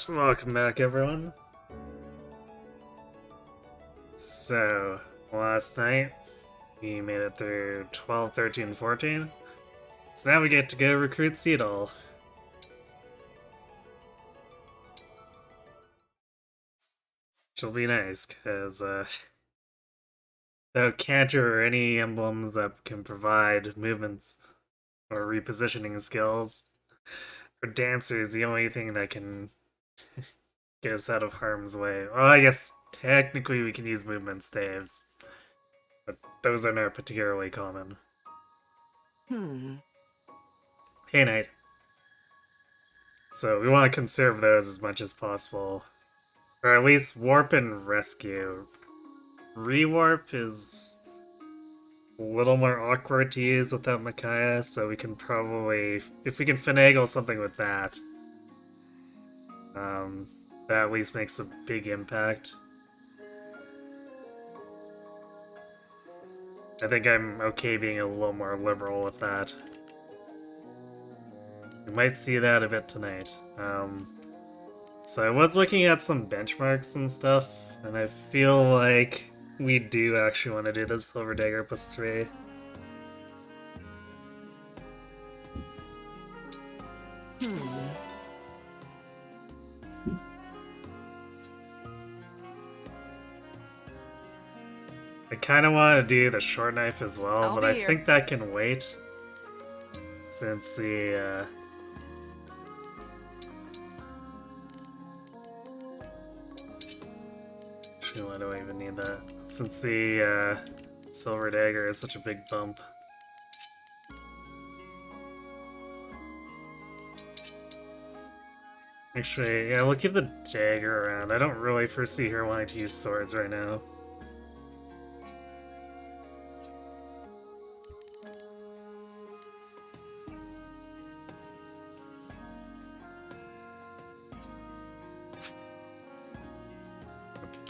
Alright, welcome back everyone. So, last night we made it through 12, 13, 14. So now we get to go recruit Seedall. Which will be nice, because without Cantor or any emblems that can provide movements or repositioning skills, for dancers, the only thing that can get us out of harm's way. Well, I guess technically we can use movement staves, but those are not particularly common. Hey, Knight. So we want to conserve those as much as possible. Or at least warp and rescue. Rewarp is a little more awkward to use without Micaiah, so we can probably, if we can finagle something with that, that at least makes a big impact. I think I'm okay being a little more liberal with that. We might see that a bit tonight. So I was looking at some benchmarks and stuff, and I feel like we do actually want to do this Silver Dagger +3. I kind of want to do the short knife as well, but I think that can wait. Since the, Actually, why do I even need that? Since the, Silver Dagger is such a big bump. Actually, yeah, we'll keep the dagger around. I don't really foresee her wanting to use swords right now.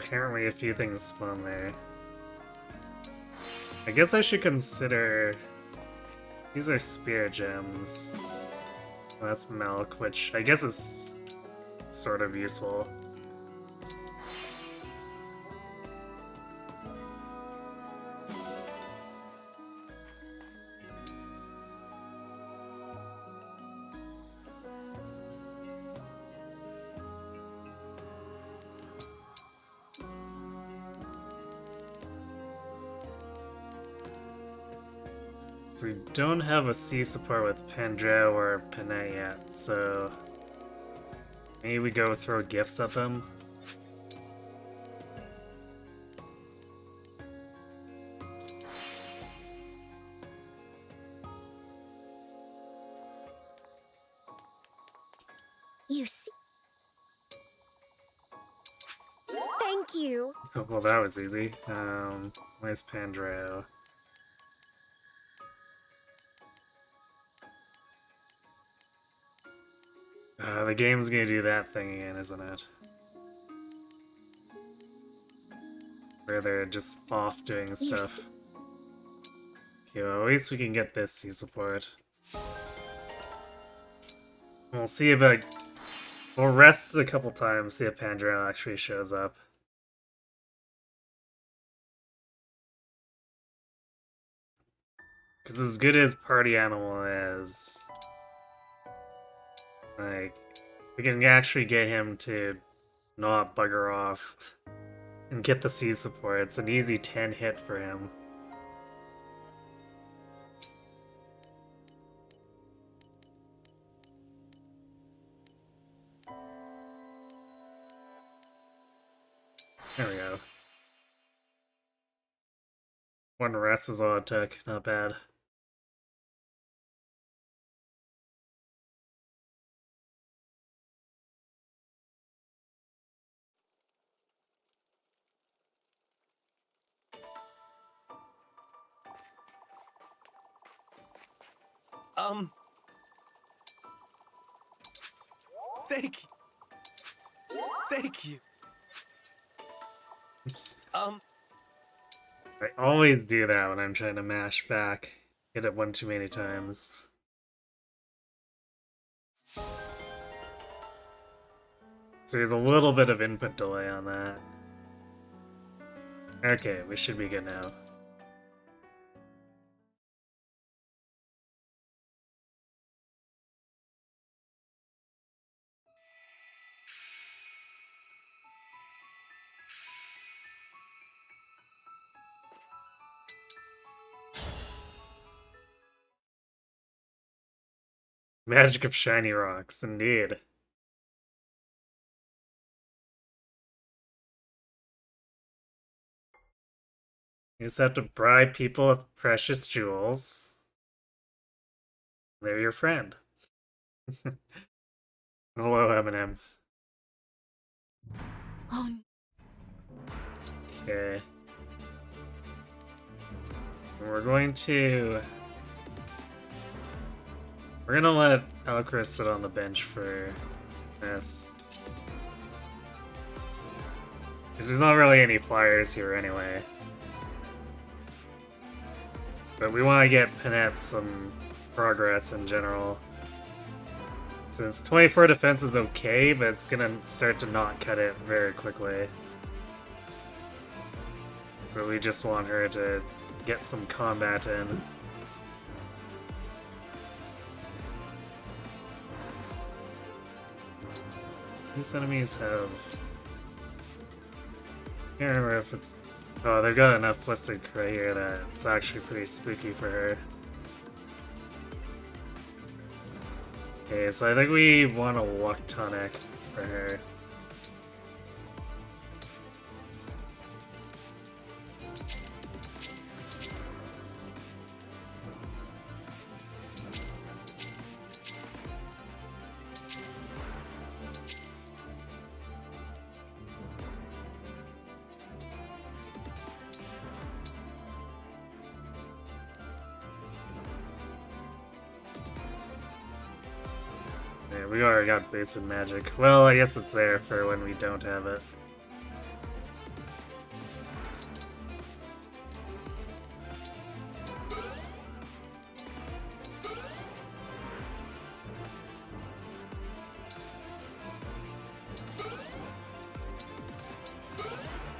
Apparently a few things spawn there. I guess I should consider... These are spear gems. Well, that's milk, which I guess is sort of useful. So we don't have a C support with Pandro or Panay yet, so maybe we go throw gifts at them. You see? Thank you. Well, that was easy. Where's Pandro? The game's gonna do that thing again, isn't it? Where they're just off doing stuff. Okay, well, at least we can get this C support. We'll see if we'll rest a couple times, see if Pandro actually shows up. Because as good as Party Animal is, like, we can actually get him to not bugger off and get the C support. It's an easy 10 hit for him. There we go. One rest is all it took, not bad. Thank you. Thank you. Oops. I always do that when I'm trying to mash back. Hit it one too many times. So there's a little bit of input delay on that. Okay, we should be good now. Magic of shiny rocks, indeed. You just have to bribe people with precious jewels. They're your friend. Hello, Eminem. Oh, Okay. We're going to... We're gonna let Alcris sit on the bench for this. Because there's not really any flyers here anyway. But we want to get Panette some progress in general. Since 24 defense is okay, but it's gonna start to not cut it very quickly. So we just want her to get some combat in. These enemies have... I can't remember if it's... Oh, they've got enough Flistic right here that it's actually pretty spooky for her. Okay, so I think we want a Luck Tonic for her. Yeah, we already got basic magic. Well, I guess it's there for when we don't have it.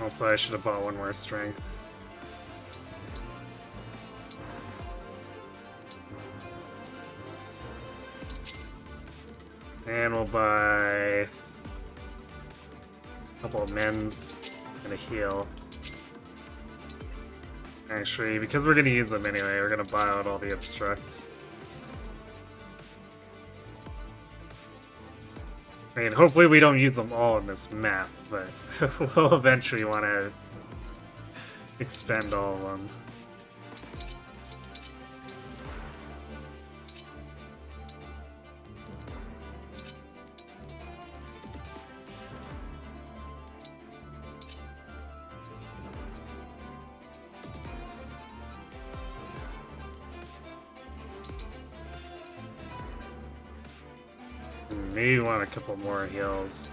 Also, I should have bought one more strength. And we'll buy a couple of mends and a heal. Actually, because we're gonna use them anyway, we're gonna buy out all the obstructs. I mean, hopefully we don't use them all in this map, but we'll eventually want to expend all of them. Maybe want a couple more heals.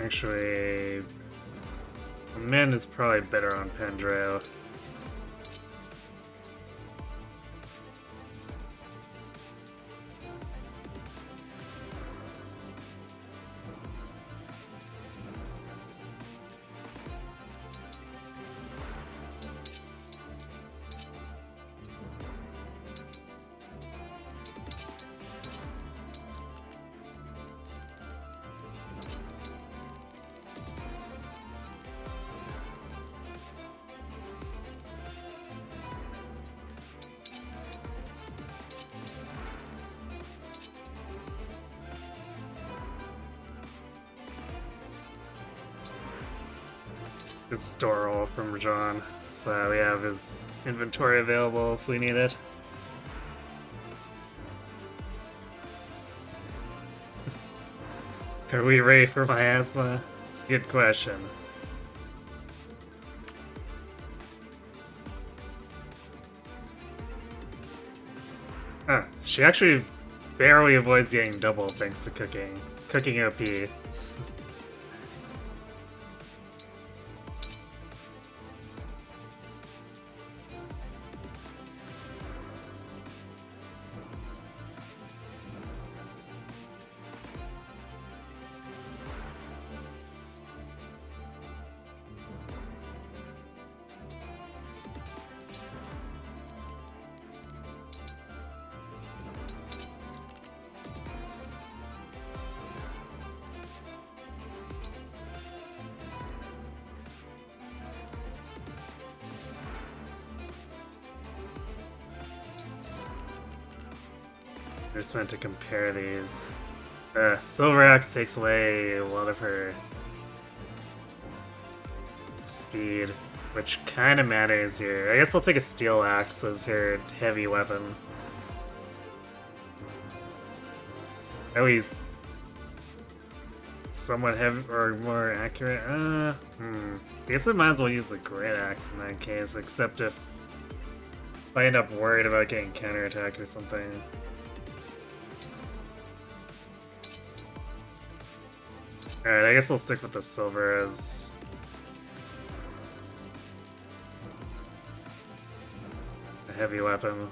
Actually, Min is probably better on Pandreo. His store roll from John, so that we have his inventory available if we need it. Are we ready for my asthma? It's a good question. Huh. She actually barely avoids getting double thanks to cooking. Cooking OP. I just meant to compare these. Silver Axe takes away a lot of her speed, which kind of matters here. I guess we'll take a Steel Axe as her heavy weapon. At least somewhat heavy or more accurate. I guess we might as well use the Great Axe in that case, except if I end up worried about getting counterattacked or something. Alright, I guess we'll stick with the silver as a heavy weapon.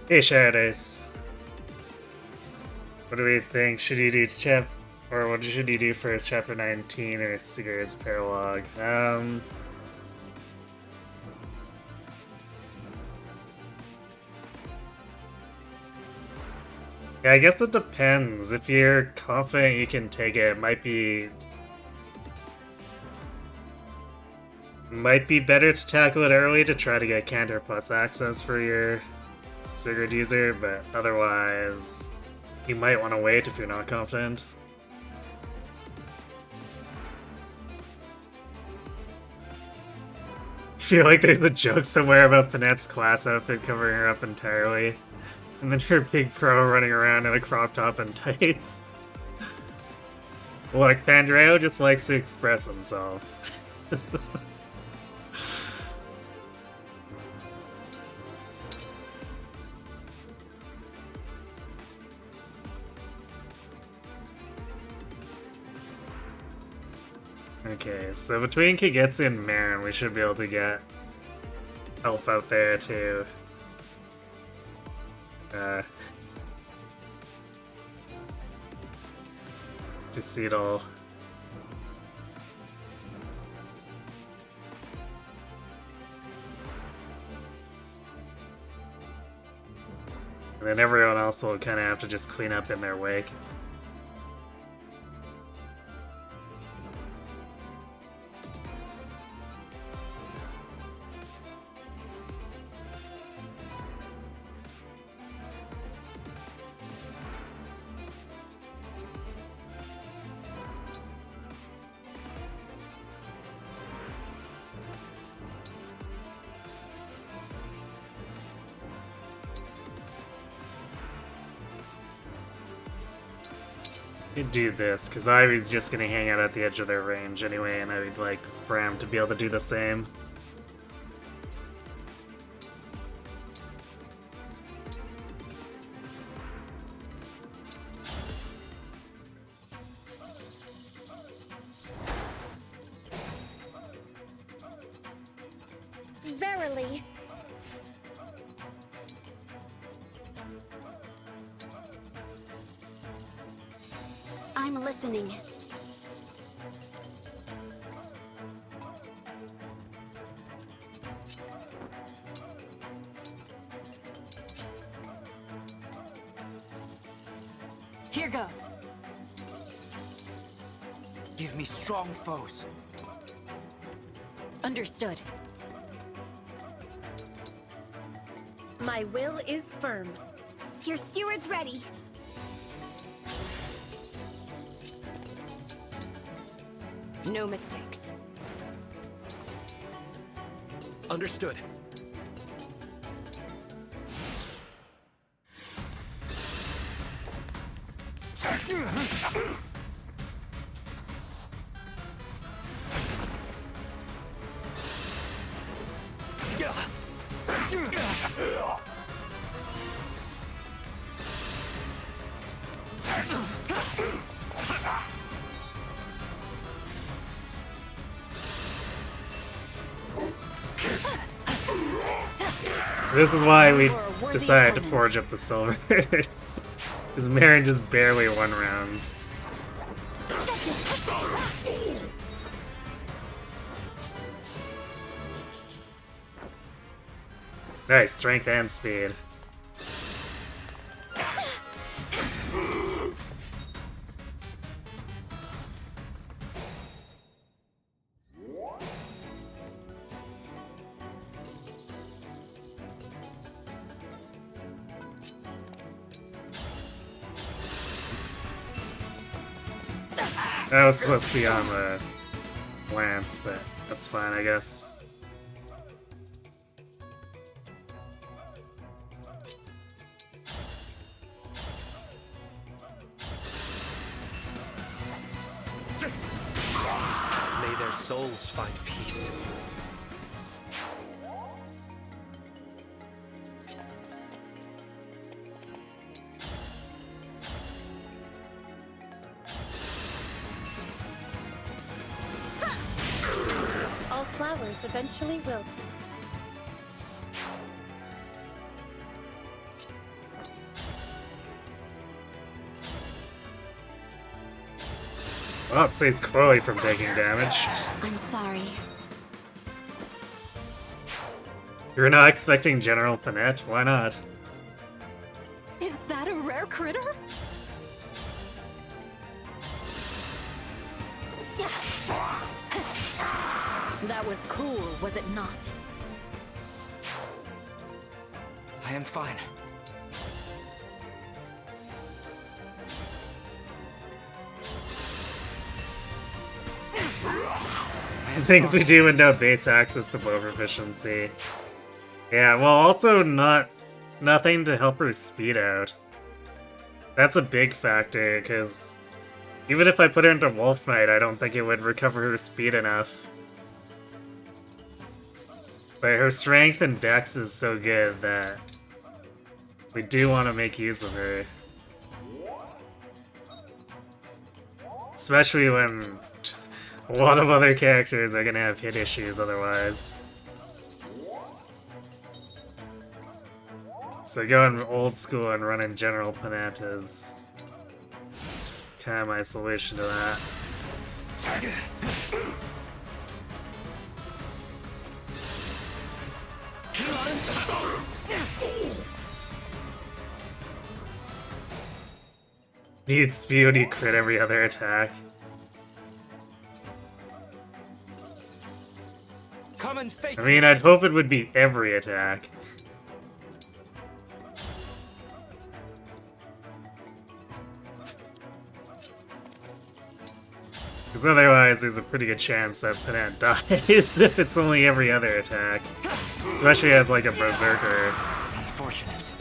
Hey Shardis. What do we think? Should you do or what should you do first, chapter 19 or Sigurd's Paralogue? Yeah, I guess it depends. If you're confident you can take it, it might be better to tackle it early to try to get counter plus access for your Sigurd user, but otherwise you might want to wait if you're not confident. I feel like there's a joke somewhere about Panette's class outfit covering her up entirely, and then her big pro running around in a crop top and tights. Look, Pandreo just likes to express himself. Okay, so between Kagetsu and Marin, we should be able to get help out there too. Just see it all. And then everyone else will kind of have to just clean up in their wake. Do this, because Ivy's just gonna hang out at the edge of their range anyway, and I would like Fram to be able to do the same. Verily. I'm listening. Here goes. Give me strong foes. Understood. My will is firm. Your steward's ready. No mistakes. Understood. This is why we For a worthy decided to opponent. forge up the silver. Because Marin just barely won rounds. Nice, strength and speed. Oops. That was supposed to be on the lance, but that's fine, I guess. May their souls find peace. All flowers eventually wilt. Well, it saves Chloe from taking damage. I'm sorry. You're not expecting General Panette? Why not? Is that a rare critter? That was cool, was it not? I am fine. Things we do with no base access to bow proficiency. Yeah, well, also nothing to help her speed out. That's a big factor, because even if I put her into Wolf Knight, I don't think it would recover her speed enough. But her strength and dex is so good that we do want to make use of her. Especially when a lot of other characters are gonna have hit issues otherwise. So going old school and running General Panette is kind of my solution to that. Need speed, you crit every other attack. Come and face I mean, I'd hope it would be every attack. Because otherwise, there's a pretty good chance that Panette dies if it's only every other attack. Especially as like a berserker. Unfortunate.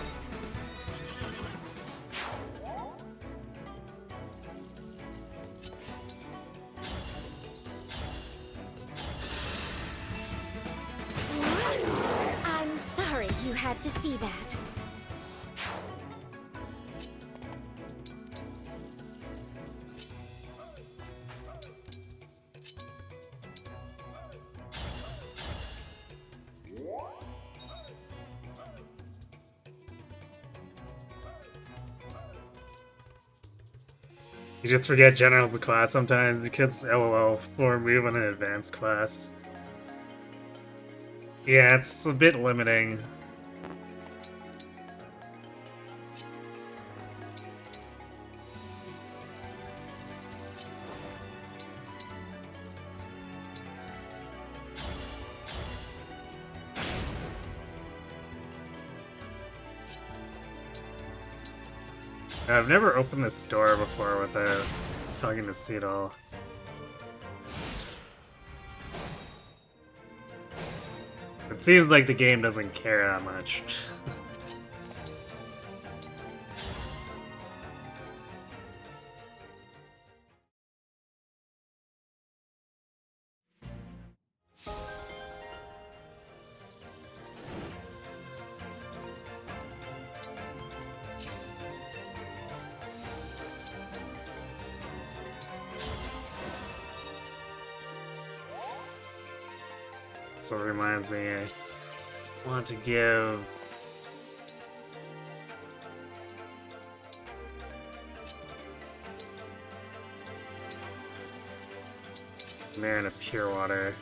I'm sorry you had to see that. You just forget general class sometimes because LOL for move on an advanced class. Yeah, it's a bit limiting. I've never opened this door before without talking to Seedall. It seems like the game doesn't care that much. So it reminds me, I want to give Marin a pure water.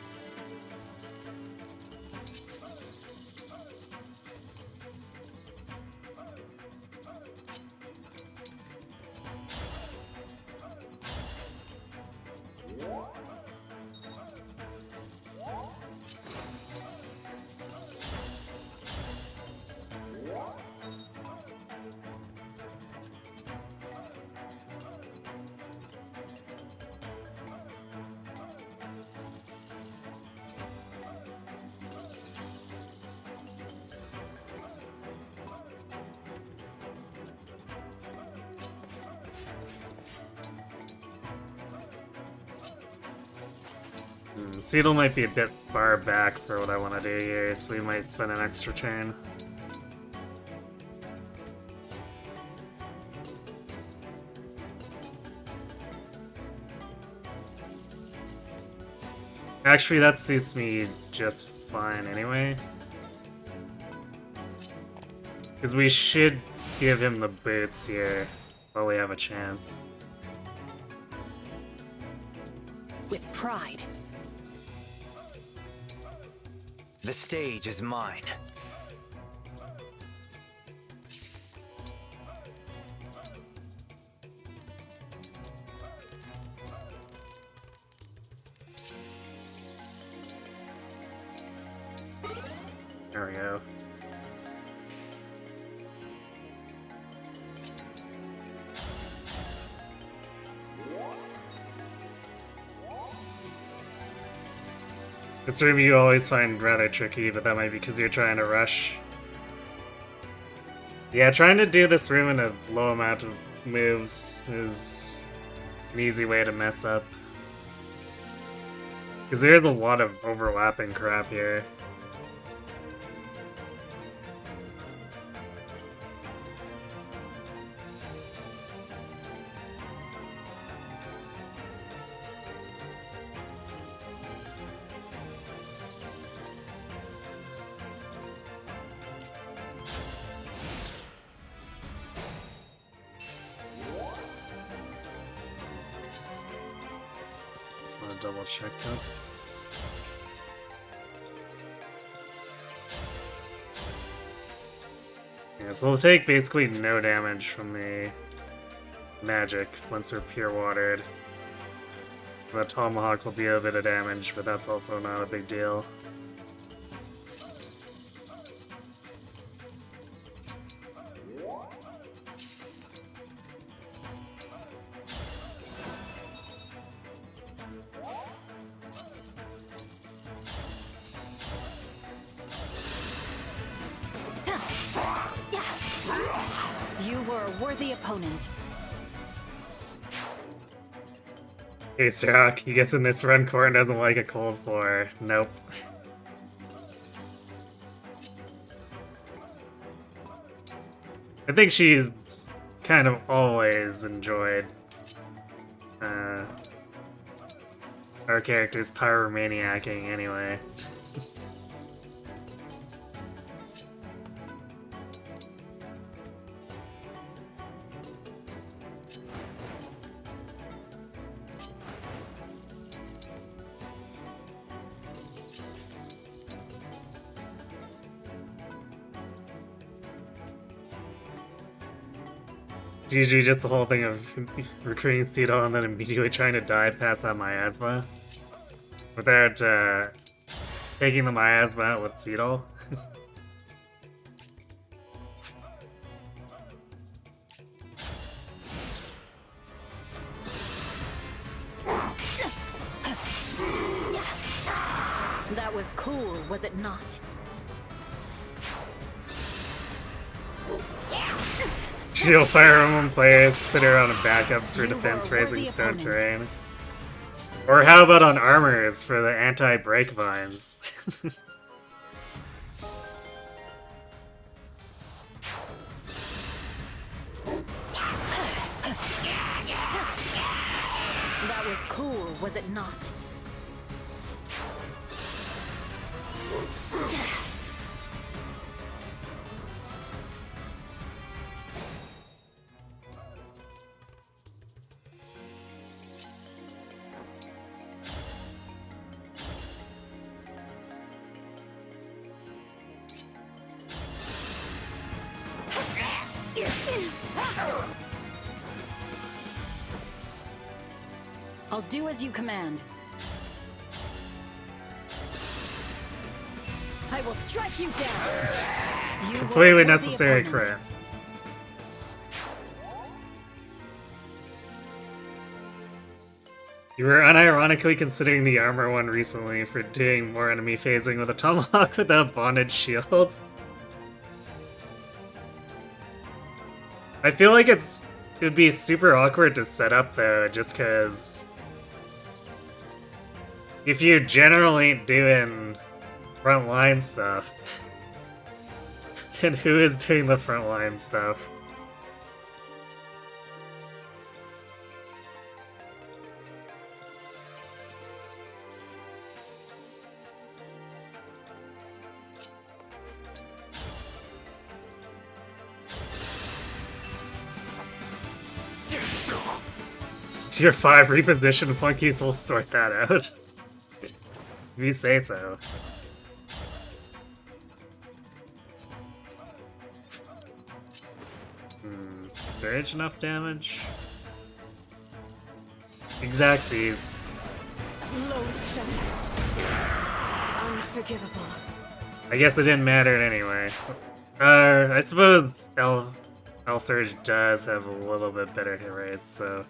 Seedle might be a bit far back for what I want to do here, so we might spend an extra turn. Actually, that suits me just fine anyway. Because we should give him the boots here while we have a chance. With pride. The stage is mine. There we go. This room you always find rather tricky, but that might be because you're trying to rush. Yeah, trying to do this room in a low amount of moves is an easy way to mess up. Because there's a lot of overlapping crap here. Just want to double check this. Yeah, so we'll take basically no damage from the magic once we're pure watered. The tomahawk will deal a bit of damage, but that's also not a big deal. You were a worthy opponent. Hey, Sirach, he gets in this run court and doesn't like a cold floor. Nope. I think she's kind of always enjoyed our character's pyromaniacing anyway. usually just the whole thing of recruiting Cedal and then immediately trying to die past that miasma. Without taking the miasma out with Cedal. That was cool, was it not? Shield fire emblem players sit around on backups for You defense were a raising worthy stone opponent. terrain. Or how about on armors for the anti-break vines? That was cool, was it not? I'll do as you command. I will strike you down. You Completely were a worthy necessary opponent. crit. You were unironically considering the armor one recently for doing more enemy phasing with a tomahawk without bondage shield. I feel like it would be super awkward to set up though, just because if you generally ain't doing frontline stuff, then who is doing the frontline stuff? Tier 5 reposition flunkies will sort that out. If you say so. Surge enough damage? Exact C's. Loathsome. Unforgivable. I guess it didn't matter anyway. I suppose El Surge does have a little bit better hit rate, so.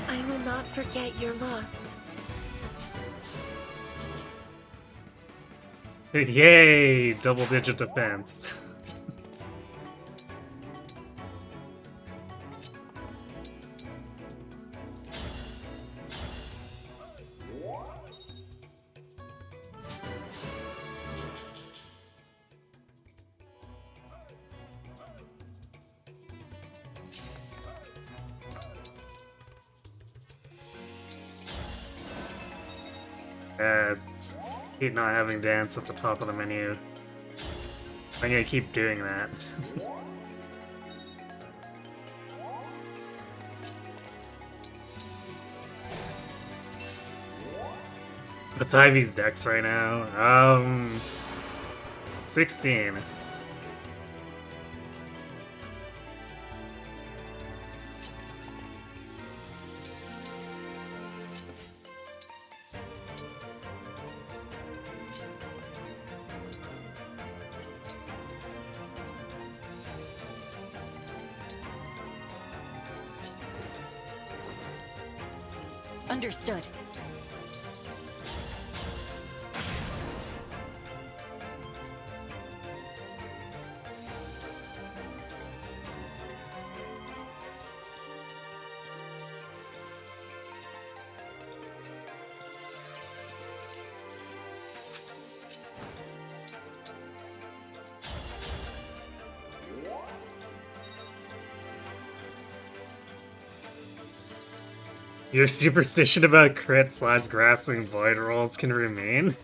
I will not forget your loss. Yay! Double-digit defense. Keep not having dance at the top of the menu. I'm gonna keep doing that. What's Ivy's dex right now? 16. Understood. Your superstition about crit/grasping void rolls can remain?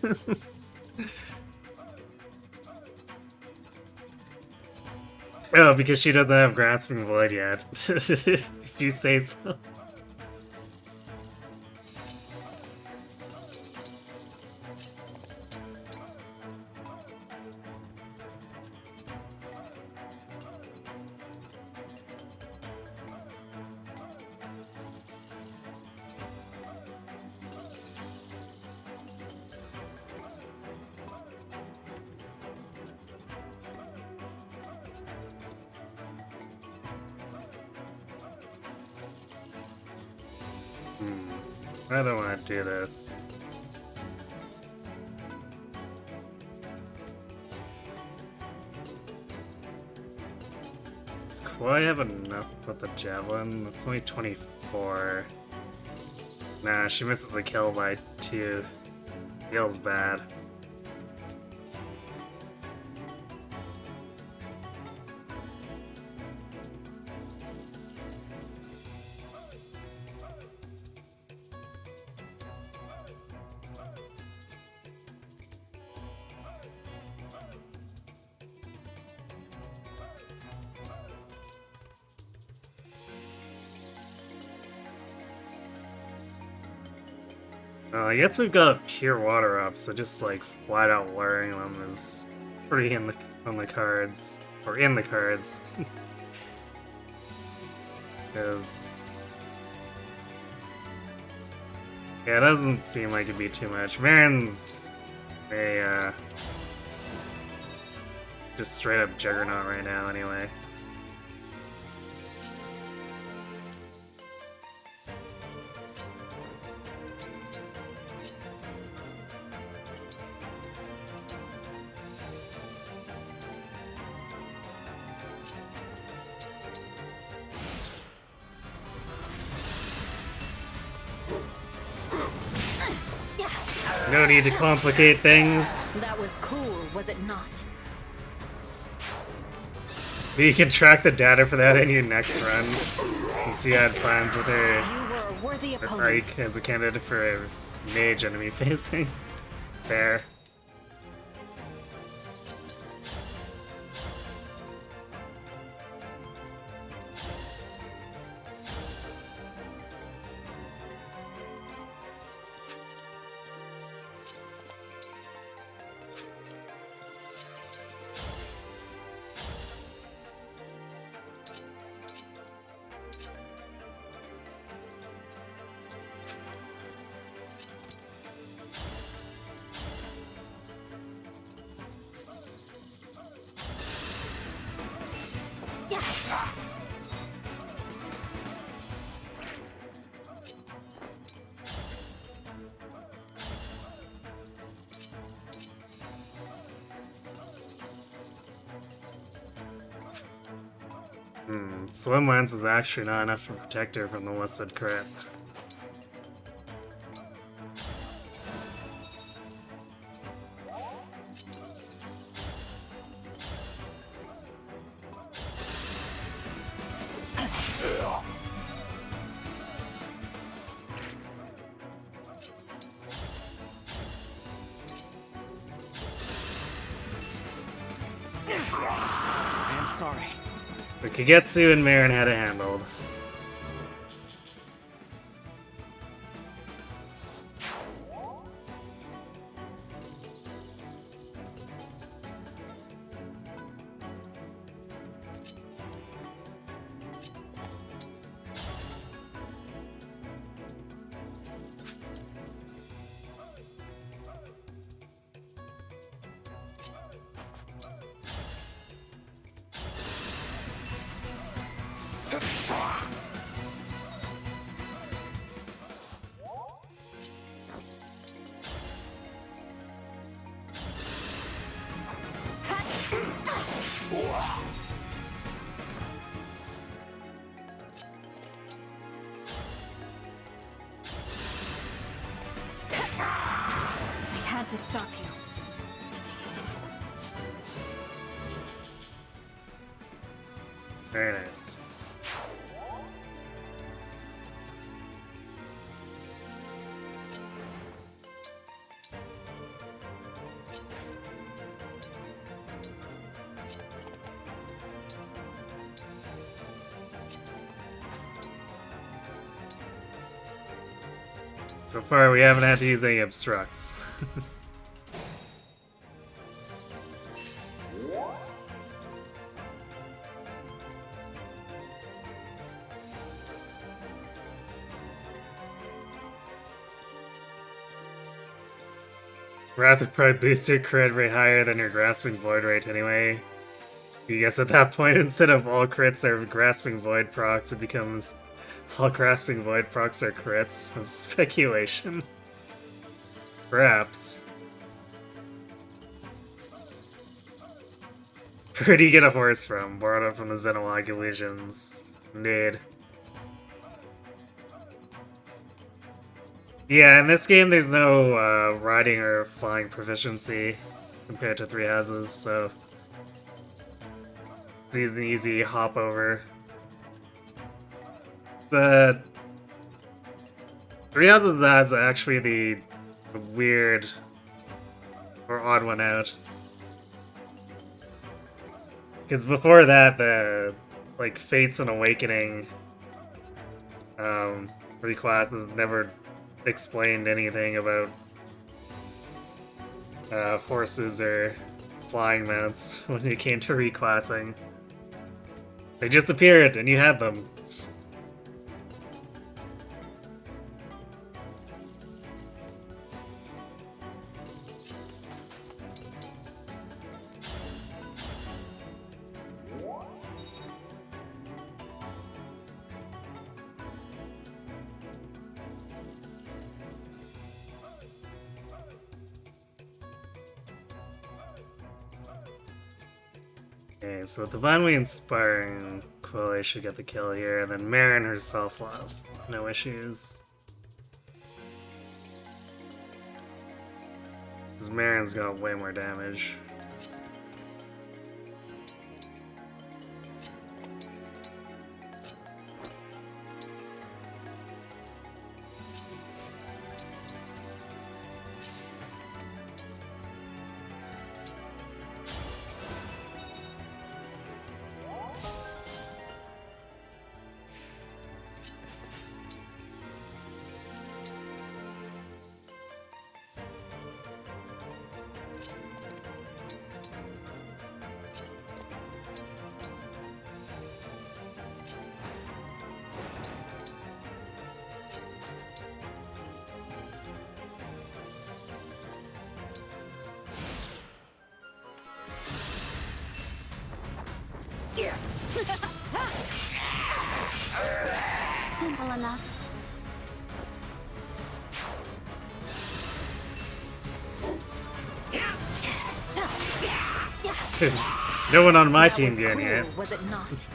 Oh, because she doesn't have grasping void yet. If you say so. I don't want to do this. Does Koi have enough with the javelin? That's only 24. Nah, she misses a kill by 2. Feels bad. Well, I guess we've got pure water up, so just like flat out luring them is pretty on the cards. Or in the cards. Because yeah, it doesn't seem like it'd be too much. Marin's a just straight up juggernaut right now anyway. No need to complicate things. That was cool, was it not? You can track the data for that in your next run, since you had plans with her You were a worthy opponent. Ike as a candidate for a mage enemy facing. Fair. Swim lens is actually not enough to protect her from the listed crit. I'm sorry. The Kagetsu and Marin had it handled. I had to stop you. Very nice. So far, we haven't had to use any obstructs. Wrath would probably boost your crit rate higher than your Grasping Void rate anyway. I guess at that point, instead of all crits are Grasping Void procs, it becomes all Grasping Void procs are crits. That's speculation. Perhaps. Where do you get a horse from? Borrowed it from the Xenologue Illusions. Indeed. Yeah, in this game there's no riding or flying proficiency compared to Three Houses, so it's an easy hop over. The Three Houses that's actually the weird or odd one out. Because before that, the like Fates and Awakening reclasses never explained anything about horses or flying mounts when it came to reclassing. They just appeared and you had them. Okay, so with Divinely Inspiring, Quilly should get the kill here, and then Marin herself will have no issues. Because Marin's got way more damage. Simple enough. No one on my That team was getting cool, it. was it not?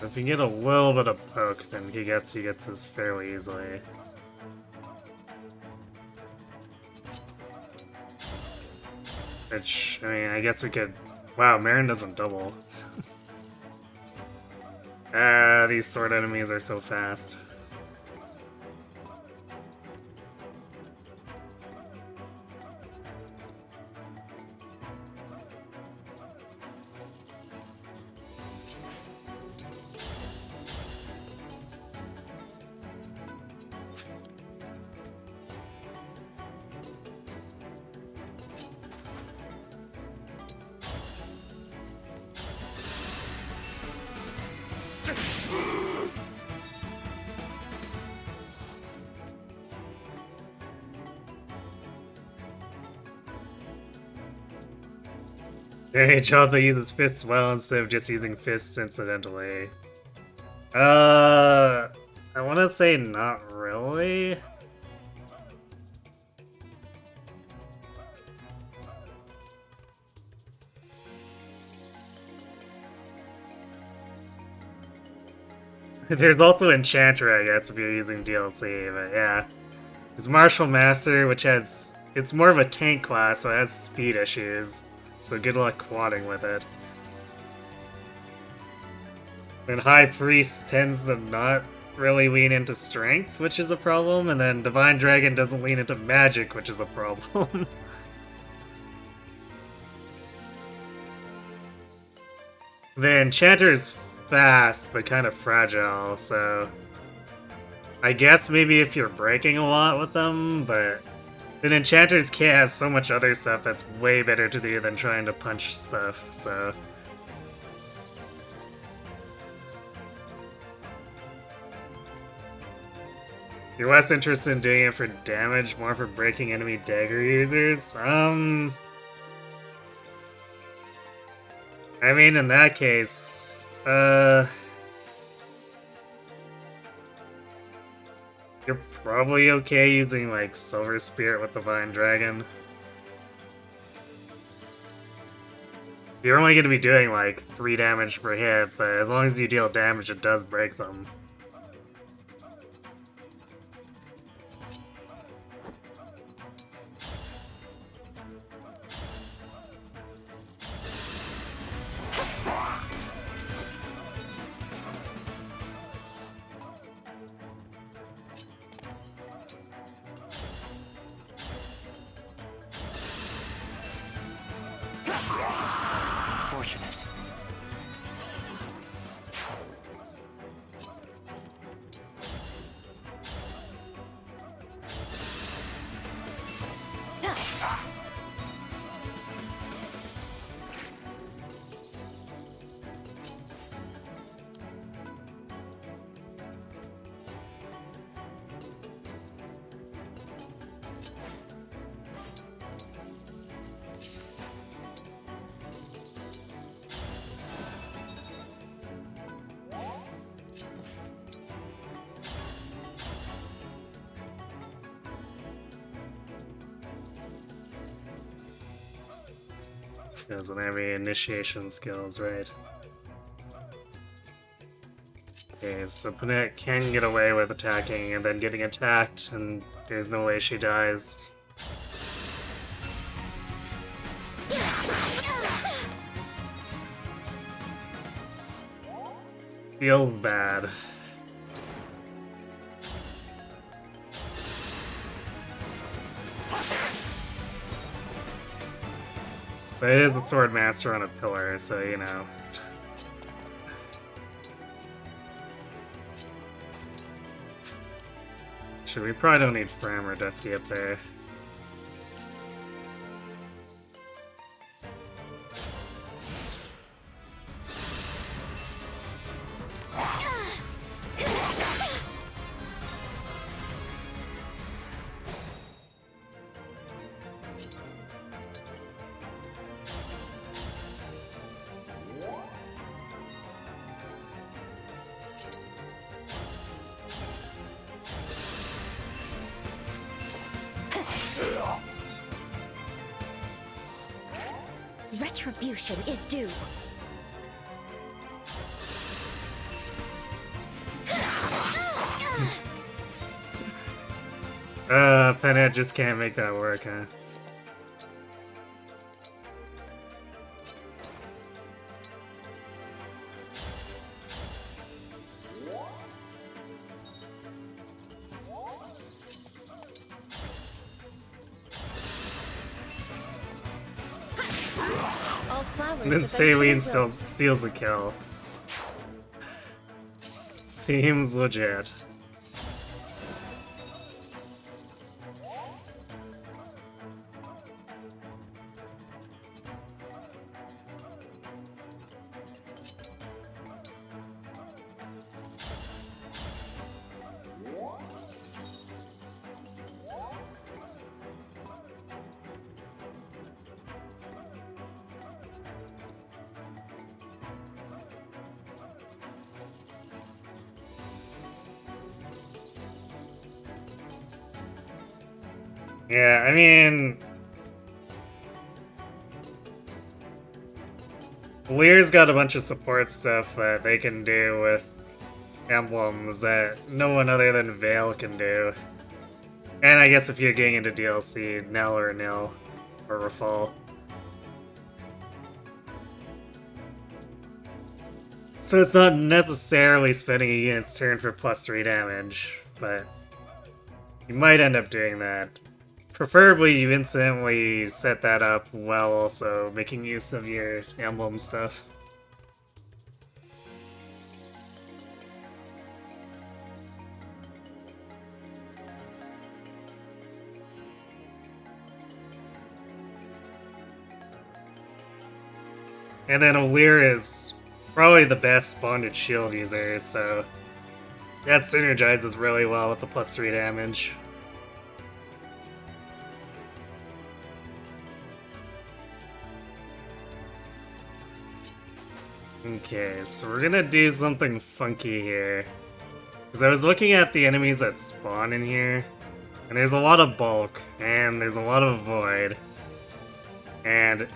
If you get a little bit of poke, then he gets this fairly easily. Which, I mean, I guess we could... Wow, Marin doesn't double. These sword enemies are so fast. Hey, job that uses fists well instead of just using fists incidentally. I want to say not really. There's also Enchanter, I guess, if you're using DLC, but yeah. There's Martial Master, which has... It's more of a tank class, so it has speed issues. So good luck quadding with it. Then High Priest tends to not really lean into strength, which is a problem, and then Divine Dragon doesn't lean into magic, which is a problem. The Enchanter is fast, but kind of fragile, so... I guess maybe if you're breaking a lot with them, but... The Enchanter's kit has so much other stuff that's way better to do than trying to punch stuff, so... You're less interested in doing it for damage, more for breaking enemy dagger users? I mean, in that case, you're probably okay using, like, Silver Spirit with Divine Dragon. You're only going to be doing, like, 3 damage per hit, but as long as you deal damage, it does break them. Fortunate. Doesn't have any initiation skills, right? Okay, so Panette can get away with attacking and then getting attacked, and there's no way she dies. Feels bad. But it is the Sword Master on a pillar, so you know. Sure, we probably don't need Fram or Dusty up there. Retribution is due. Panette just can't make that work, huh? All flowers And then eventually Saline still will. steals the kill. Seems legit. Yeah, I mean... Lear's got a bunch of support stuff that they can do with emblems that no one other than Vale can do. And I guess if you're getting into DLC, Nell or Nil, or Rafal. So it's not necessarily spending a unit's turn for +3 damage, but you might end up doing that. Preferably you instantly set that up while also making use of your emblem stuff. And then Olir is probably the best bonded shield user, so that synergizes really well with the +3 damage. Okay, so we're gonna do something funky here. Because I was looking at the enemies that spawn in here, and there's a lot of bulk, and there's a lot of void. And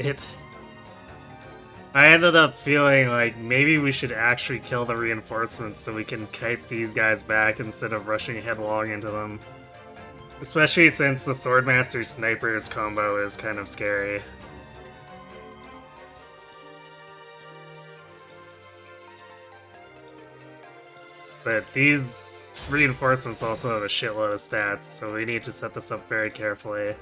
I ended up feeling like maybe we should actually kill the reinforcements so we can kite these guys back instead of rushing headlong into them. Especially since the Swordmaster Sniper's combo is kind of scary. But these reinforcements also have a shitload of stats, so we need to set this up very carefully.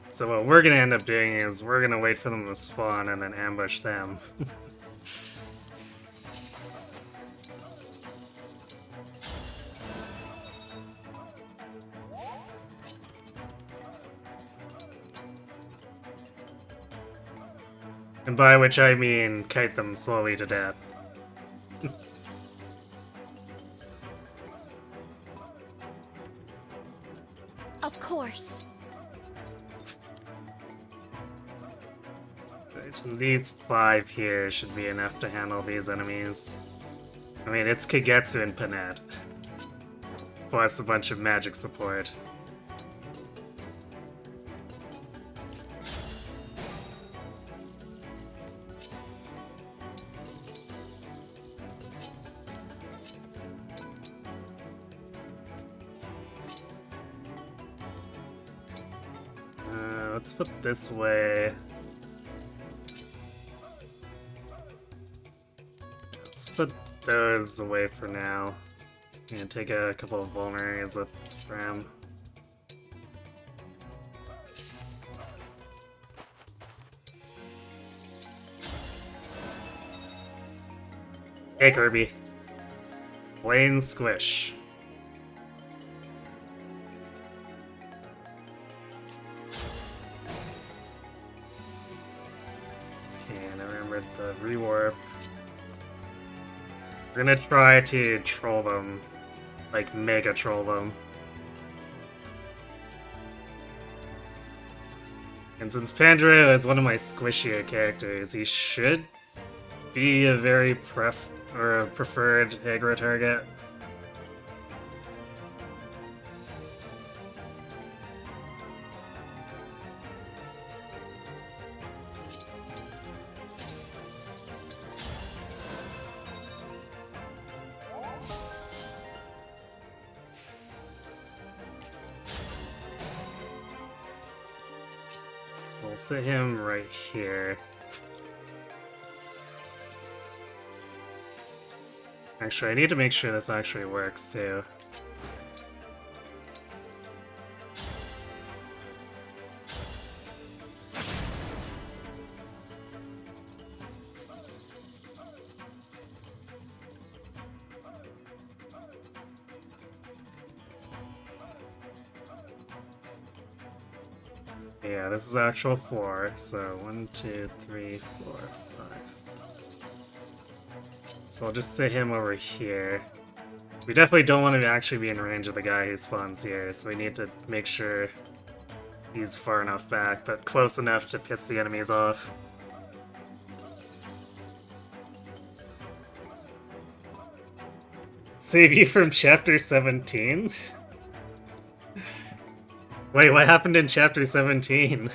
So what we're gonna end up doing is we're gonna wait for them to spawn and then ambush them. And by which I mean kite them slowly to death. Of course. Right, and these 5 here should be enough to handle these enemies. I mean, it's Kagetsu and Panette. Plus a bunch of magic support. Let's put this way. Let's put those away for now. And take a couple of vulneraries with Ram. Hey Kirby. Plain squish. The rewarp. We're gonna try to troll them. Like, mega troll them. And since Pandora is one of my squishier characters, he should be a very preferred aggro target. So we'll sit him right here. Actually, I need to make sure this actually works too. Yeah, this is actual 4, so 1, 2, 3, 4, 5. So I'll just sit him over here. We definitely don't want to actually be in range of the guy who spawns here, so we need to make sure he's far enough back, but close enough to piss the enemies off. Save you from chapter 17? Wait, what happened in chapter 17?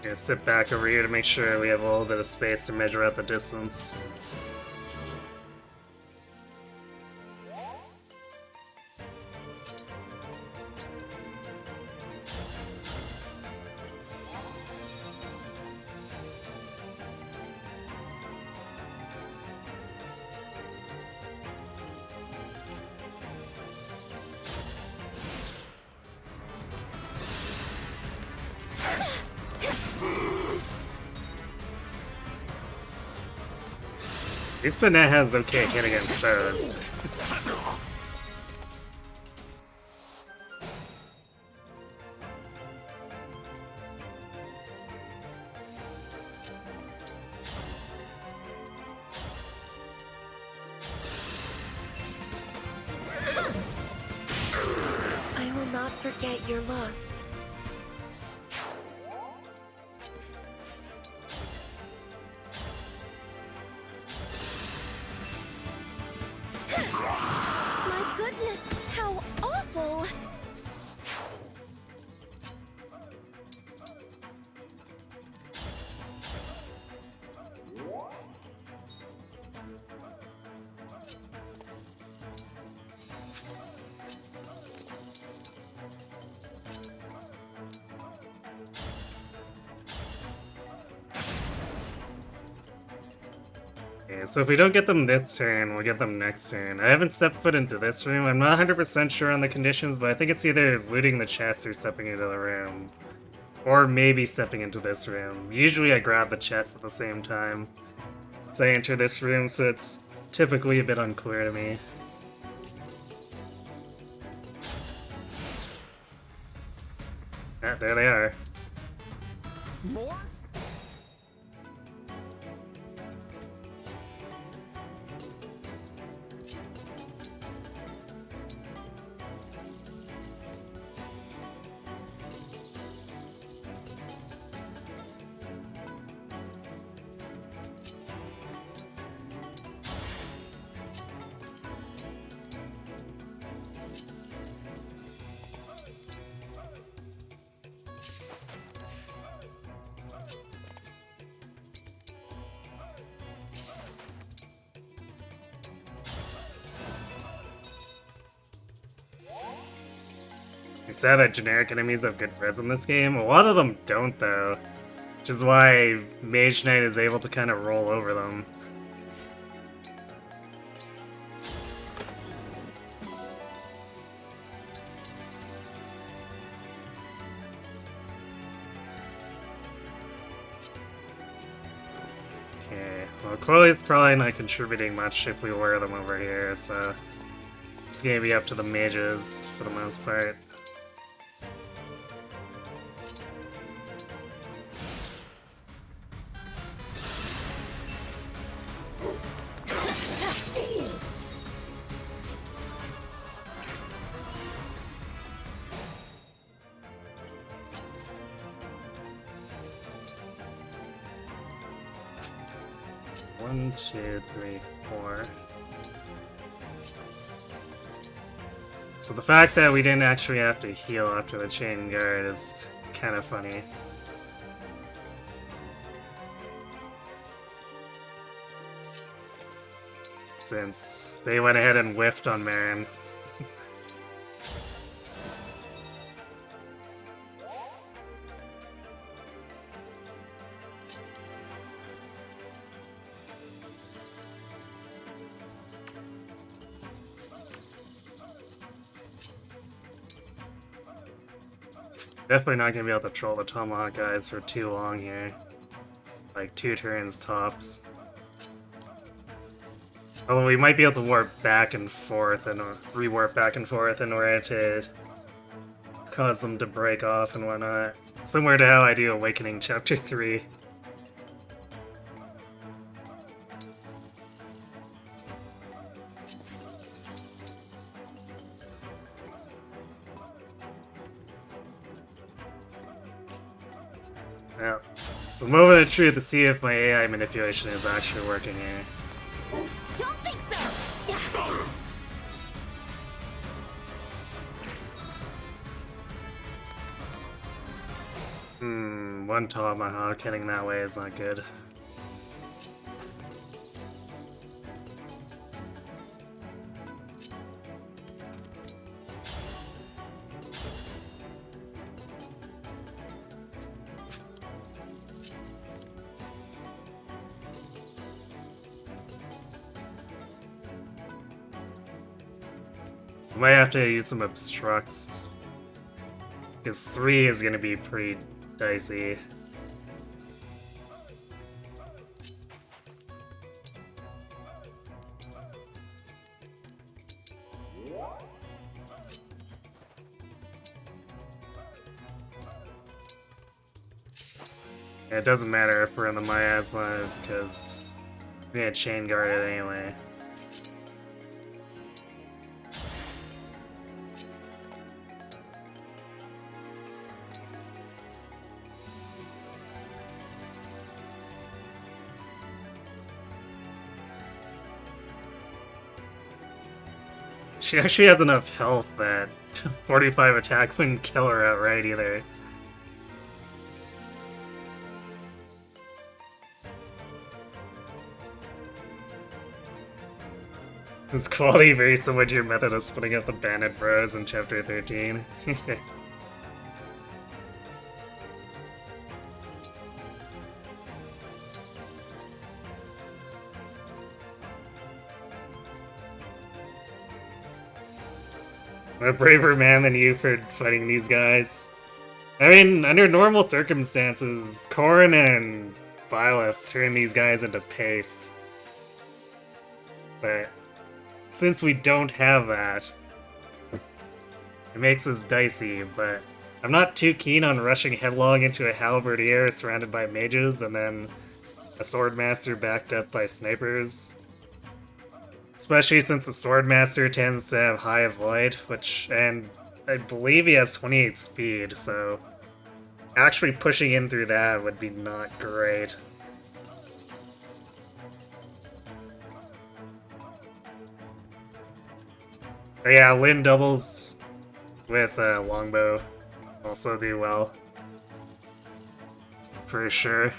Gonna sit back over here to make sure we have a little bit of space to measure out the distance. These banana heads okay hit against those. I will not forget your loss. My goodness, how awful! Okay, so if we don't get them this turn, we'll get them next turn. I haven't stepped foot into this room. I'm not 100% sure on the conditions, but I think it's either looting the chest or stepping into the room. Or maybe stepping into this room. Usually I grab the chest at the same time as I enter this room, so it's typically a bit unclear to me. Ah, there they are. More? You said that generic enemies have good res in this game. A lot of them don't, though. Which is why Mage Knight is able to kind of roll over them. Okay, well Chloe's probably not contributing much if we wear them over here, so it's gonna be up to the mages for the most part. One, two, three, four. So the fact that we didn't actually have to heal after the chain guard is kind of funny. since they went ahead and whiffed on Marin. Definitely not gonna be able to troll the Tomahawk guys for too long here. Like 2 turns tops. Although we might be able to warp back and forth and rewarp back and forth in order to cause them to break off and whatnot. Similar to how I do Awakening Chapter 3. Well, it's the moment of truth to see if my AI manipulation is actually working here. Don't think so! Yeah. One Tomahawk heading that way is not good. I might have to use some obstructs. Because 3 is gonna be pretty dicey. Yeah, it doesn't matter if we're in the miasma because we're gonna chain guard it anyway. She actually has enough health that 45 attack wouldn't kill her outright either. This quality very similar to your method of splitting up the bandit bros in Chapter 13. I'm a braver man than you for fighting these guys. I mean, under normal circumstances, Korn and Byleth turn these guys into paste. But since we don't have that, it makes this dicey, but I'm not too keen on rushing headlong into a halberdier surrounded by mages and then a swordmaster backed up by snipers. Especially since the Swordmaster tends to have high avoid, and I believe he has 28 speed, so actually pushing in through that would be not great. But yeah, Lyn doubles with Longbow also do well. For sure.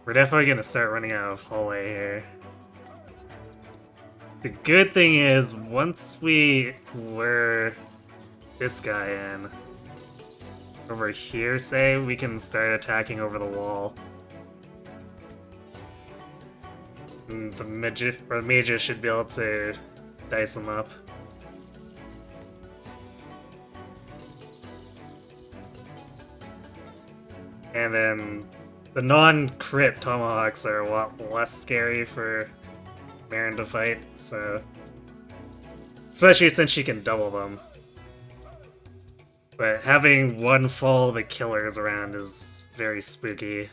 We're definitely gonna start running out of hallway here. The good thing is, once we lure this guy in, over here, say, we can start attacking over the wall. And the mages should be able to dice him up. And then the non-crit Tomahawks are a lot less scary for Marin to fight, so... Especially since she can double them. But having one fall the killers around is very spooky.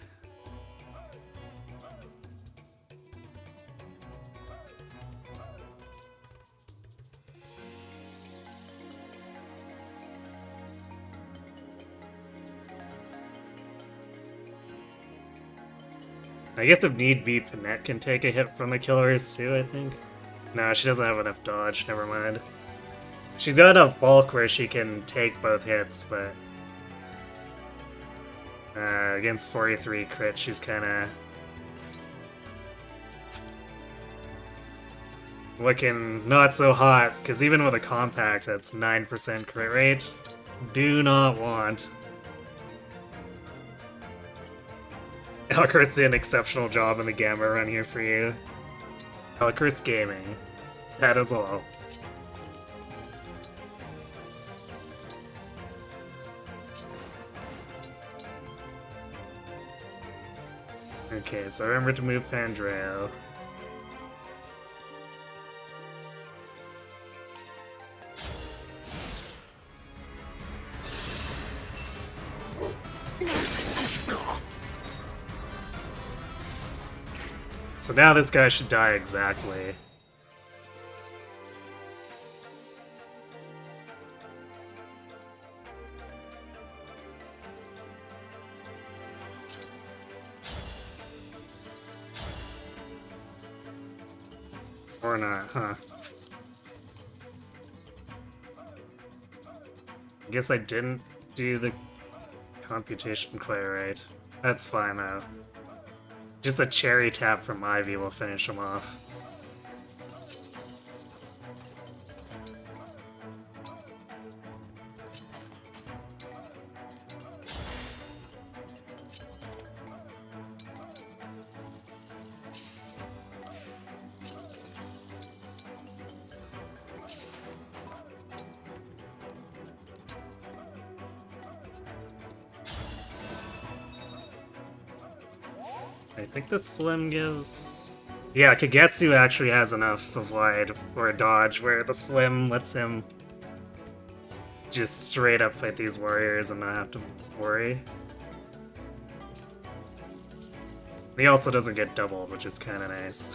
I guess if need be, Panette can take a hit from the killers too, I think. No, she doesn't have enough dodge, never mind. She's got enough bulk where she can take both hits, but... against 43 crit, she's kinda looking not so hot, because even with a compact that's 9% crit rate, do not want. Alchris did an exceptional job in the Gamma run here for you. Alchris Gaming. That is all. Okay, so remember to move Pandreo. So now this guy should die exactly. Or not, huh? I guess I didn't do the computation quite right. That's fine though. Just a cherry tap from Ivy will finish him off. I think the Slim gives... Yeah, Kagetsu actually has enough of wide for a dodge, where the Slim lets him just straight up fight these warriors and not have to worry. He also doesn't get doubled, which is kind of nice.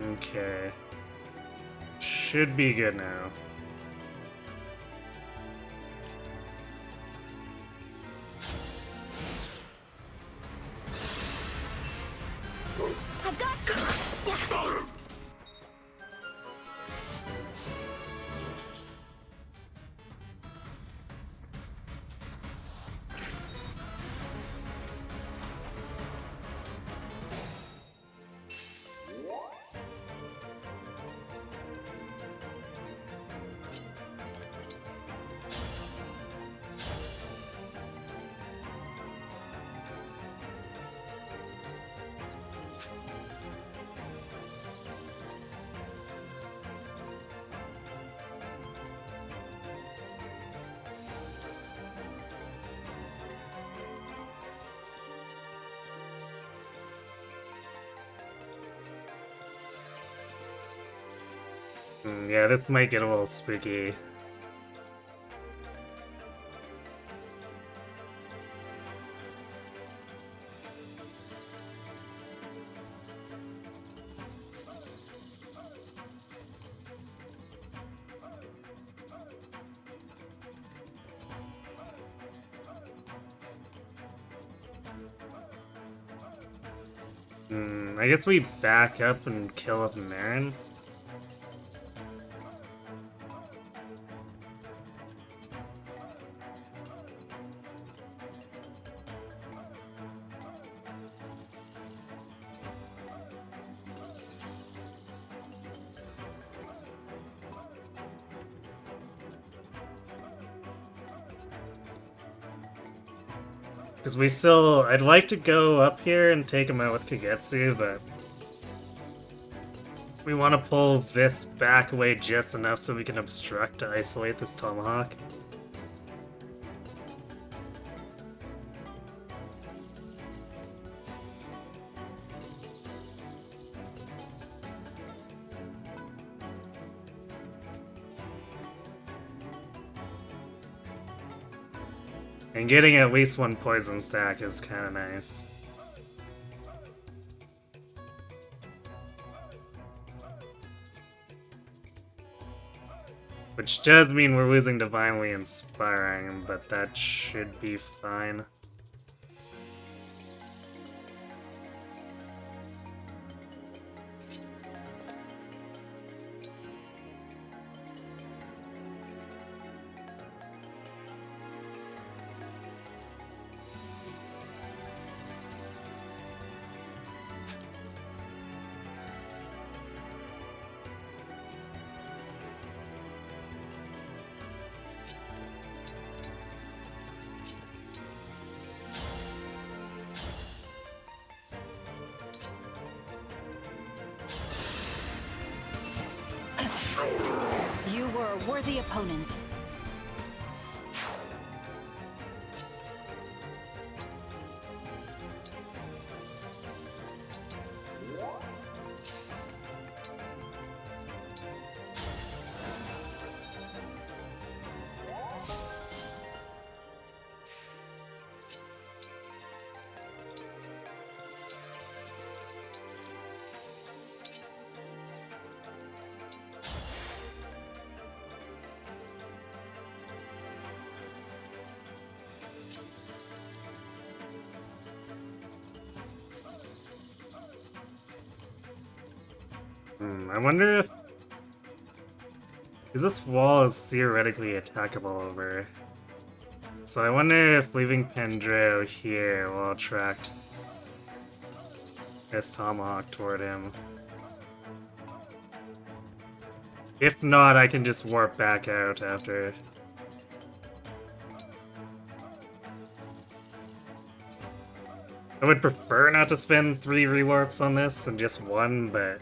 Okay. Should be good now. I've got you! Yeah. Yeah, this might get a little spooky. I guess we back up and kill up Marin. Because we still... I'd like to go up here and take him out with Kagetsu, but... we want to pull this back away just enough so we can obstruct to isolate this Tomahawk. And getting at least one poison stack is kind of nice. Which does mean we're losing Divinely Inspiring, but that should be fine. You were a worthy opponent. I wonder if... Because this wall is theoretically attackable over. So I wonder if leaving Pendreau here will attract this Tomahawk toward him. If not, I can just warp back out after. I would prefer not to spend 3 rewarps on this and just 1, but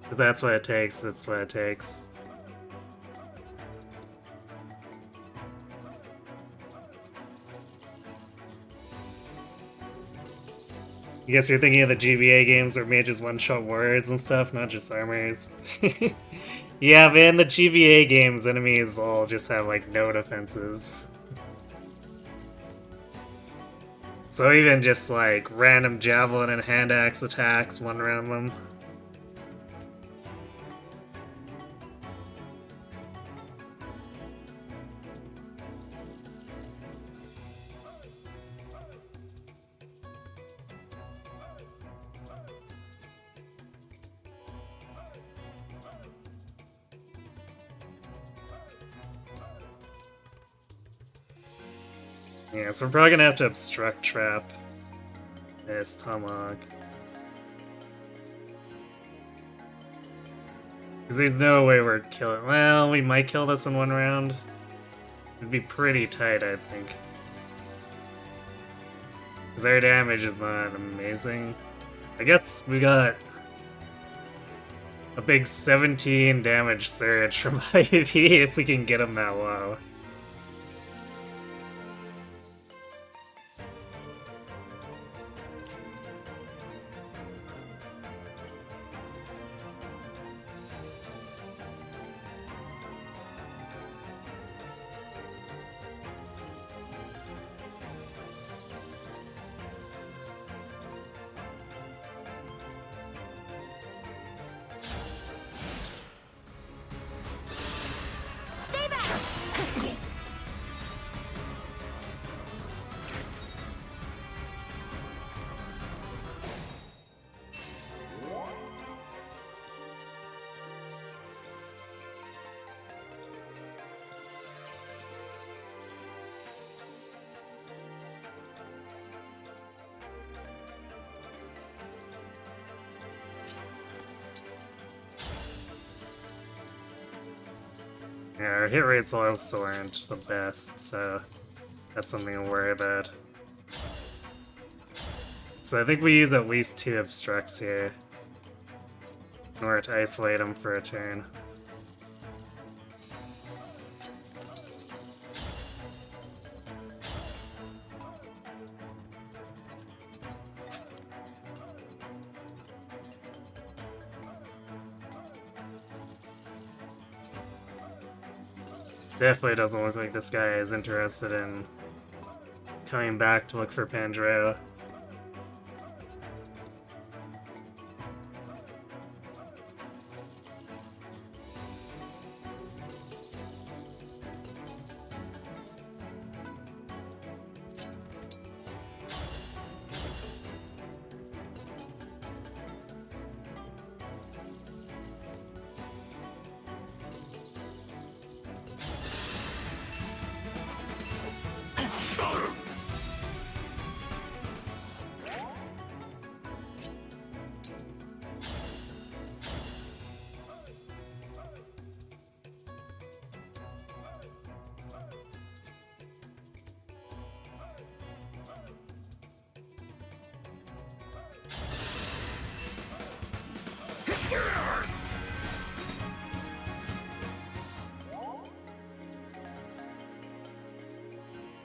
if that's what it takes, that's what it takes. I guess you're thinking of the GBA games where mages one-shot warriors and stuff, not just armors. Yeah, man, the GBA games, enemies all just have, like, no defenses. So even just, like, random javelin and hand axe attacks one around them. Yeah, so we're probably gonna have to obstruct trap this Tomahawk. Because there's no way we're killing. Well, we might kill this in 1 round. It'd be pretty tight, I think. Because our damage is not amazing. I guess we got a big 17 damage surge from IV if we can get him that low. Stay back! Yeah, our hit rates also aren't the best, so that's something to worry about. So I think we use at least 2 obstructs here in order to isolate him for a turn. Definitely doesn't look like this guy is interested in coming back to look for Pandreo.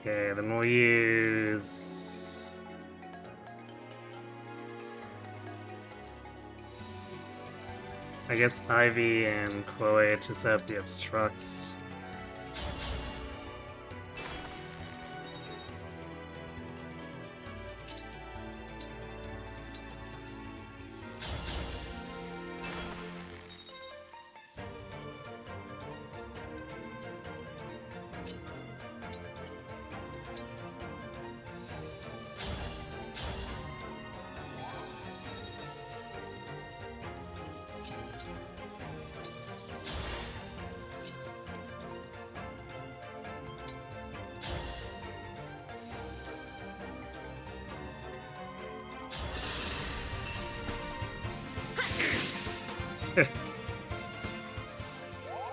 Okay, then we'll use... I guess Ivy and Chloe to set up the obstructs.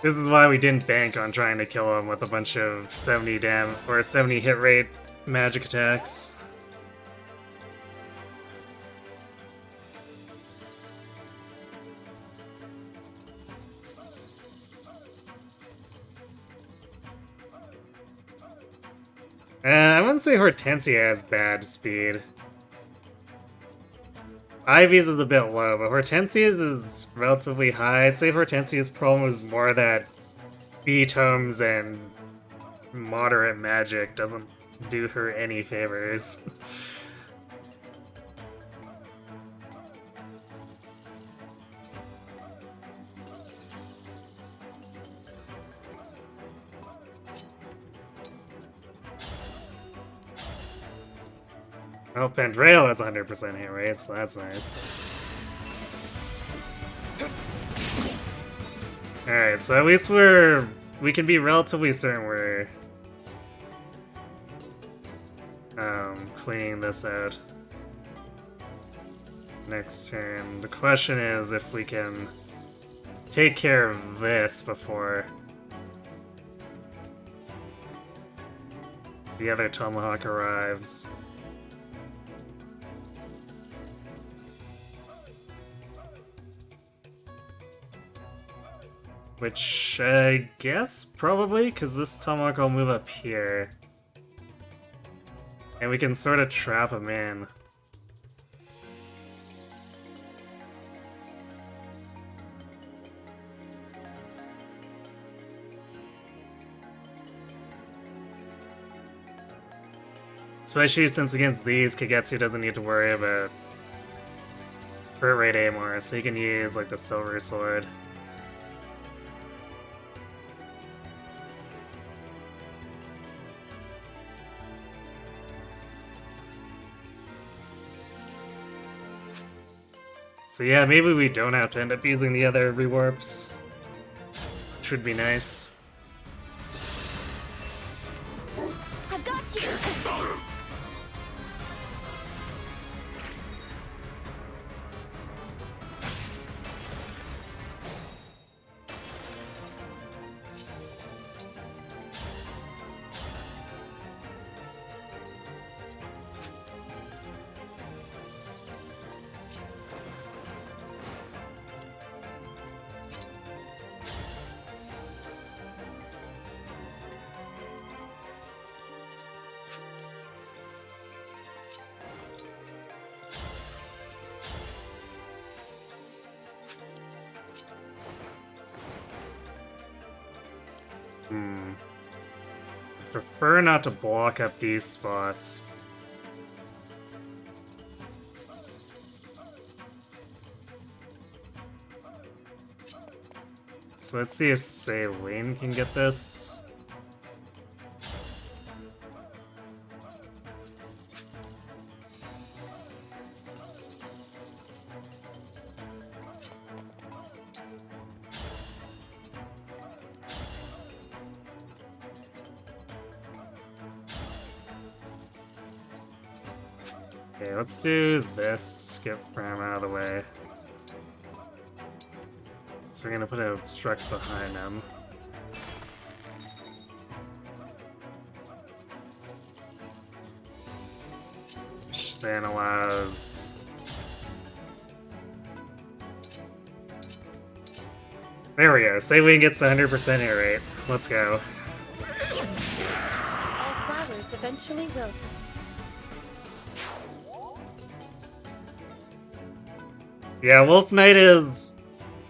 This is why we didn't bank on trying to kill him with a bunch of 70 or 70 hit rate magic attacks. I wouldn't say Hortensia has bad speed. Ivy's is a bit low, but Hortensia's is relatively high. I'd say Hortensia's problem is more that B-tomes and moderate magic doesn't do her any favors. Oh, Pandreo has 100% hit rate, so that's nice. Alright, so at least we can be relatively certain we're cleaning this out next turn. The question is if we can take care of this before the other Tomahawk arrives. Which, I guess, probably, because this Tomahawk will move up here. And we can sort of trap him in. Especially since against these, Kagetsu doesn't need to worry about hurt rate anymore, so he can use, like, the Silver Sword. So yeah, maybe we don't have to end up using the other rewarps. Which would be nice. I've got you! prefer not to block up these spots. So let's see if, say, Lane can get this. Okay, let's do this. Get Ram out of the way. So we're gonna put an obstruct behind him. Which then allows... There we go. Say we gets 100% hit rate. Let's go. All flowers eventually wilt. Yeah, Wolf Knight is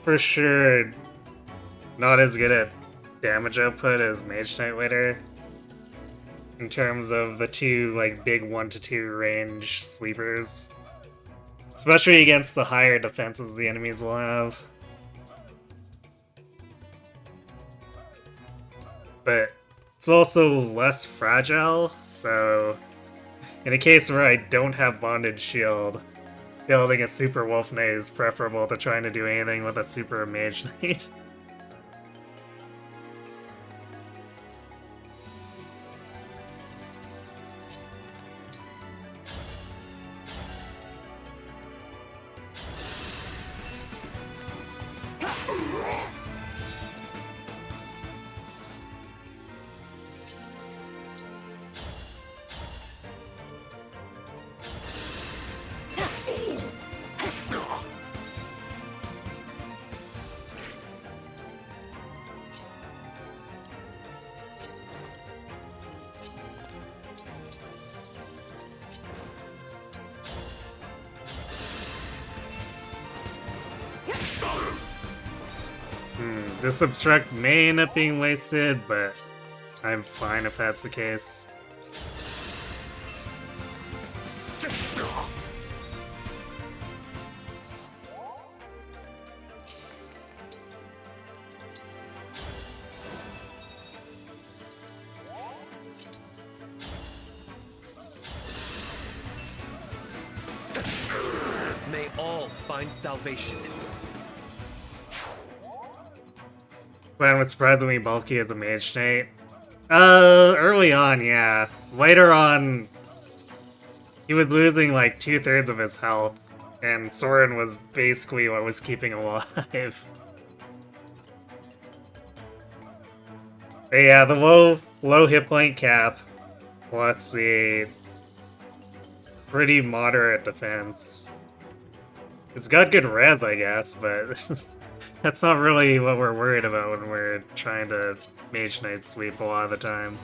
for sure not as good at damage output as Mage Knight Waiter in terms of the two like big 1-2 range sweepers, especially against the higher defenses the enemies will have. But it's also less fragile, so in a case where I don't have Bonded Shield, building a Super Wolf Knight is preferable to trying to do anything with a Super Mage Knight. This obstruct may end up being wasted, but I'm fine if that's the case. May all find salvation. Glenn was surprisingly bulky as a Mage Knight. Early on, yeah. Later on, he was losing like 2/3 of his health, and Soren was basically what was keeping him alive. But yeah, the low hit point cap. Let's see. Pretty moderate defense. It's got good res, I guess, but that's not really what we're worried about when we're trying to Mage Knight sweep a lot of the time.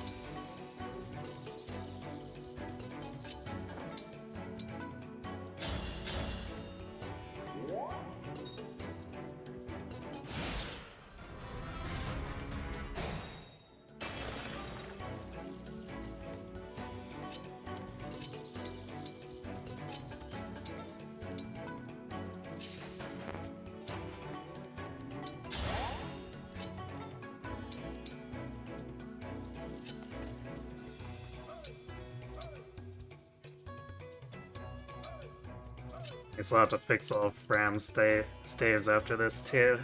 Guess I'll have to fix all of Bram's staves after this too.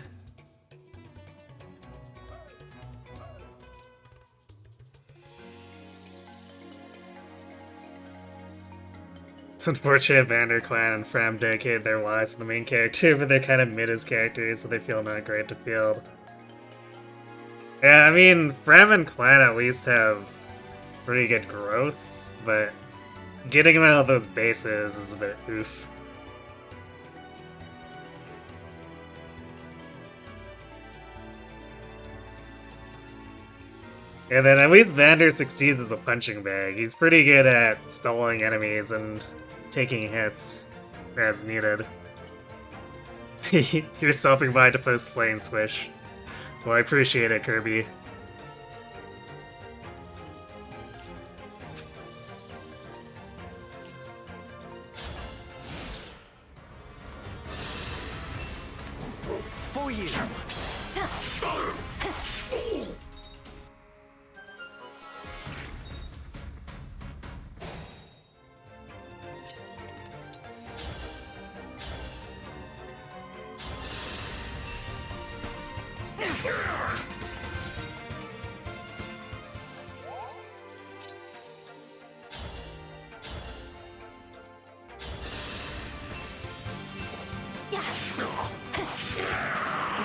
It's unfortunate VanderClan and Fram dedicate their lives to the main character, but they're kind of mid as characters, so they feel not great to field. Yeah, I mean, Fram and Clan at least have pretty good growths, but getting them out of those bases is a bit oof. And then at least Vander succeeds with the punching bag. He's pretty good at stalling enemies and taking hits as needed. You're stopping by to post Flame Swish. Well, I appreciate it, Kirby. you!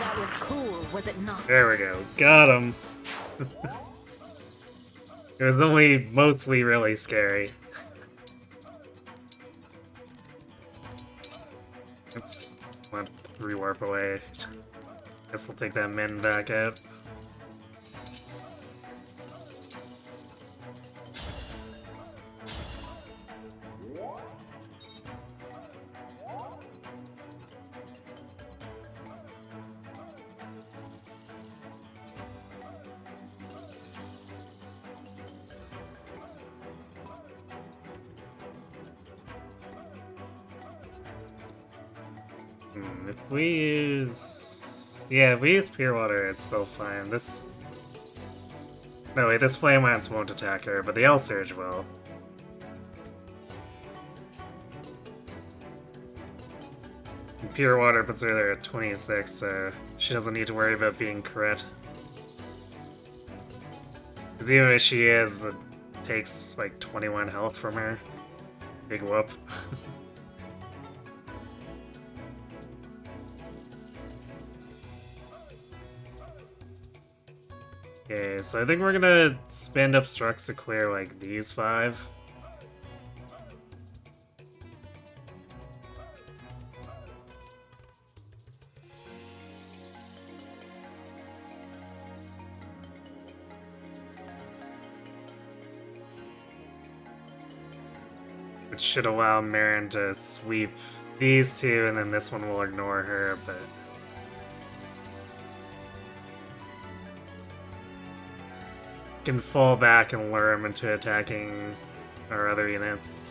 That was cool, was it not? There we go. Got him. It was only mostly really scary. Oops. Went rewarp away. Guess we'll take that min back out. If we use... Yeah, if we use pure water, it's still fine. This... No, wait, this Flame Lance won't attack her, but the L Surge will. And pure water puts her there at 26, so she doesn't need to worry about being crit. Because even if she is, it takes like 21 health from her. Big whoop. Okay, so I think we're gonna spend Obstructs to clear like these 5. Which should allow Marin to sweep these 2, and then this one will ignore her, but... can fall back and lure him into attacking our other units.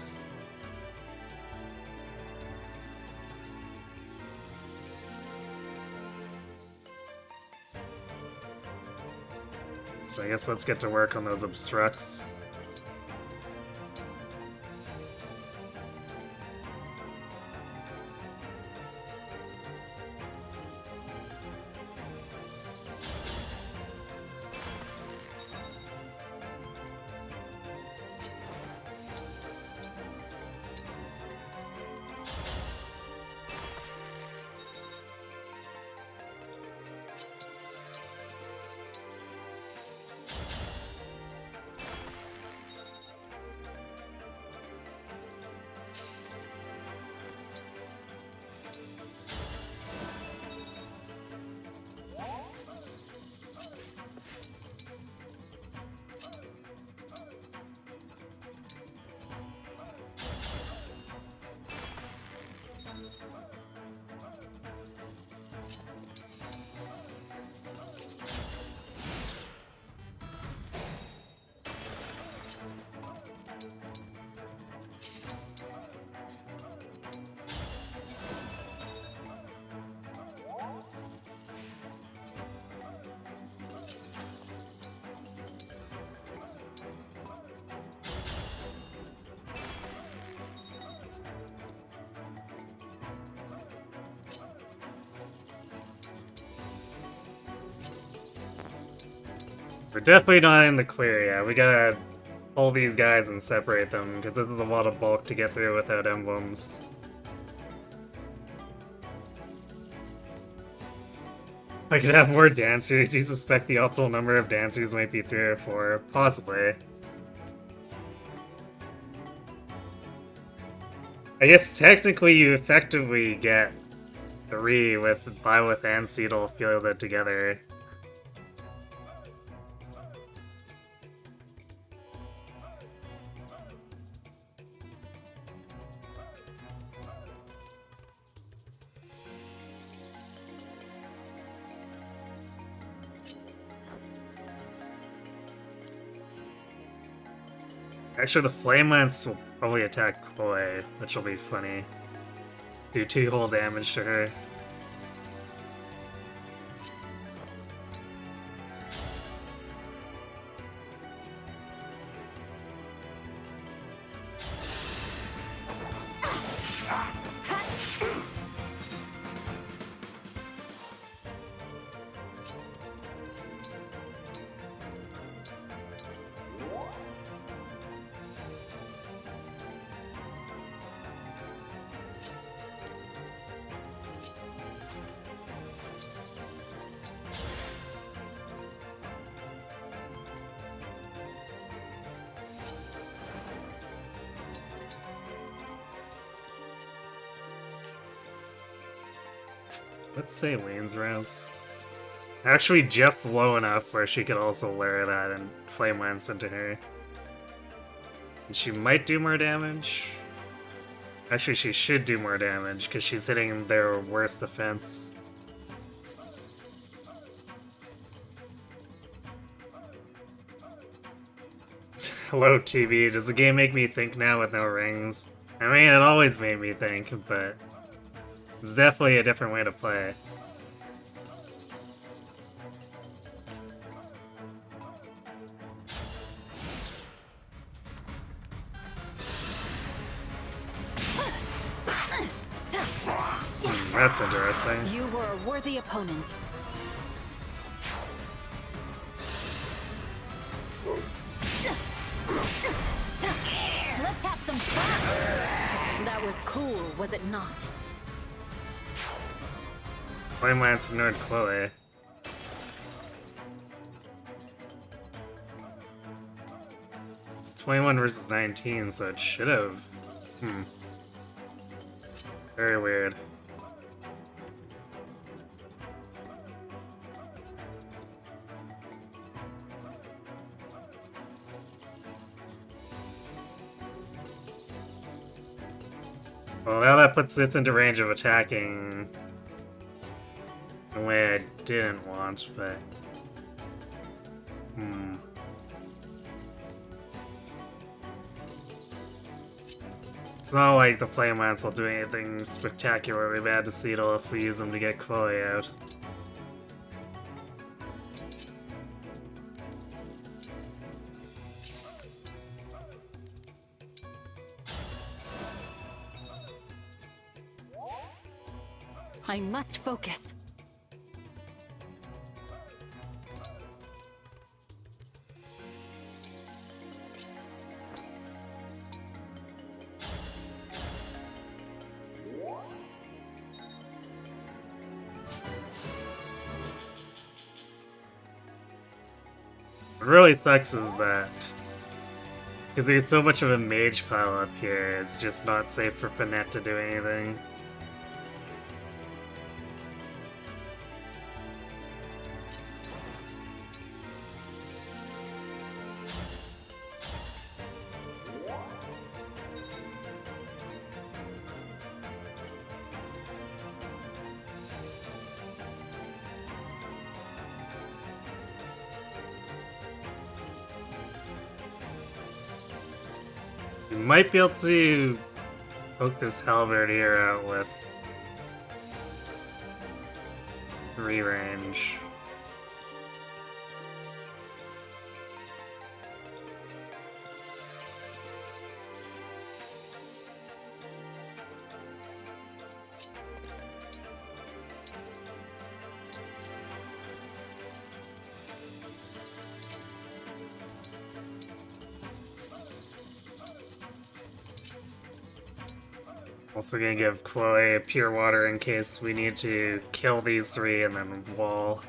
So I guess let's get to work on those obstructs. We're definitely not in the clear yet. We gotta pull these guys and separate them, because this is a lot of bulk to get through without emblems. I could have more dancers. You suspect the optimal number of dancers might be 3 or 4. Possibly. I guess technically you effectively get 3 with Byleth and Seedle fielded together. Actually, the Flame Lance will probably attack Koi, which will be funny. Do 2 whole damage to her. Let's say Wayne's Rose. Actually, just low enough where she could also layer that and Flame Lance into her. And she might do more damage. Actually, she should do more damage because she's hitting their worst defense. Hello, TV. Does the game make me think now with no rings? I mean, it always made me think, but it's definitely a different way to play. That's interesting. You were a worthy opponent. Let's have some fun. That was cool, was it not? Flame Lance ignored Chloe. It's 21 versus 19, so it should have. Very weird. Well, now that puts it into range of attacking the way I didn't want, but... It's not like the Flame Lance will do anything spectacularly bad to Seedle if we use them to get Chloe out. I must focus. What really sucks is that because there's so much of a mage pile up here, it's just not safe for Finette to do anything. You might be able to poke this Halberdier out with 3 range. Also gonna give Chloe a Pure Water in case we need to kill these 3 and then wall.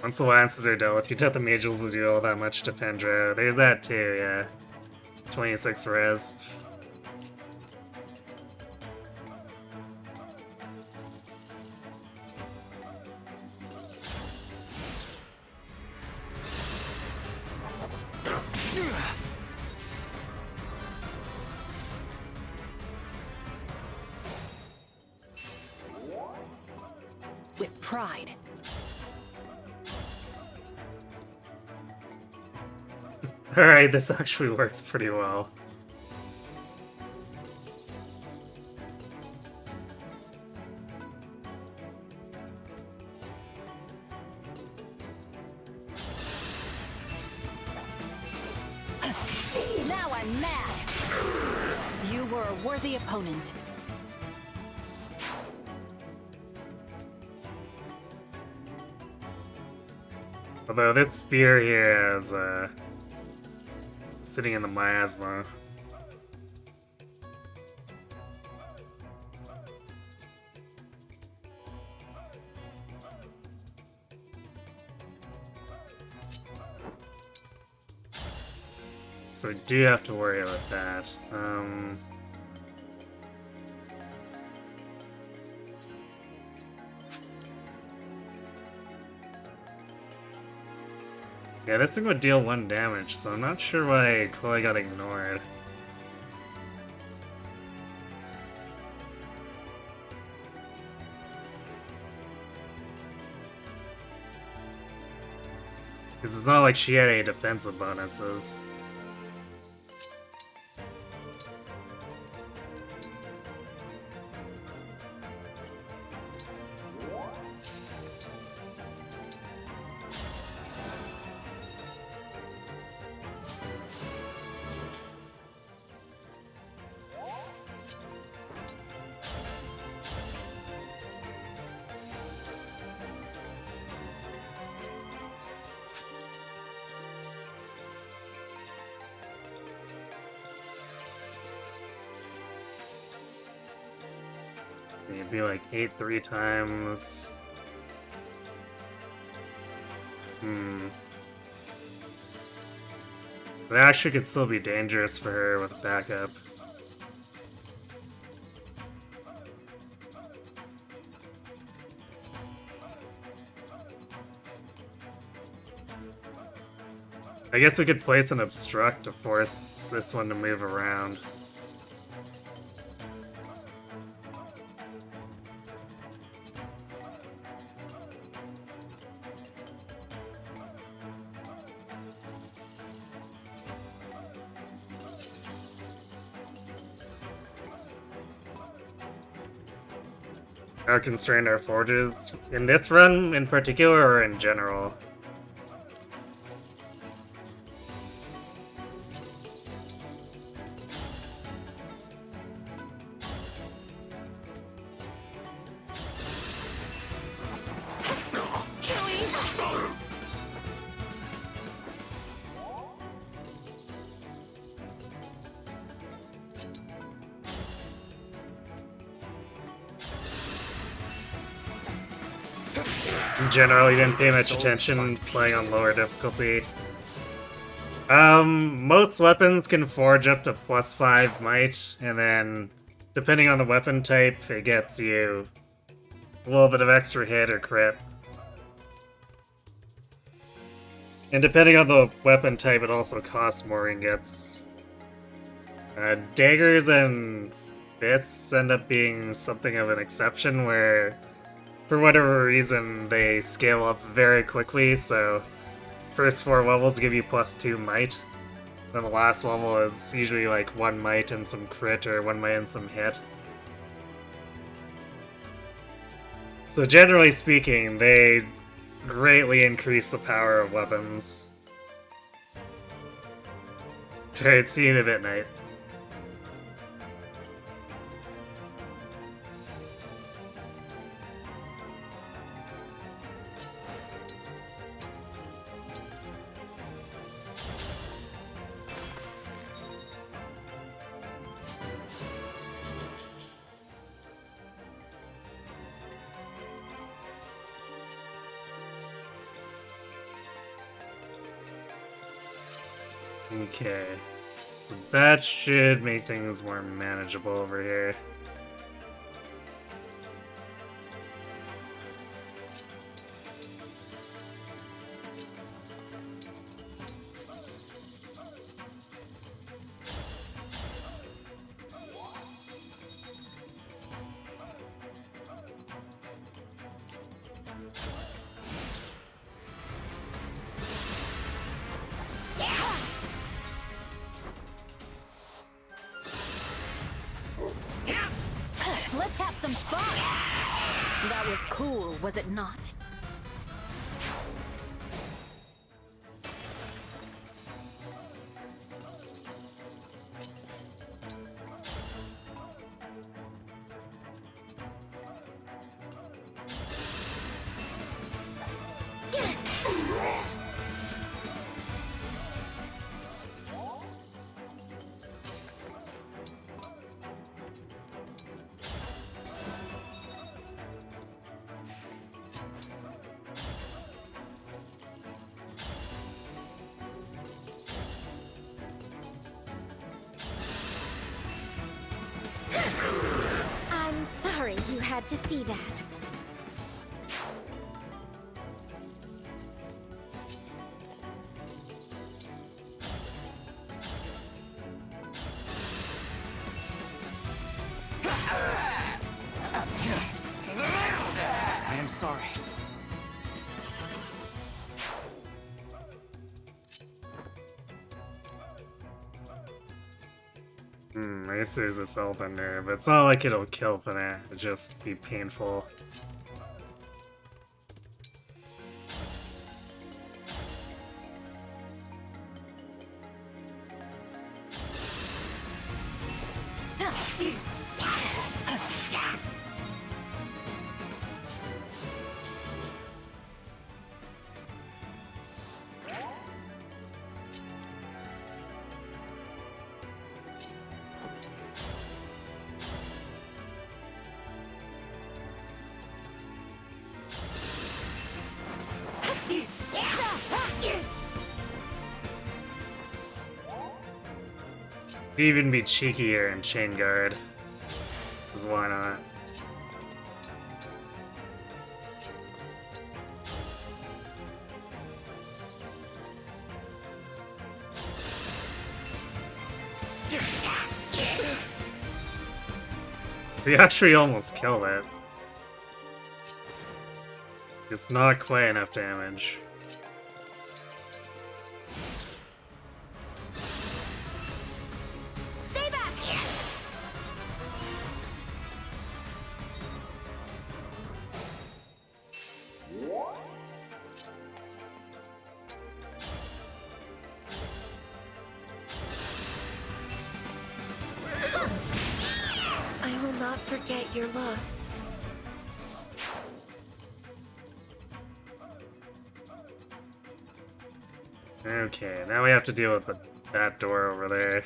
Once the lances are dealt with, you doubt the mages will do all that much to Pendra. There's that too, yeah. 26 res. With pride. Alright, this actually works pretty well. Now I'm mad. You were a worthy opponent. Although this spear here is sitting in the miasma. So we do have to worry about that. Yeah, this thing would deal 1 damage, so I'm not sure why Chloe got ignored. Because it's not like she had any defensive bonuses. It'd be like 8 3 times. But it actually could still be dangerous for her with backup. I guess we could place an obstruct to force this one to move around. How constrained our forges? In this run in particular, or in general? In general, you didn't pay much attention playing on lower difficulty. Most weapons can forge up to +5 might, and then, depending on the weapon type, it gets you a little bit of extra hit or crit. And depending on the weapon type, it also costs more ingots. Daggers and fists end up being something of an exception, where for whatever reason, they scale up very quickly, so first 4 levels give you +2 might. Then the last level is usually like 1 might and some crit, or 1 might and some hit. So generally speaking, they greatly increase the power of weapons. Alright, see you in a bit, Knight. Okay, so that should make things more manageable over here. Let's have some fun! That was cool, was it not? had to see that. I am sorry. I guess there's this elephant there, but it's not like it'll kill Panat. It'll just be painful. Could even be cheekier in Chain Guard. Because why not? We actually almost killed it. It's not quite enough damage. Stay back! I will not forget your loss. Okay, now we have to deal with that door over there.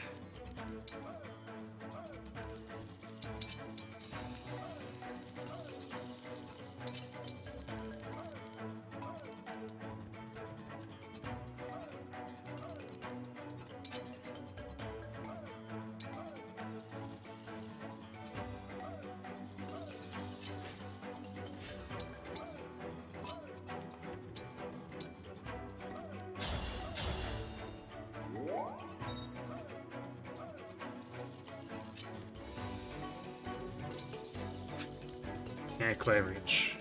Can't quite reach.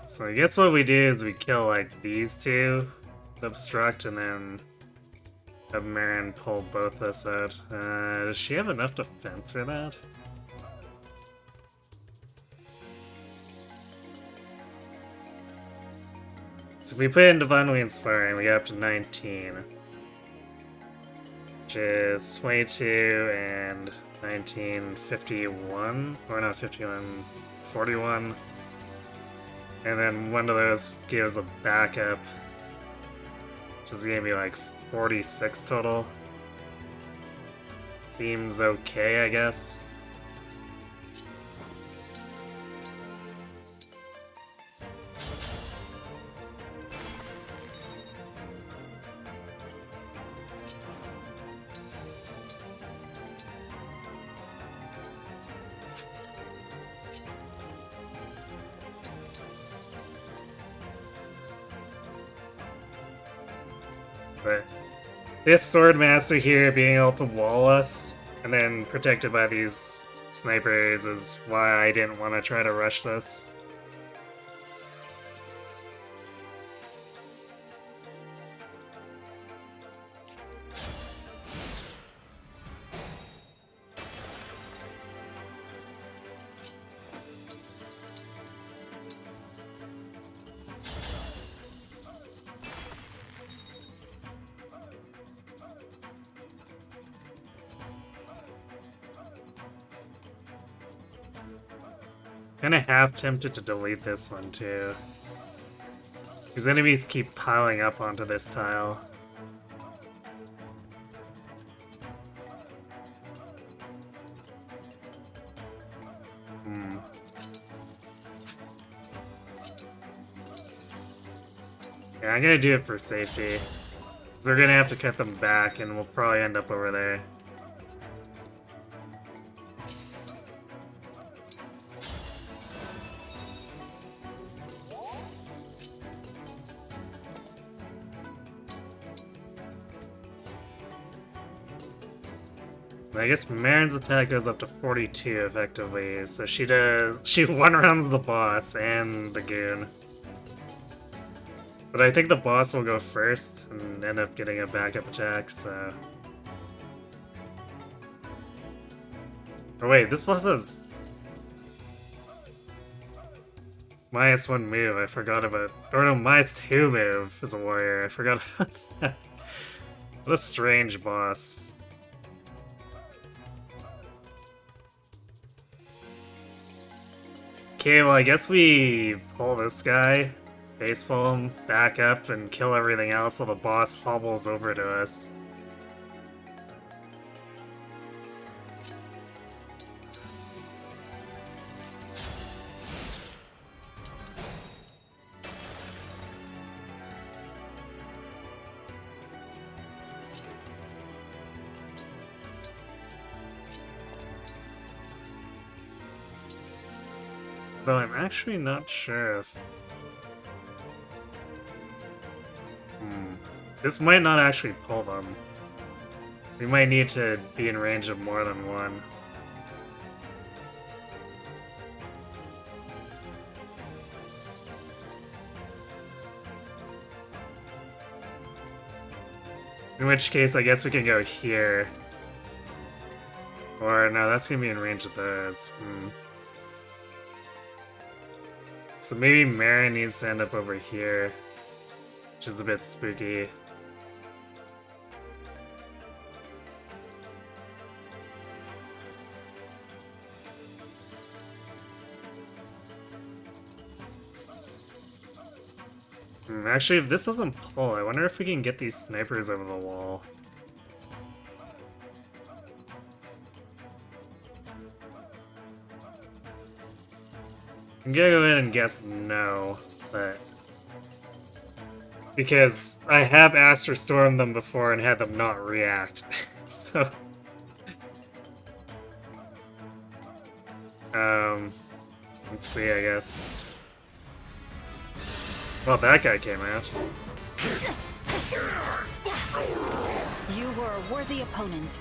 So I guess what we do is we kill like these two, obstruct, and then have Marin pull both us out. Does she have enough defense for that? So if we put in Divinely Inspiring, we get up to 19. Which is 22 and 19, 51. Or not 51, 41. And then one of those gives a backup, which is gonna be like 46 total. Seems okay, I guess. But this Sword Master here being able to wall us and then protected by these snipers is why I didn't want to try to rush this. Kinda half tempted to delete this one too. These enemies keep piling up onto this tile. Yeah, I'm gonna do it for safety. So we're gonna have to cut them back, and we'll probably end up over there. I guess Marin's attack goes up to 42 effectively, so she one-rounds the boss and the goon. But I think the boss will go first and end up getting a backup attack, so... Oh wait, this boss has... -1 move, I forgot about... Or no, -2 move as a warrior, I forgot about that. What a strange boss. Okay, well I guess we pull this guy, baseball him, back up, and kill everything else while the boss hobbles over to us. Though I'm actually not sure if... This might not actually pull them. We might need to be in range of more than one. In which case, I guess we can go here. Or, no, that's gonna be in range of those. So maybe Marin needs to end up over here, which is a bit spooky. Actually, if this doesn't pull, I wonder if we can get these snipers over the wall. I'm gonna go ahead and guess no, but... Because I have Astro Stormed them before and had them not react, so... Let's see, I guess. Well, that guy came out. You were a worthy opponent.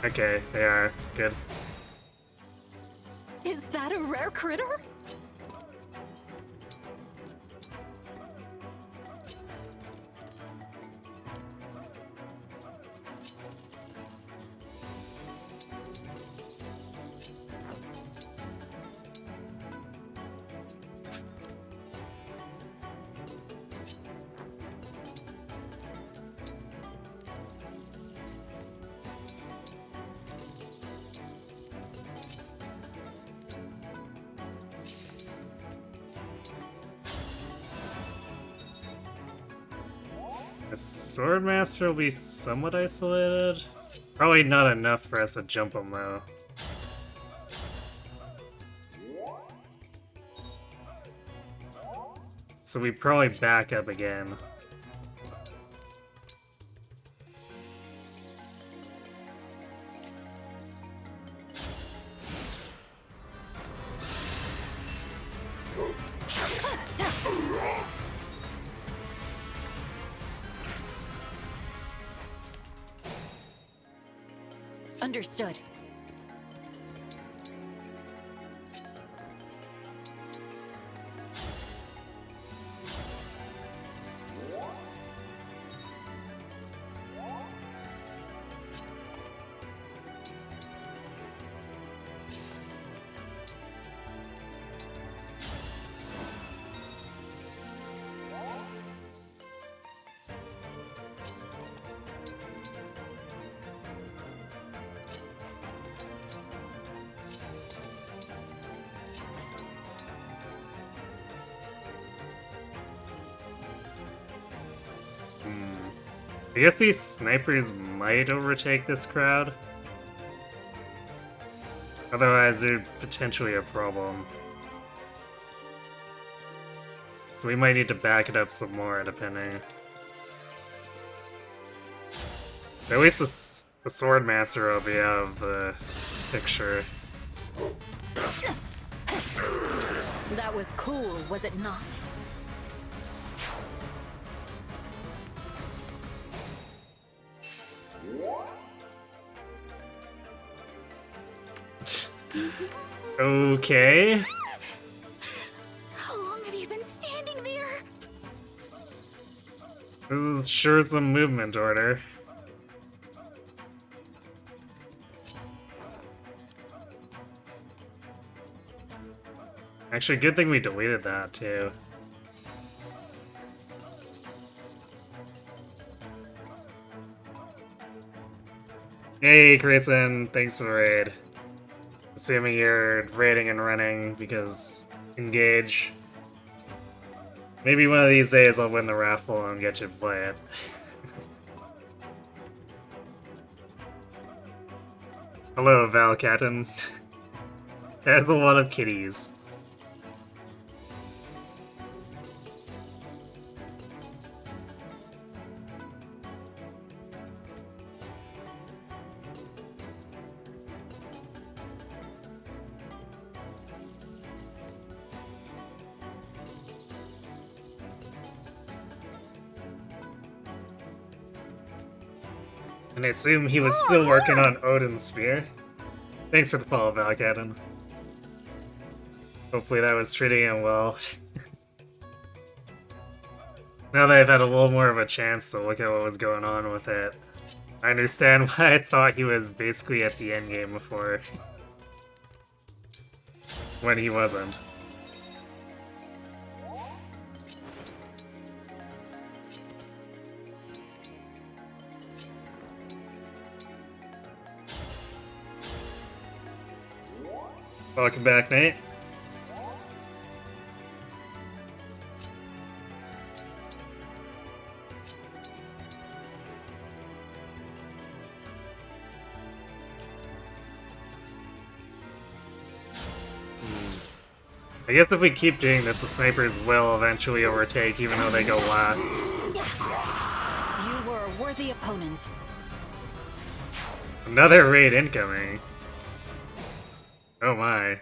Okay, they are. Good. Is that a rare critter? The Swordmaster will be somewhat isolated. Probably not enough for us to jump him, though. So we probably back up again. Understood. I guess these snipers might overtake this crowd. Otherwise, they're potentially a problem. So we might need to back it up some more, depending. At least the Swordmaster will be out of the picture. That was cool, was it not? Okay. How long have you been standing there? This is sure some movement order. Actually, good thing we deleted that, too. Hey, Grayson, thanks for the raid. Assuming you're raiding and running because engage. Maybe one of these days I'll win the raffle and get you to play it. Hello, Valcaton. There's a lot of kitties. And I assume he was still working on Odin's Spear. Thanks for the follow, Valcaton. Hopefully that was treating him well. Now that I've had a little more of a chance to look at what was going on with it, I understand why I thought he was basically at the endgame before. When he wasn't. Welcome back, Nate. I guess if we keep doing this, the snipers will eventually overtake, even though they go last. You were a worthy opponent. Another raid incoming. Oh my.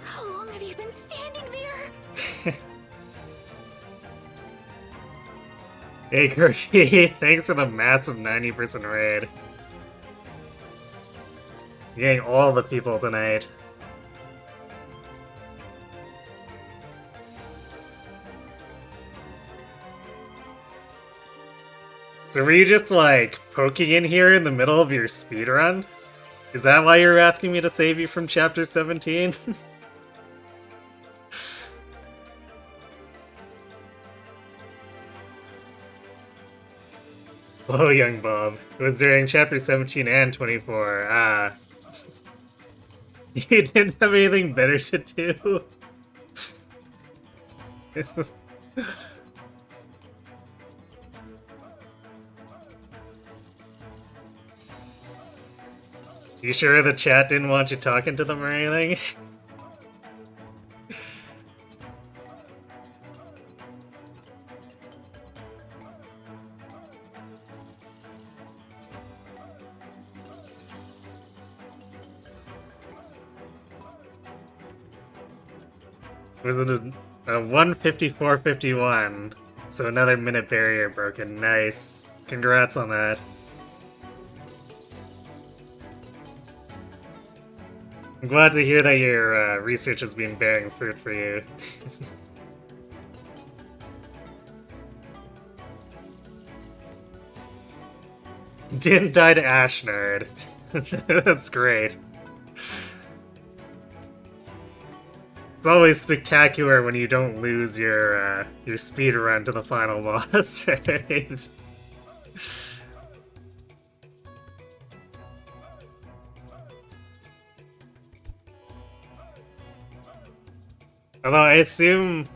How long have you been standing there? Hey Kirby, thanks for the massive 90% raid. You're getting all the people tonight. So were you just like poking in here in the middle of your speedrun? Is that why you're asking me to save you from chapter 17? Hello, young Bob. It was during chapter 17 and 24. Ah. You didn't have anything better to do? This is... You sure the chat didn't want you talking to them or anything? Was it a 154.51? So another minute barrier broken. Nice. Congrats on that. I'm glad to hear that your research has been bearing fruit for you. Didn't die to Ash Nerd. That's great. It's always spectacular when you don't lose your speed run to the final boss, right? Although I assume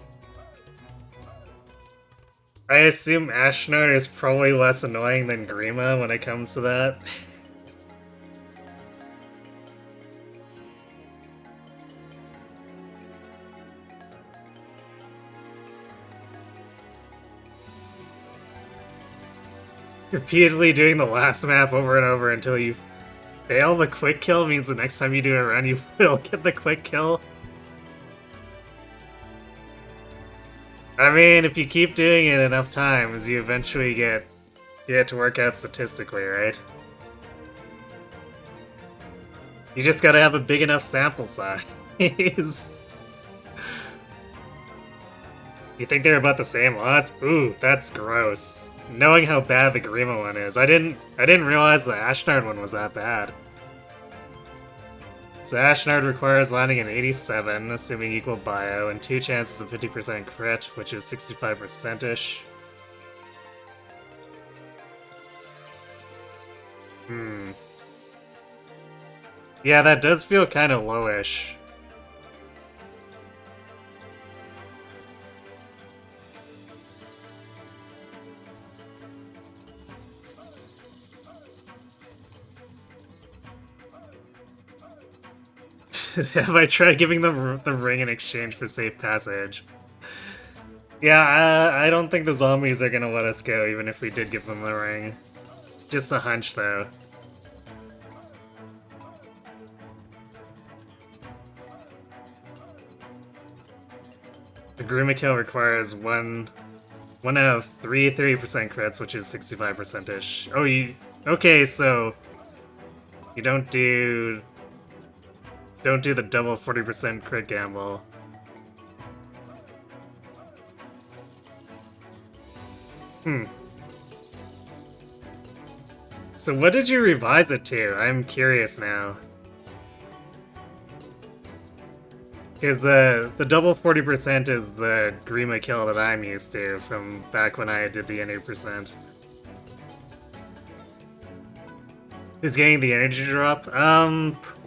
I assume Ashnard is probably less annoying than Grima when it comes to that. Repeatedly doing the last map over and over until you fail the quick kill means the next time you do a run you will get the quick kill. I mean, if you keep doing it enough times, you eventually get it to work out statistically, right? You just gotta have a big enough sample size. You think they're about the same odds? Ooh, that's gross. Knowing how bad the Grima one is, I didn't realize the Ashnard one was that bad. So Ashnard requires landing an 87, assuming equal bio, and 2 chances of 50% crit, which is 65%-ish. Yeah, that does feel kind of lowish. Have I tried giving them the ring in exchange for safe passage? Yeah, I don't think the zombies are gonna let us go, even if we did give them the ring. Just a hunch, though. The Grima kill requires one out of 3 30% crits, which is 65%-ish. Oh, okay, so you don't do the double 40% crit gamble. So what did you revise it to? I'm curious now. Because the double 40% is the Grima kill that I'm used to from back when I did the 100%. Who's getting the energy drop?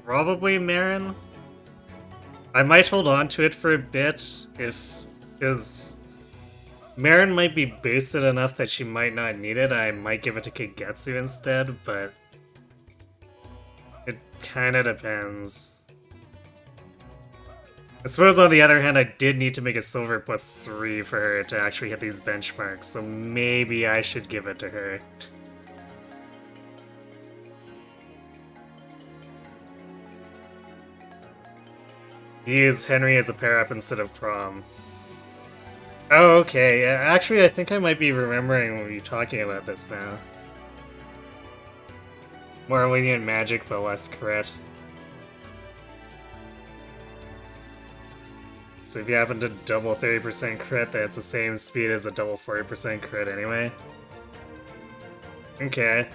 Probably Marin. I might hold on to it for a bit because Marin might be boosted enough that she might not need it. I might give it to Kagetsu instead, but it kind of depends. I suppose on the other hand, I did need to make a silver +3 for her to actually hit these benchmarks, so maybe I should give it to her. Use Henry as a pair-up instead of Prom. Oh, okay. Actually, I think I might be remembering when you're talking about this now. More lenient magic, but less crit. So if you happen to double 30% crit, that's the same speed as a double 40% crit anyway. Okay.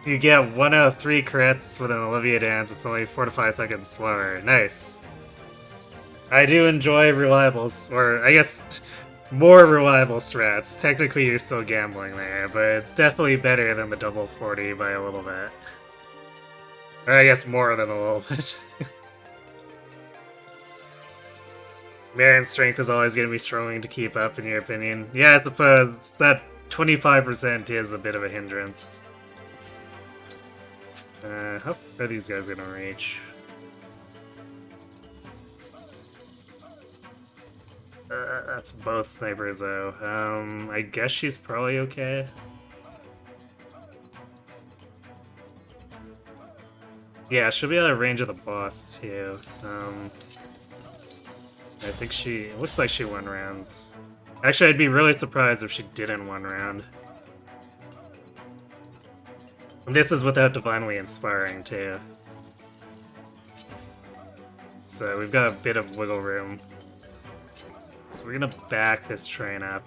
You get 1 out of 3 crits with an Olivia dance, it's only 4 to 5 seconds slower. Nice. I do enjoy reliables, or I guess more reliable strats. Technically you're still gambling there, but it's definitely better than the double 40 by a little bit. Or I guess more than a little bit. Marin's strength is always going to be struggling to keep up, in your opinion. Yeah, I suppose that 25% is a bit of a hindrance. How far are these guys gonna reach? That's both snipers, though. I guess she's probably okay. Yeah, she'll be out of range of the boss, too. I think she... It looks like she won rounds. Actually, I'd be really surprised if she didn't one round. And this is without Divinely Inspiring, too. So we've got a bit of wiggle room. So we're gonna back this train up.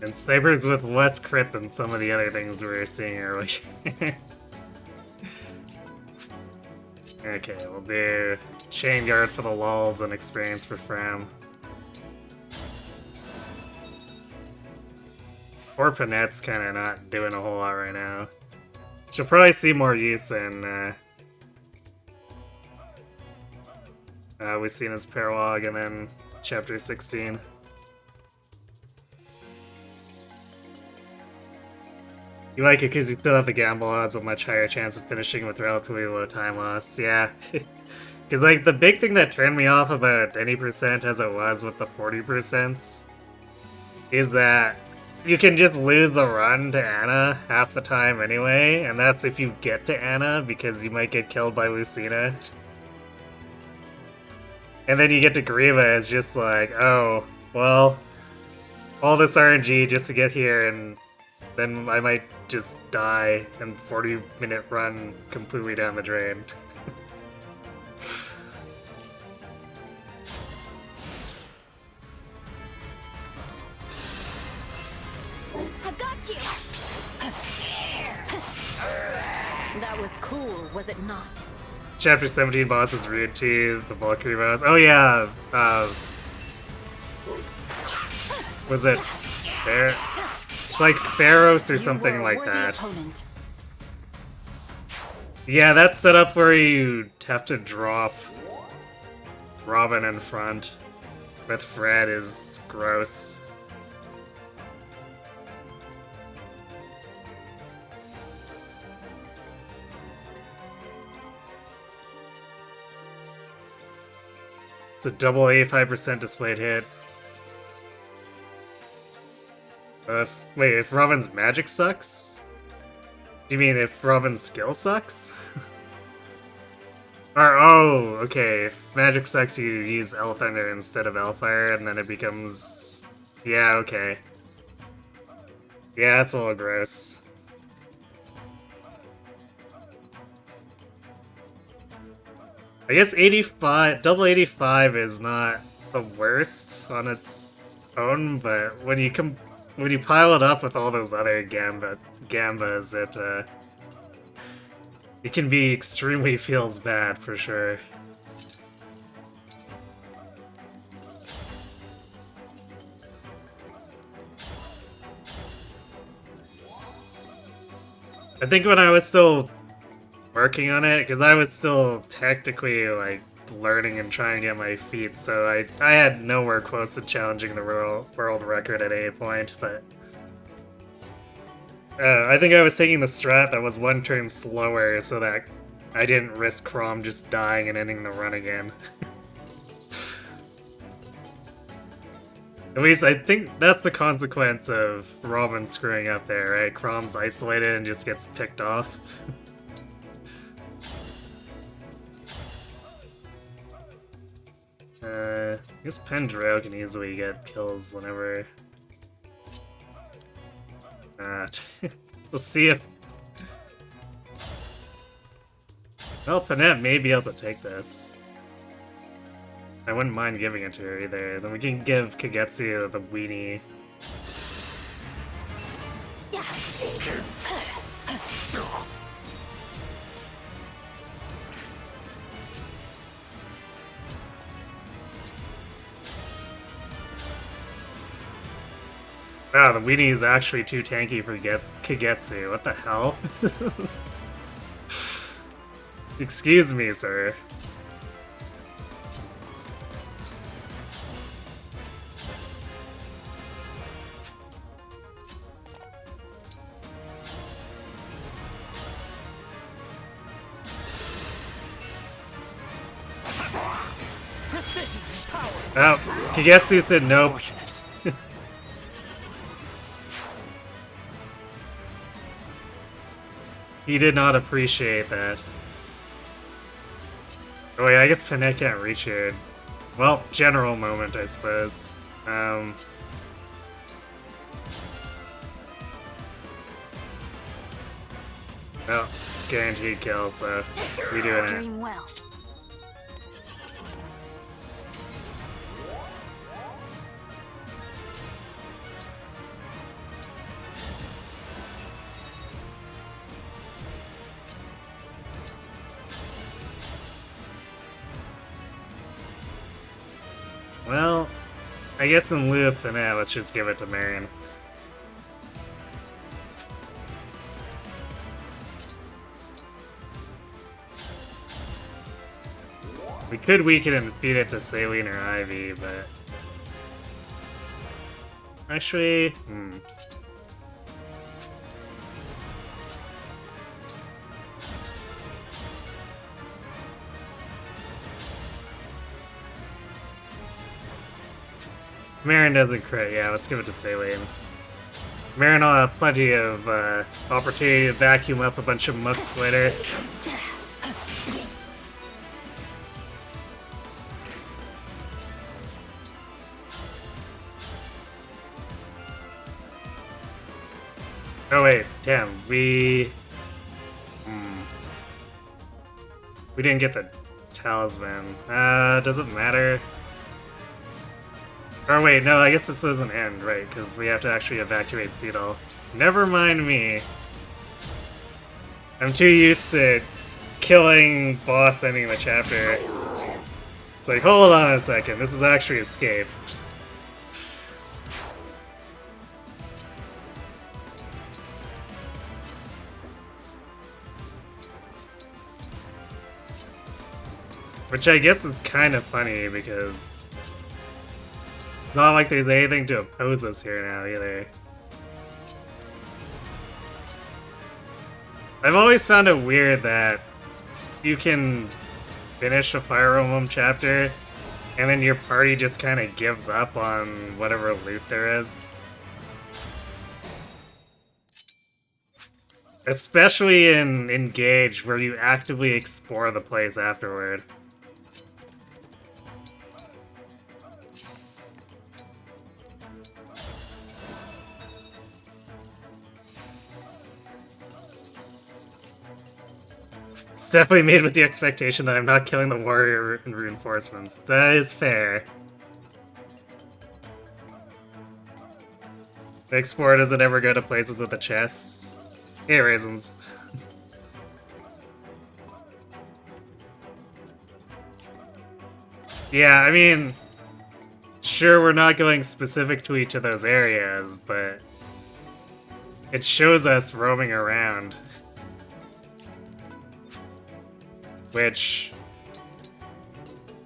And snipers with less crit than some of the other things we were seeing earlier. Okay, we'll do Chain Guard for the lulls and experience for Fram. Or Panette's kinda not doing a whole lot right now. She'll probably see more use in we've seen his Paralog and then Chapter 16. You like it because you still have the gamble odds, but much higher chance of finishing with relatively low time loss. Yeah. Because, like, the big thing that turned me off about any percent as it was with the 40% is that you can just lose the run to Anna half the time anyway, and that's if you get to Anna, because you might get killed by Lucina. And then you get to Grieva, it's just like, oh, well, all this RNG just to get here, and then I might just die and 40-minute run completely down the drain. I've got you! That was cool, was it not? Chapter 17 boss is rude too, the Valkyrie boss. Oh yeah, was it there? It's like Pharos or something like that. Opponent. Yeah, that's set up where you have to drop Robin in front with Fred is gross. It's a double 85% displayed hit. Wait, if Robin's magic sucks? You mean if Robin's skill sucks? Or, oh, okay, if magic sucks you use Elthunder instead of Elfire, and then it becomes... Yeah, okay. Yeah, that's a little gross. I guess 85, double 85 is not the worst on its own, but when you pile it up with all those other gambas, it can be extremely feels bad for sure. I think when I was still working on it, because I was still technically like learning and trying to get my feet, so I had nowhere close to challenging the world record at any point, but I think I was taking the strat that was one turn slower so that I didn't risk Chrom just dying and ending the run again. At least I think that's the consequence of Robin screwing up there, right? Chrom's isolated and just gets picked off. I guess Pendrell can easily get kills whenever... we'll see if... Well, Panette may be able to take this. I wouldn't mind giving it to her either. Then we can give Kagetsu the weenie. Wow, the weenie is actually too tanky for Kagetsu. What the hell? Excuse me, sir. Precision is power. Oh, Kagetsu said nope. He did not appreciate that. Oh wait, I guess Panette can't reach here. Well, general moment, I suppose. Oh, it's guaranteed kill, so we doing it. Dream well. Well, I guess in lieu of Finette, let's just give it to Marion. We could weaken and feed it to Saline or Ivy, but... Actually, Marin doesn't crit, yeah, let's give it to Saline. Marin will have plenty of opportunity to vacuum up a bunch of mooks later. Oh wait, damn, we didn't get the talisman. Doesn't matter. Or wait, no, I guess this doesn't end, right? Because we have to actually evacuate Cedal. Never mind me. I'm too used to killing boss ending the chapter. It's like, hold on a second, this is actually escape. Which I guess is kind of funny because it's not like there's anything to oppose us here now either. I've always found it weird that you can finish a Fire Emblem chapter and then your party just kind of gives up on whatever loot there is. Especially in Engage, where you actively explore the place afterward. It's definitely made with the expectation that I'm not killing the warrior reinforcements. That is fair. The explorer doesn't ever go to places with the chests. Hey, raisins. Yeah, I mean, sure, we're not going specifically to those areas, but it shows us roaming around. Which,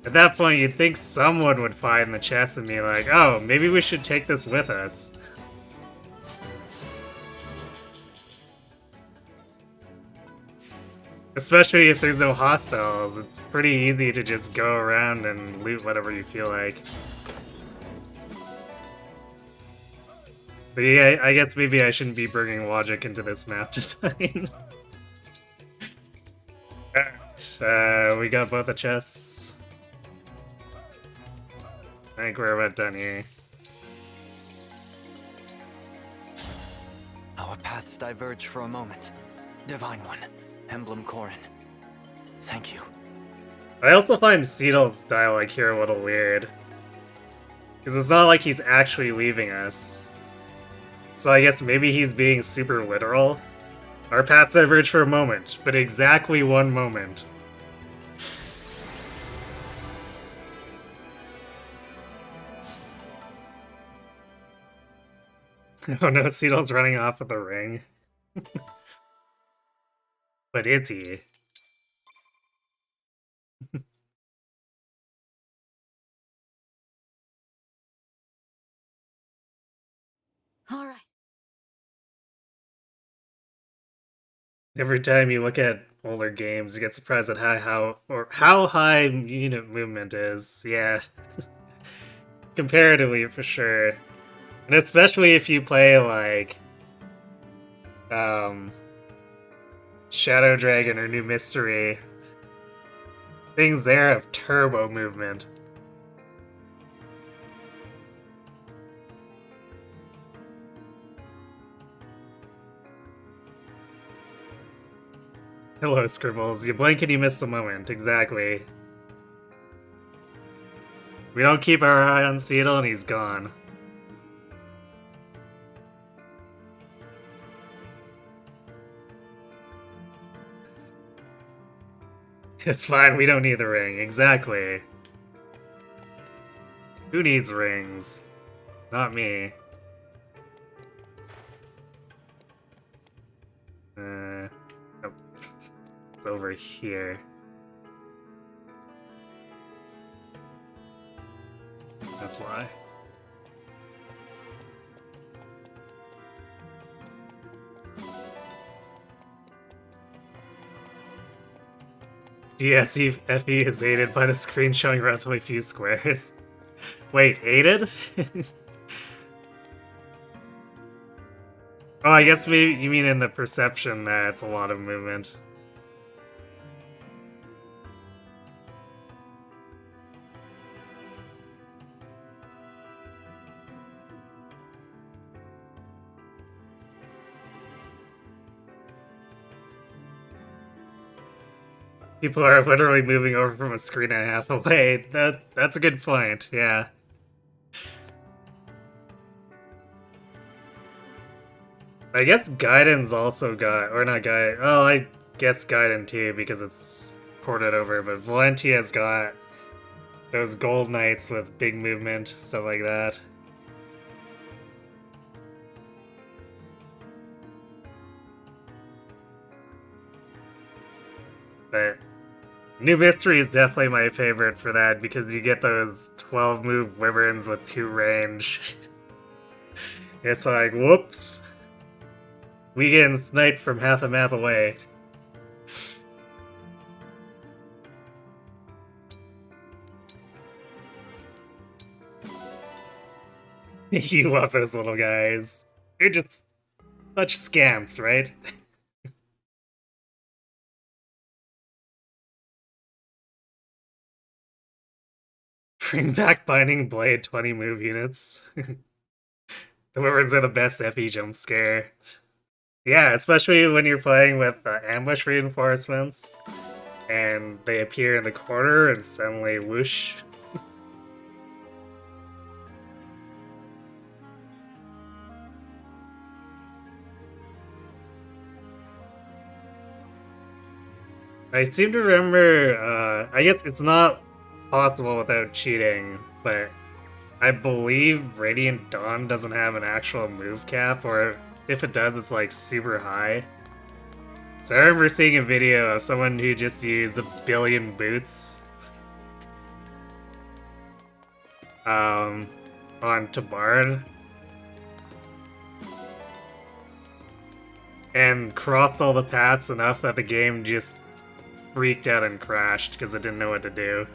at that point, you'd think someone would find the chest and be like, oh, maybe we should take this with us. Especially if there's no hostiles, it's pretty easy to just go around and loot whatever you feel like. But yeah, I guess maybe I shouldn't be bringing logic into this map design. Alright, we got both the chests. I think we're about done here. Our paths diverge for a moment. Divine One, Emblem Corrin. Thank you. I also find Cedal's dialogue here a little weird. Because it's not like he's actually leaving us. So I guess maybe he's being super literal. Our paths diverge for a moment, but exactly one moment. Oh no, Cedal's running off with the ring. But is he? All right. Every time you look at older games, you get surprised at how high unit movement is. Yeah, comparatively for sure, and especially if you play like Shadow Dragon or New Mystery, things there have turbo movement. Hello, Scribbles. You blink and you miss the moment. Exactly. We don't keep our eye on Cedal and he's gone. It's fine, we don't need the ring. Exactly. Who needs rings? Not me. Oh, it's over here. That's why. DSEFE is aided by the screen showing relatively few squares. Wait, aided? Oh, I guess maybe you mean in the perception that it's a lot of movement. People are literally moving over from a screen and a half away. That's a good point, yeah. I guess Gaiden's also got, or not Gaiden, oh, I guess Gaiden too, because it's ported over, but Valentia's got those gold knights with big movement, stuff like that. But New Mystery is definitely my favorite for that, because you get those 12 move wyverns with 2 range. It's like, whoops. We getting sniped from half a map away. You love those little guys. They're just such scamps, right? Bring back Binding Blade 20 move units. The wyverns are the best FE jump scare. Yeah, especially when you're playing with ambush reinforcements and they appear in the corner and suddenly whoosh. I seem to remember, I guess it's not possible without cheating, but I believe Radiant Dawn doesn't have an actual move cap, or if it does, it's like super high. So I remember seeing a video of someone who just used 1,000,000,000 boots on Tabarn and crossed all the paths enough that the game just freaked out and crashed because it didn't know what to do.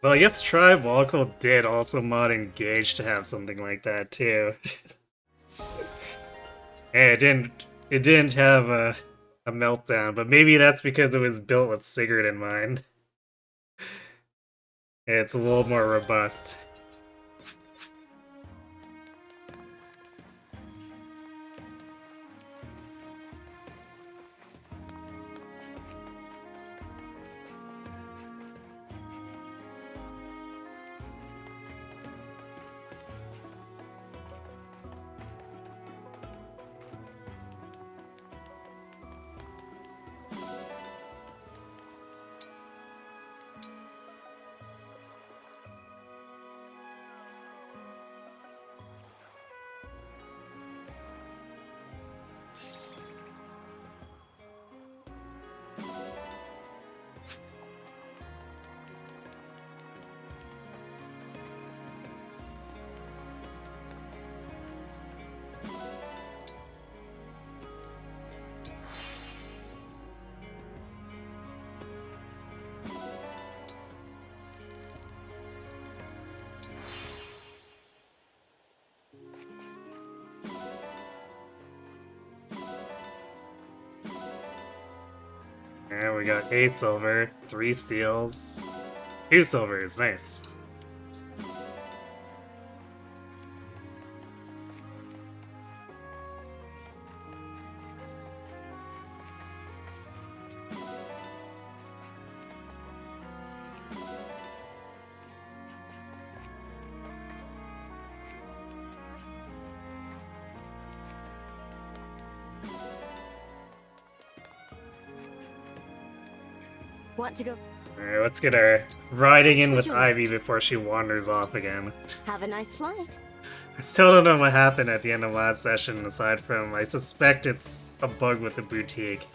Well, I guess Tribe Local did also mod Engage to have something like that too. Hey, it didn't have a meltdown, but maybe that's because it was built with Sigurd in mind. It's a little more robust. And we got 8 silver, 3 steals. 2 silvers, nice. Want to go? Alright, let's get her riding in Which with would you like? Ivy before she wanders off again. Have a nice flight. I still don't know what happened at the end of last session, aside from I suspect it's a bug with the boutique.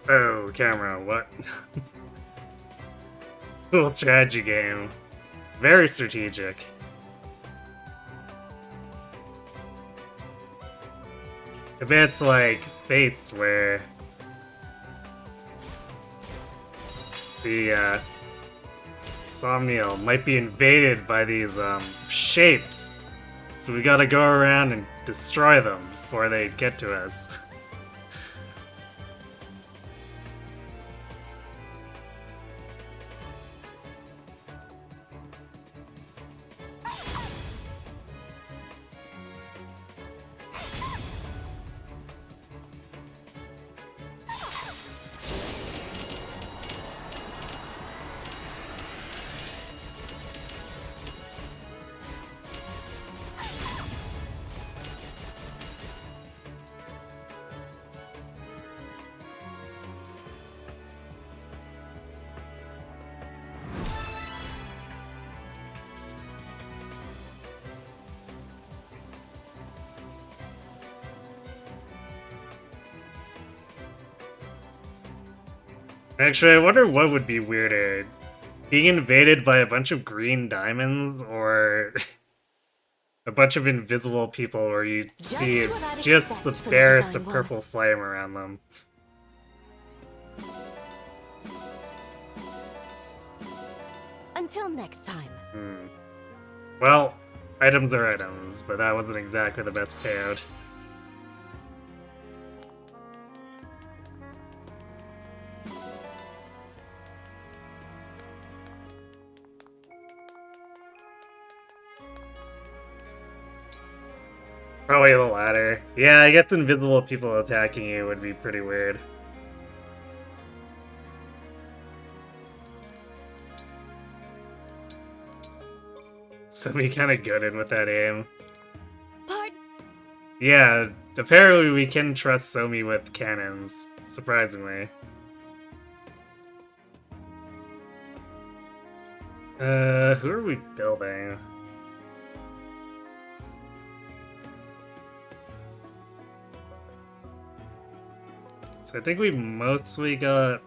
Oh, camera, what? Cool strategy game. Very strategic. I bet it's like Fates where the Somniel might be invaded by these shapes. So we gotta go around and destroy them before they get to us. Actually, I wonder what would be weirder. Being invaded by a bunch of green diamonds, or a bunch of invisible people where you Just see what I'd just the expect from the barest of Divine One. purple flame around them. Until next time. Well, items are items, but that wasn't exactly the best payout. Probably the latter. Yeah, I guess invisible people attacking you would be pretty weird. So we kinda good in with that aim. Pardon? Yeah, apparently we can trust Somi with cannons, surprisingly. Who are we building? So I think we mostly got...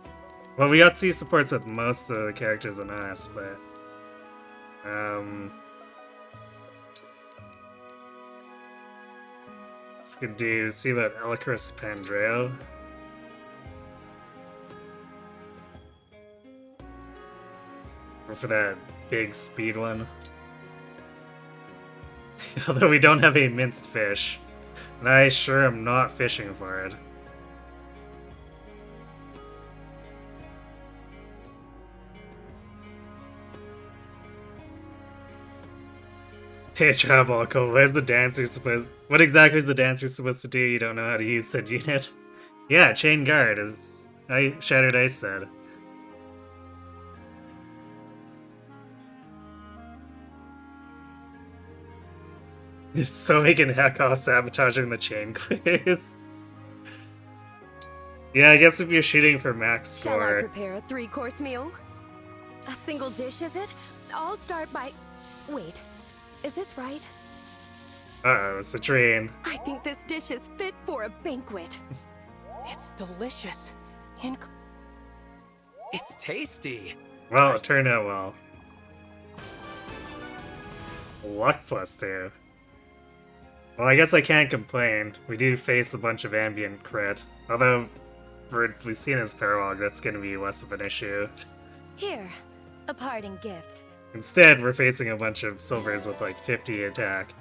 Well, we got C supports with most of the characters in us, but... So we could do... See about Elicris Pandreo. Or for that big speed one. Although we don't have a minced fish. And I sure am not fishing for it. Hey, Trabal, what is the dancer supposed... What exactly is the dancer supposed to do? You don't know how to use said unit? Yeah, chain guard, as Shattered Ice said. So he can hack off sabotaging the chain quiz. Yeah, I guess if you're shooting for max Shall I score... prepare a 3-course meal? A single dish, is it? I'll start by... Wait, is this right? Uh-oh, Citrine. I think this dish is fit for a banquet. It's delicious. It's tasty. Well, it turned out well. Luck +2. Well, I guess I can't complain. We do face a bunch of ambient crit. Although, we've seen his paralog, that's gonna be less of an issue. Here, a parting gift. Instead, we're facing a bunch of silvers with like 50 attack.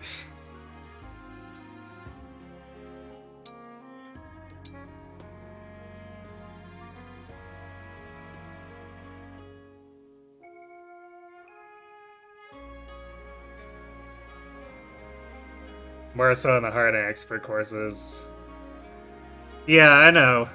More so in the hard and expert courses. Yeah, I know.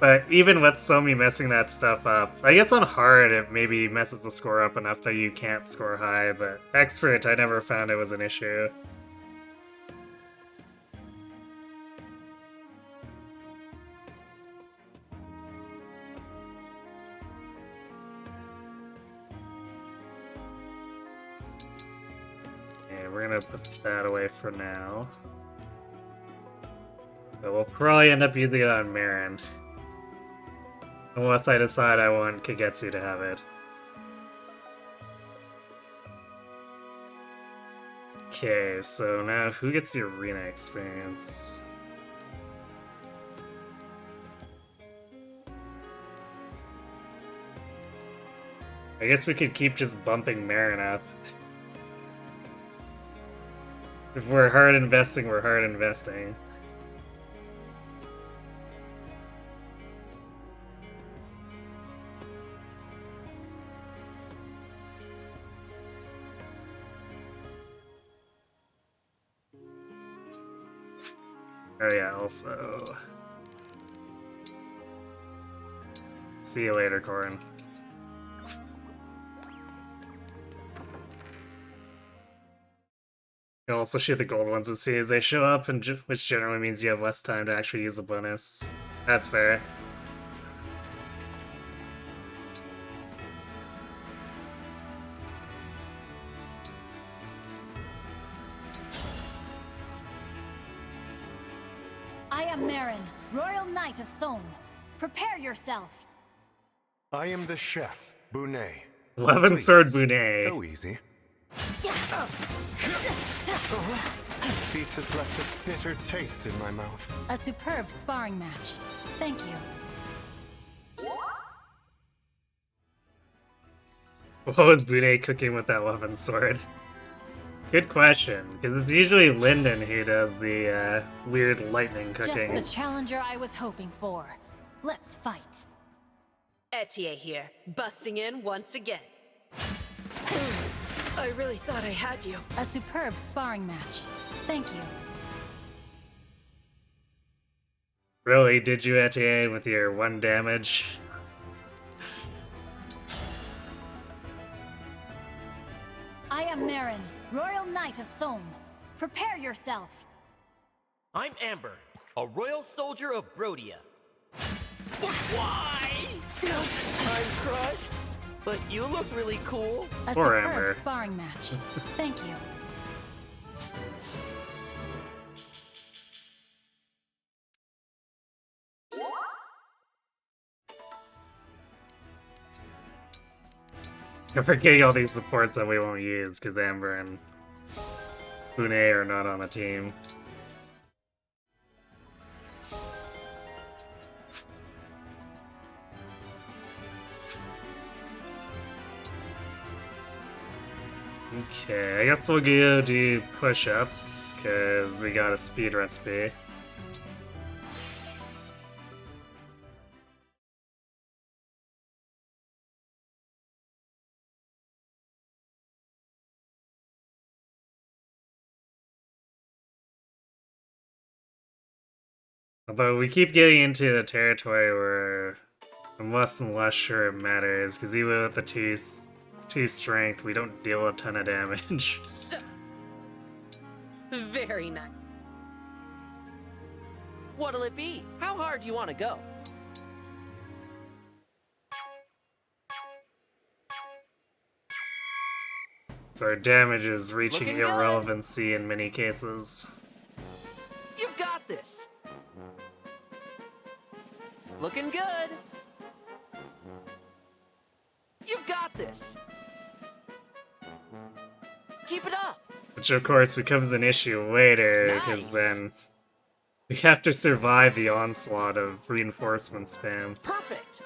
But even with Somi messing that stuff up, I guess on hard it maybe messes the score up enough that you can't score high, but expert I never found it was an issue. Okay, we're gonna put that away for now. But we'll probably end up using it on Marin. Unless I decide I want Kagetsu to have it. Okay, so now who gets the arena experience? I guess we could keep just bumping Marin up. If we're hard investing, we're hard investing. Oh yeah, also... See you later, Corin. You can also shoot the gold ones as soon as they show up, and which generally means you have less time to actually use the bonus. That's fair. I am Marin, Royal Knight of Somme. Prepare yourself. I am the chef, Bunet. 11 sword Bunet. Go easy. Defeat has left a bitter taste in my mouth. A superb sparring match. Thank you. What was Bunet cooking with that 11 sword? Good question, because it's usually Lyndon who does the weird lightning cooking. Just the challenger I was hoping for. Let's fight. Etienne here, busting in once again. I really thought I had you. A superb sparring match. Thank you. Really, did you, Etienne, with your 1 damage? I am Marin, Royal Knight of Somme. Prepare yourself. I'm Amber, a royal soldier of Brodia. Why? I'm crushed, but you look really cool. A Poor superb Amber. sparring match. Thank you. I'm forgetting all these supports that we won't use because Amber and Bunet are not on the team. Okay, I guess we'll go do push-ups because we got a speed recipe. Although we keep getting into the territory where I'm less and less sure it matters, because even with the two strength, we don't deal a ton of damage. So, very nice. What'll it be? How hard do you want to go? So our damage is reaching Looking good. irrelevancy in many cases. You got this. Looking good. You got this. Keep it up. Which, of course, becomes an issue later, because Nice. then we have to survive the onslaught of reinforcement spam. Perfect.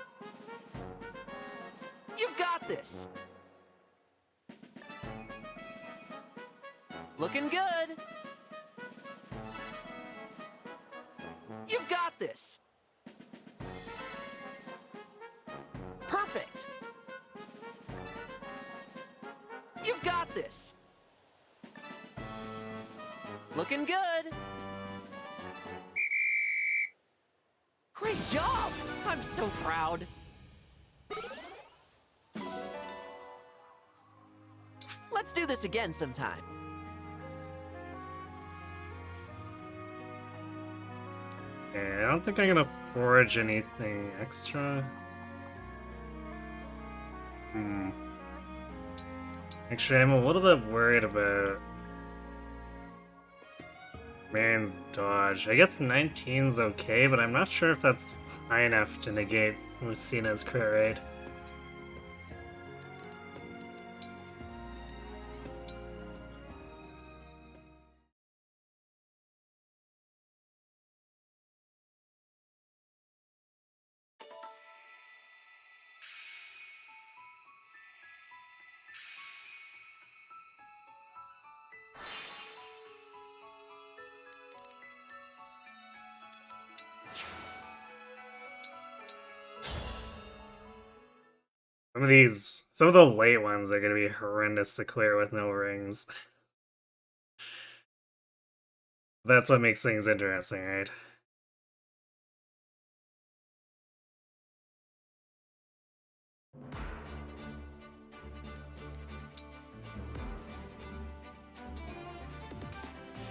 You got this. Looking good. You got this. Perfect. You got this. Looking good. Great job! I'm so proud. Let's do this again sometime. Okay, I don't think I'm gonna forge anything extra. Actually, I'm a little bit worried about Marin's dodge. I guess 19's okay, but I'm not sure if that's high enough to negate Lucina's crit rate. Some of the late ones are gonna be horrendous to clear with no rings. That's what makes things interesting, right?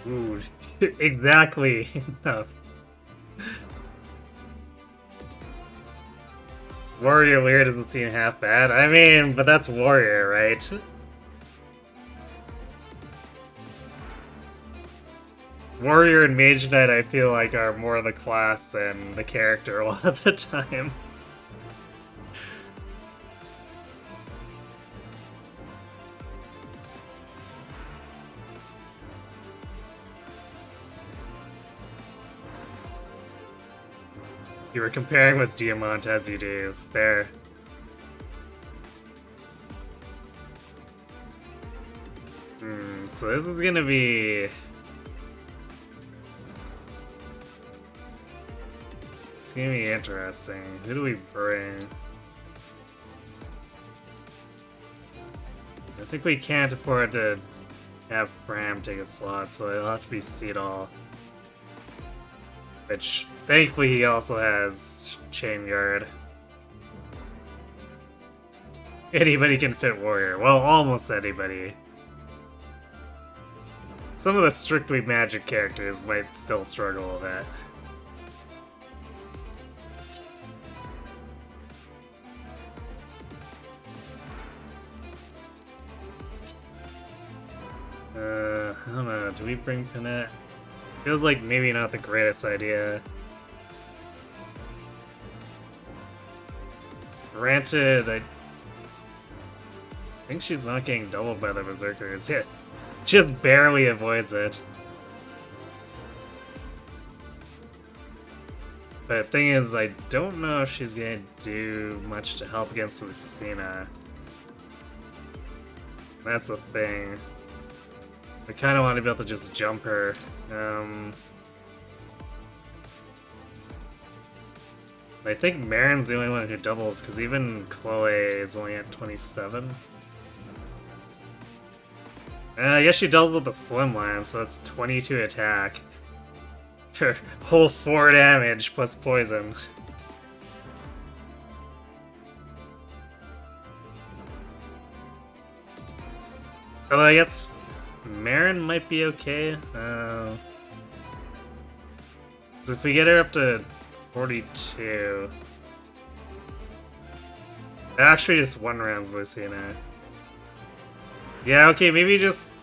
Ooh, exactly enough. Warrior Lear doesn't seem half bad. I mean, but that's Warrior, right? Warrior and Mage Knight, I feel like, are more the class than the character a lot of the time. You were comparing with Diamant as you do. Fair. So this is gonna be... It's gonna be interesting. Who do we bring? I think we can't afford to have Bram take a slot, so it'll have to be Seedall. Which, thankfully, he also has Chain Guard. Anybody can fit Warrior. Well, almost anybody. Some of the strictly magic characters might still struggle with that. I don't know, do we bring Panette? Feels like maybe not the greatest idea. Granted, I think she's not getting doubled by the Berserkers. Yeah, just barely avoids it. But the thing is, I don't know if she's gonna do much to help against Lucina. That's the thing. I kind of want to be able to just jump her. I think Marin's the only one who doubles, because even Chloe is only at 27. I guess she doubles with the Slimline, so that's 22 attack. Her whole 4 damage plus poison. Although I guess Marin might be okay. So if we get her up to 42... Actually, just one round's Lucina. Yeah, okay, maybe just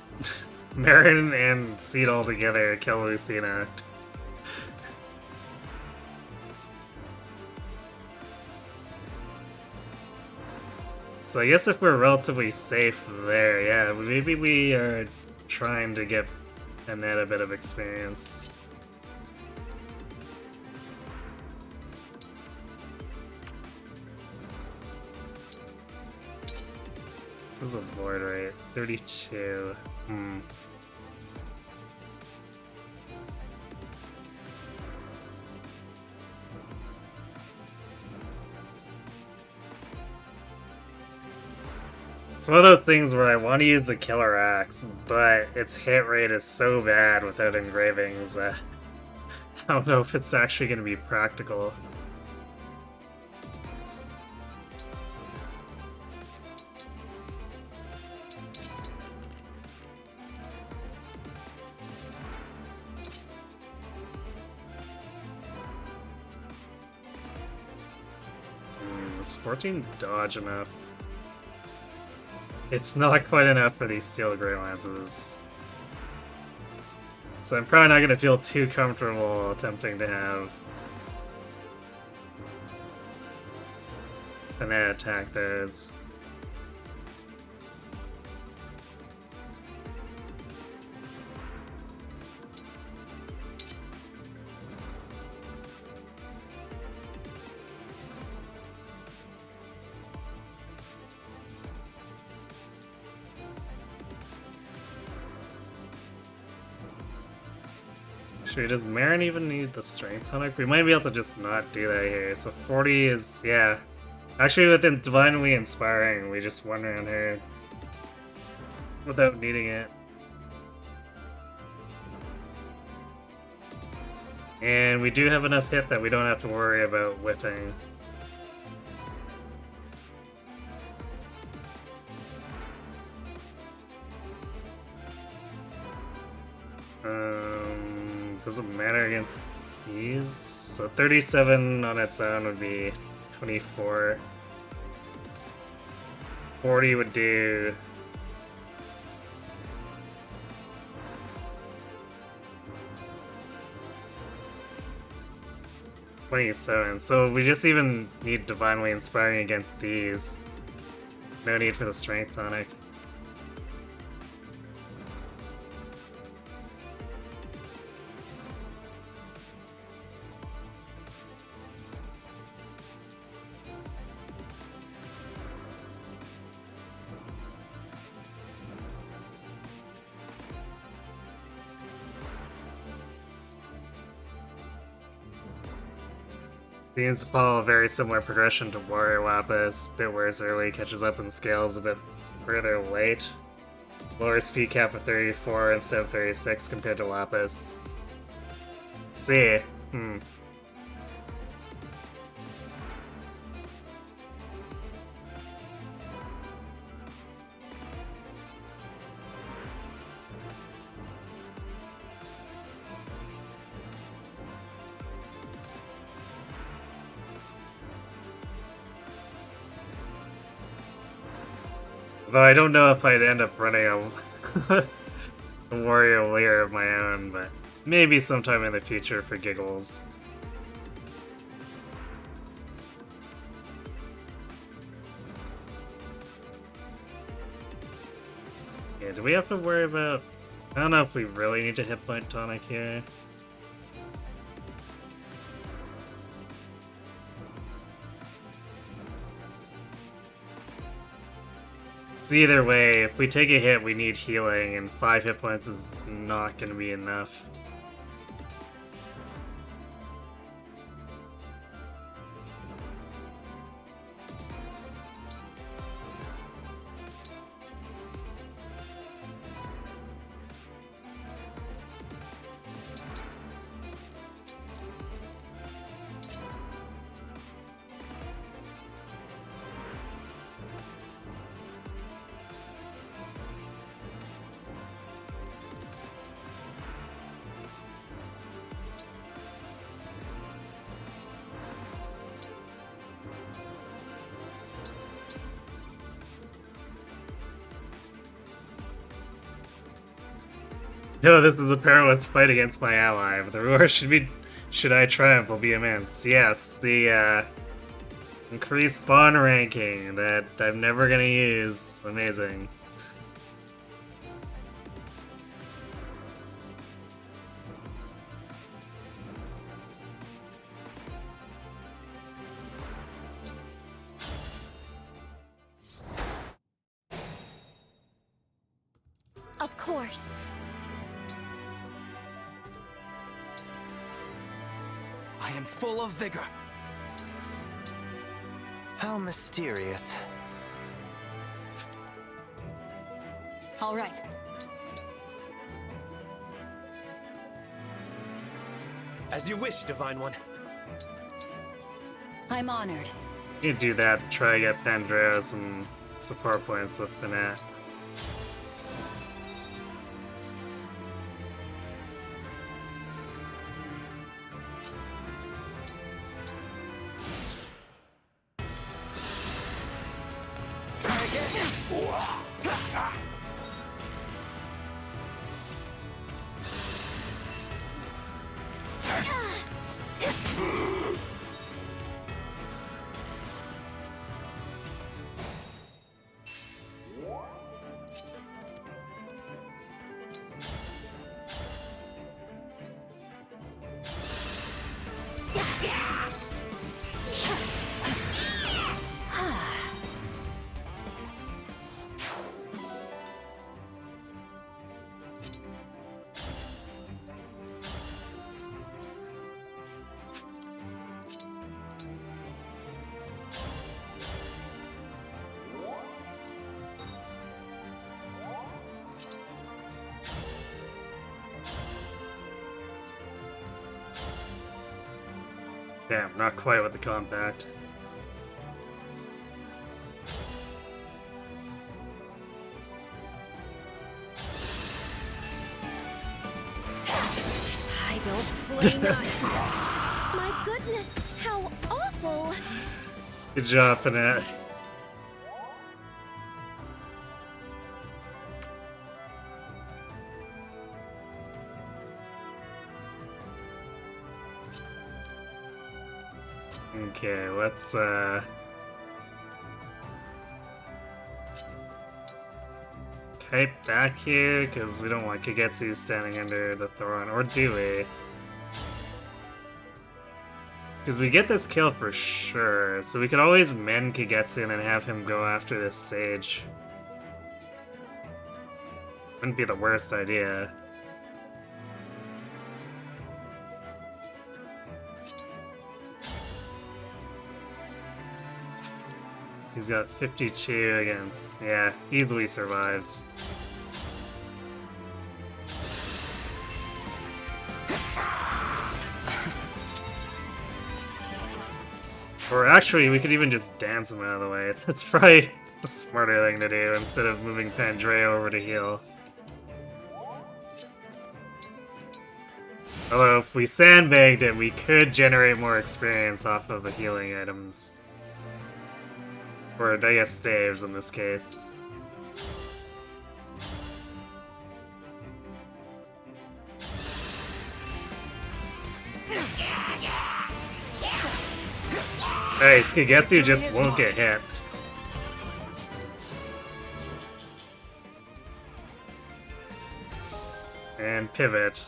Marin and Seedall together kill Lucina. So I guess if we're relatively safe there, yeah, maybe we are trying to get Annette a bit of experience. This is a void rate, 32. It's one of those things where I want to use the killer axe, but its hit rate is so bad without engravings. I don't know if it's actually going to be practical. Is 14 dodge enough? It's not quite enough for these steel grey lances. So I'm probably not going to feel too comfortable attempting to have an attack those. Actually, does Marin even need the strength tonic? We might be able to just not do that here. So 40 is, yeah. Actually, within Divinely Inspiring, we just won around here without needing it. And we do have enough hit that we don't have to worry about whipping. Doesn't matter against these. So 37 on its own would be 24. 40 would do... $27. So we just even need Divinely Inspiring against these. No need for the Strength Tonic. Seems to follow a very similar progression to Warrior Lapis. Bit wears early, catches up and scales a bit further late. Lower speed cap of 34 instead of 36 compared to Lapis. Let's see. Though I don't know if I'd end up running a Warrior Lair of my own, but maybe sometime in the future for giggles. Yeah, do we have to worry about... I don't know if we really need to hit point tonic here. So either way, if we take a hit, we need healing, and 5 hit points is not going to be enough. No, this is a perilous fight against my ally, but the reward should I triumph will be immense. Yes, the Increased bond ranking that I'm never gonna use. Amazing. Of course. I am full of vigor. How mysterious. All right. As you wish, Divine One. I'm honored. You do that to try to get Pandora some support points with Banat. Damn, not quite with the compact. I don't play nice. My goodness, how awful! Good job, Banat. Okay, let's kite back here, because we don't want Kagetsu standing under the throne, or do we? Because we get this kill for sure, so we could always mend Kagetsu and then have him go after this Sage. Wouldn't be the worst idea. So he's got 52 against... yeah, easily survives. Or actually, we could even just dance him out of the way. That's probably a smarter thing to do instead of moving Pandrea over to heal. Although, if we sandbagged it, we could generate more experience off of the healing items. Or, I guess, staves in this case. Nice, Kagetsu just won't get hit. And pivot.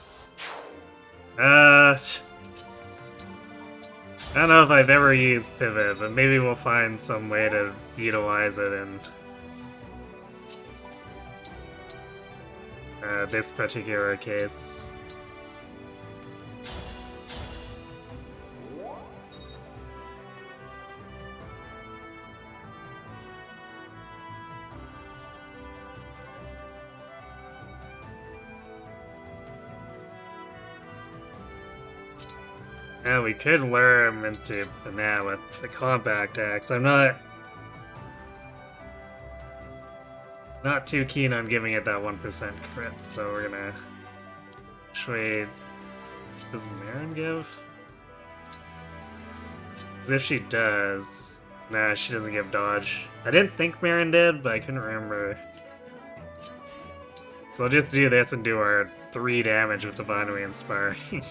I don't know if I've ever used pivot, but maybe we'll find some way to utilize it in this particular case. Yeah, we could lure him into Banat with the compact axe. I'm not too keen on giving it that 1% crit, so we're gonna actually... Does Marin give? As if she does. Nah, she doesn't give dodge. I didn't think Marin did, but I couldn't remember. So I'll just do this and do our 3 damage with Divinely Inspiring.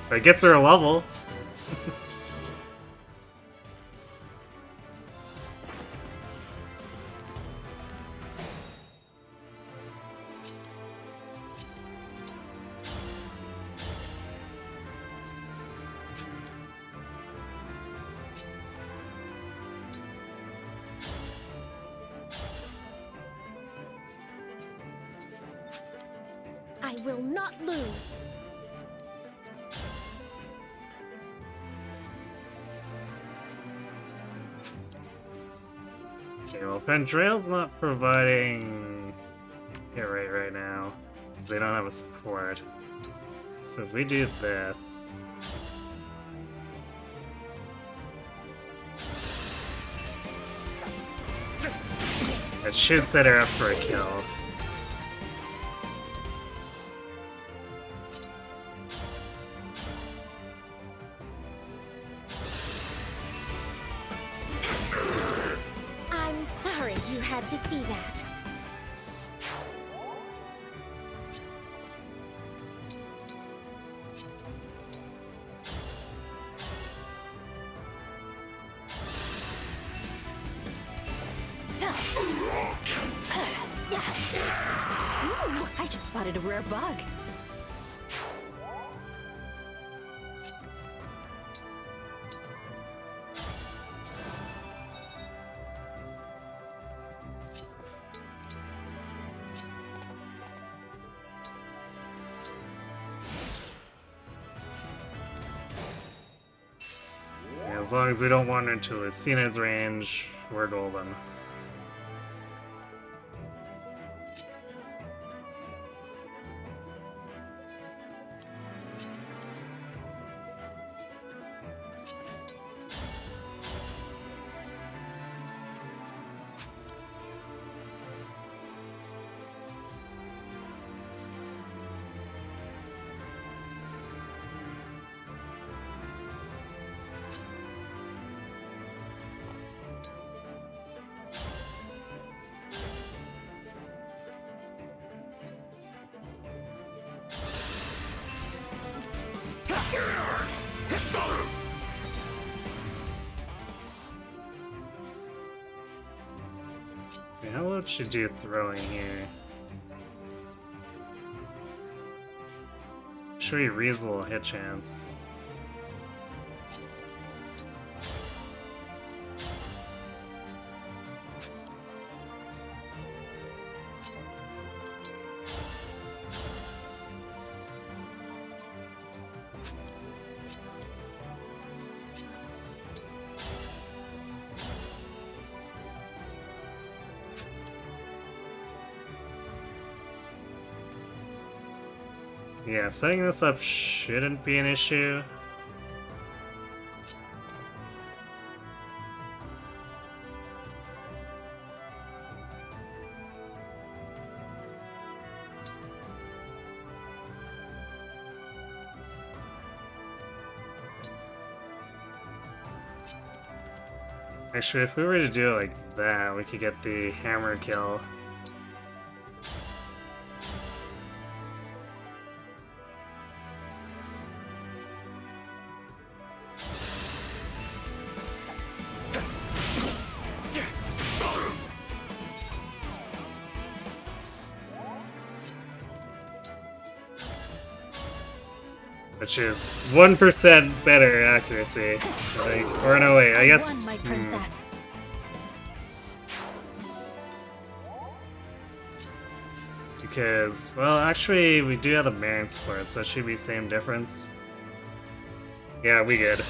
But it gets her a level. I will not lose. Okay, well, Pendrail's not providing it right now, because they don't have a support. So if we do this... It should set her up for a kill. I'm sorry you had to see that. Ooh, I just spotted a rare bug. Yeah, as long as we don't wander into Lucina's range, we're golden. Okay, how much should you throwing here? Show you reasonable hit chance. Yeah, setting this up shouldn't be an issue. Actually, if we were to do it like that, we could get the hammer kill. Which is 1% better accuracy. Like, or no, wait, I guess. Won, my princess. Because, well, actually, we do have the Marin support, so it should be same difference. Yeah, we good.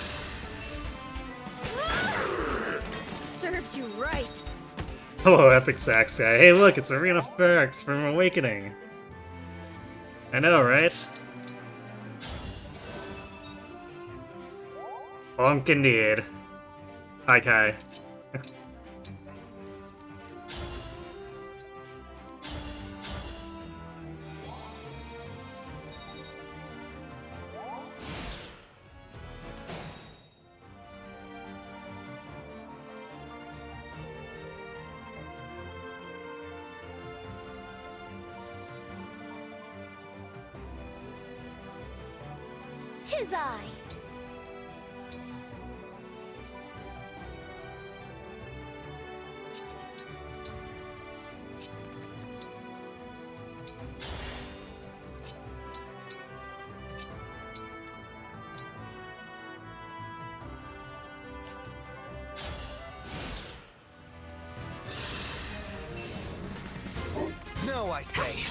Serves you right. Hello, Epic Sax guy. Hey, look, it's Arena Ferox from Awakening. I know, right? Bonk indeed. Hi, Kai. 'Tis I. No, I say.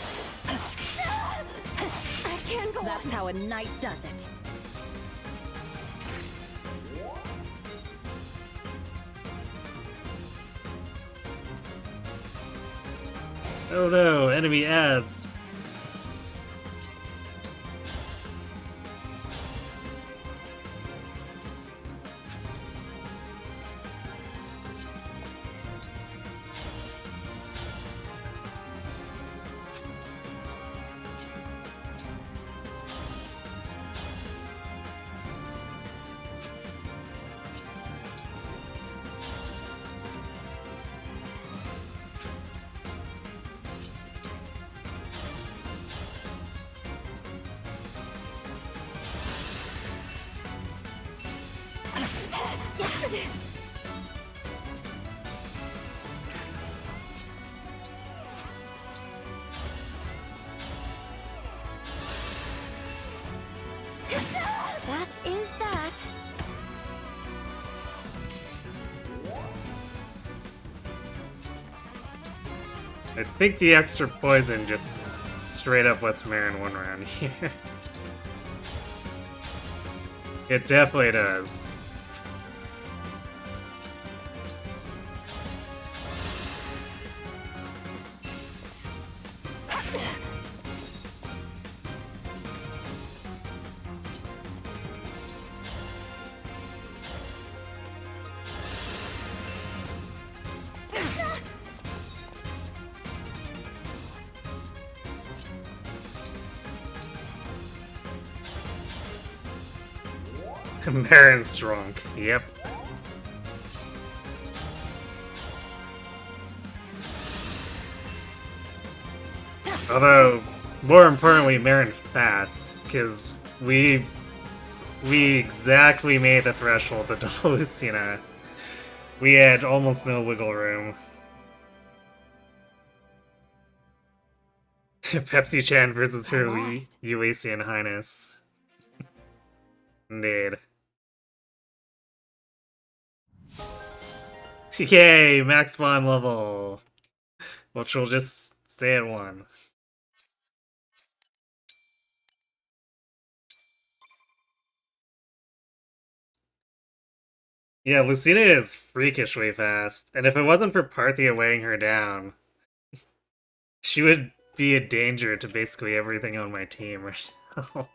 I can't go on. That's how a knight does it. Oh no, enemy ads. That is that. I think the extra poison just straight up lets Marin win around here. It definitely does. Marin's strong. Yep. Although, more importantly, Marin fast, because we exactly made the threshold to double Lucina. We had almost no wiggle room. Pepsi-chan versus her lost. Elysian Highness. Indeed. Yay! Max spawn level! Which will just stay at 1. Yeah, Lucina is freakishly fast, and if it wasn't for Parthia weighing her down, she would be a danger to basically everything on my team right now.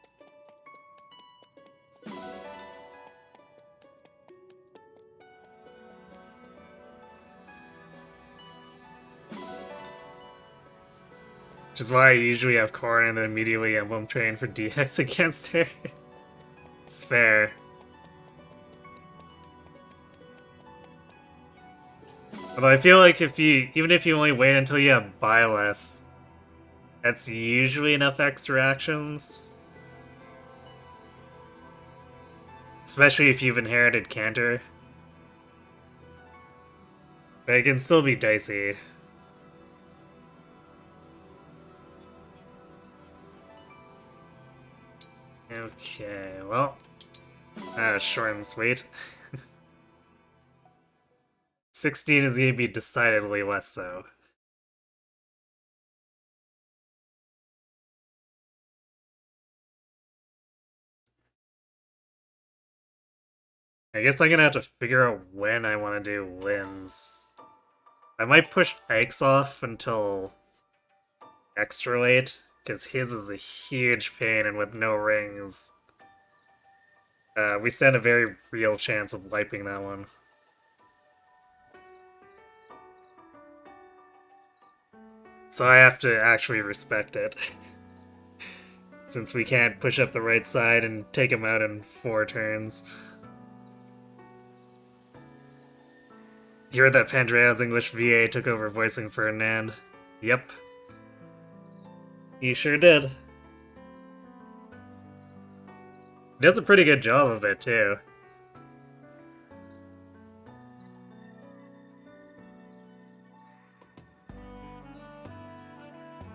Which is why I usually have Corrin and then immediately Emblem Train for DX against her. It's fair. Although I feel like even if you only wait until you have Byleth, that's usually enough extra actions. Especially if you've inherited Cantor. But it can still be dicey. Okay, well, short and sweet. 16 is gonna be decidedly less so. I guess I'm gonna have to figure out when I want to do Lynn's. I might push Ike's off until extra late, because his is a huge pain and with no rings. We stand a very real chance of wiping that one. So I have to actually respect it. Since we can't push up the right side and take him out in 4 turns. You heard that Pandrea's English VA took over voicing Ferdinand? Yep. He sure did. He does a pretty good job of it, too.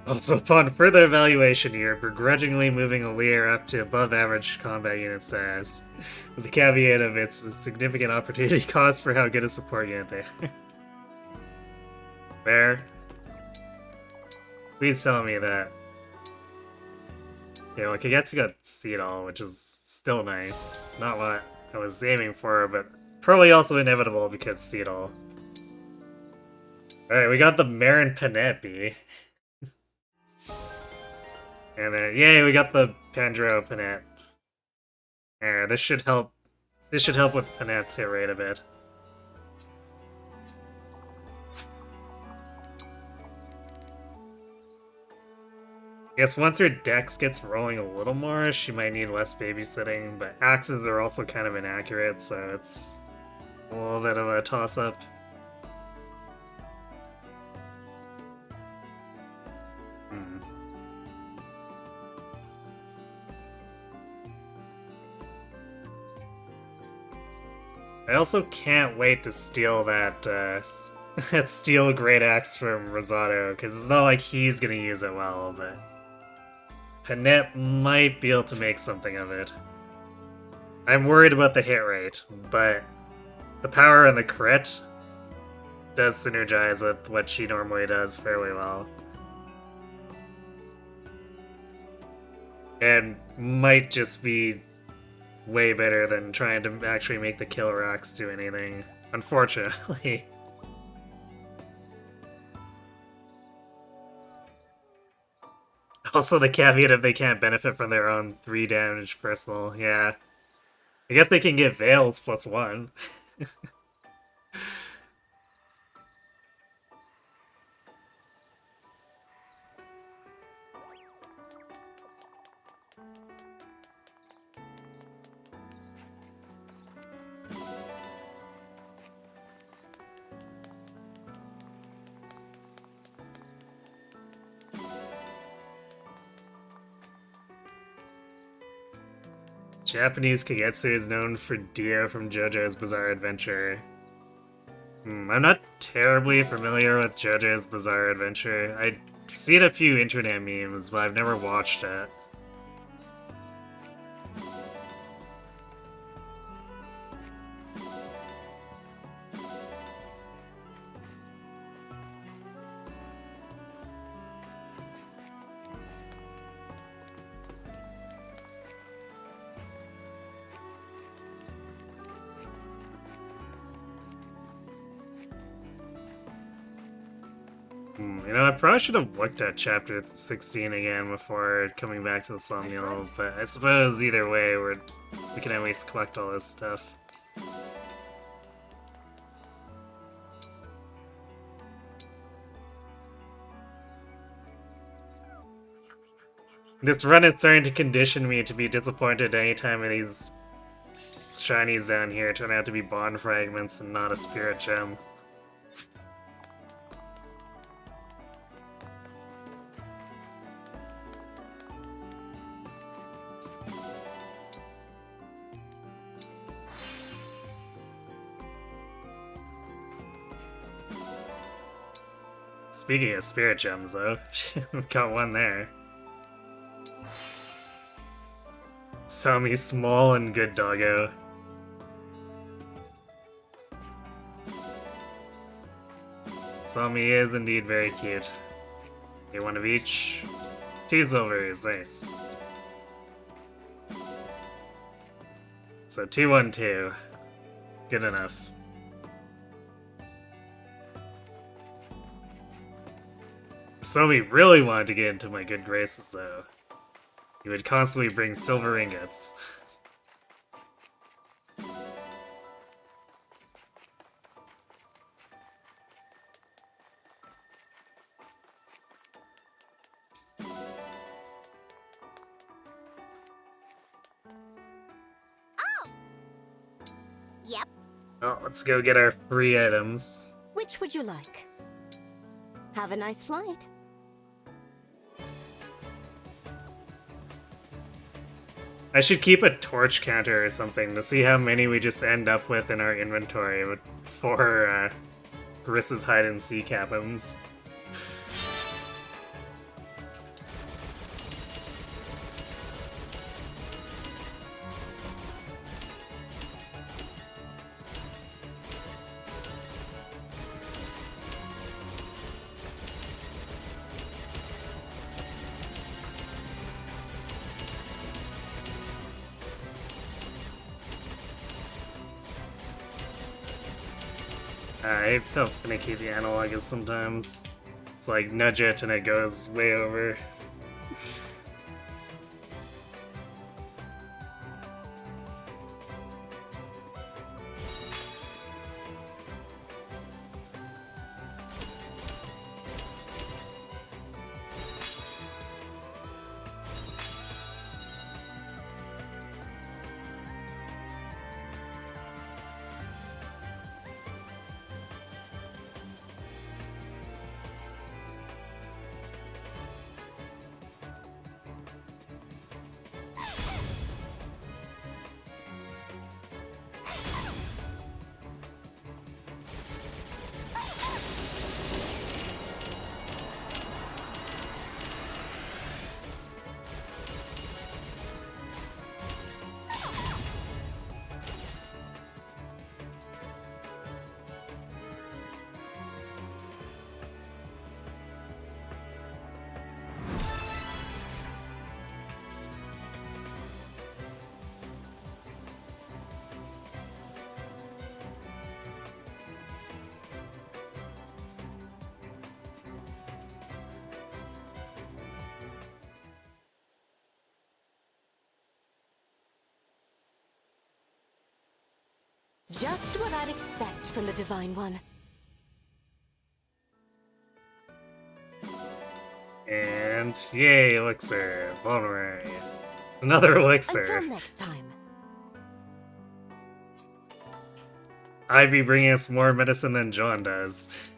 Also, upon further evaluation, you're begrudgingly moving a Lear up to above average combat unit status, with the caveat of its significant opportunity cost for how good a support unit they are. Fair. Please tell me that. Yeah, well, Kagetsu got Seedall, which is still nice. Not what I was aiming for, but probably also inevitable because Seedall. Alright, we got the Marin Panetti. And then, yay, we got the Pandro Panette. There, this should help. This should help with Panette's hit rate a bit. I guess once her dex gets rolling a little more, she might need less babysitting, but axes are also kind of inaccurate, so it's a little bit of a toss-up. I also can't wait to steal that that steel great axe from Rosato, because it's not like he's gonna use it well, but Panette might be able to make something of it. I'm worried about the hit rate, but the power and the crit does synergize with what she normally does fairly well. And might just be way better than trying to actually make the killer axe do anything, unfortunately. Also the caveat if they can't benefit from their own 3 damage personal, yeah. I guess they can get Veils +1. Japanese Kagetsu is known for Dio from JoJo's Bizarre Adventure. I'm not terribly familiar with JoJo's Bizarre Adventure. I've seen a few internet memes, but I've never watched it. You know, I probably should have looked at chapter 16 again before coming back to the Somnial, but I suppose either way, we can at least collect all this stuff. This run is starting to condition me to be disappointed any time of these shinies down here turn out to be bond fragments and not a spirit gem. Speaking of spirit gems, though, we've got one there. Sami small and good doggo. Sami is indeed very cute. Okay, one of each. 2 silvers, nice. So 2-1-2. Good enough. So we really wanted to get into my good graces, though. He would constantly bring silver ingots. Yep. Well, let's go get our free items. Which would you like? Have a nice flight. I should keep a torch counter or something to see how many we just end up with in our inventory for Griss's hide and seek happens. I feel finicky the analog is sometimes. It's like nudge it and it goes way over. Just what I'd expect from the Divine One. And yay, elixir, vulnerary. Another elixir. Until next time. I'd be bringing us more medicine than John does.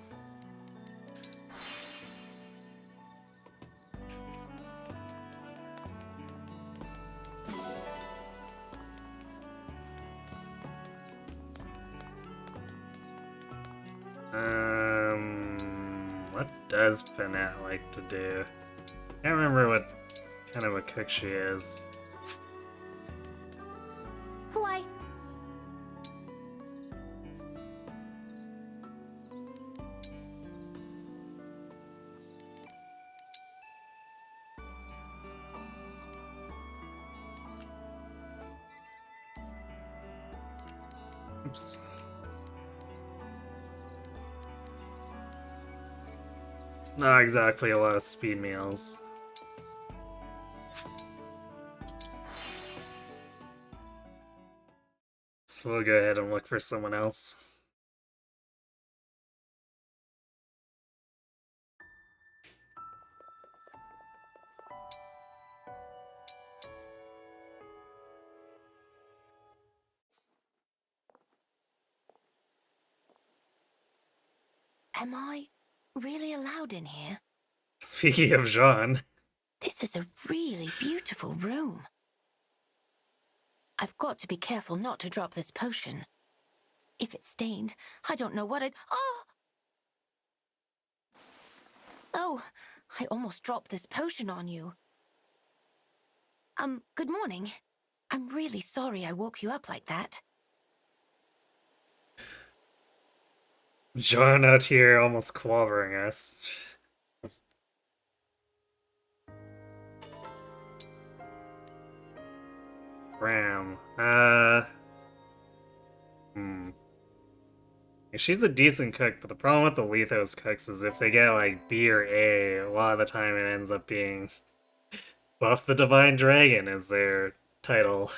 What does Panette like to do? Can't remember what kind of a cook she is. Why? Oops. Not exactly a lot of speed meals. So we'll go ahead and look for someone else. Am I really allowed in here? Speaking of Jean, This is a really beautiful room. I've got to be careful not to drop this potion. If it's stained, I don't know what I'd... Oh! Oh, I almost dropped this potion on you. Good morning. I'm really sorry I woke you up like that. Jean out here almost clobbering us. Ram. She's a decent cook, but the problem with the Lethos cooks is if they get like B or A, a lot of the time it ends up being Buff the Divine Dragon is their title.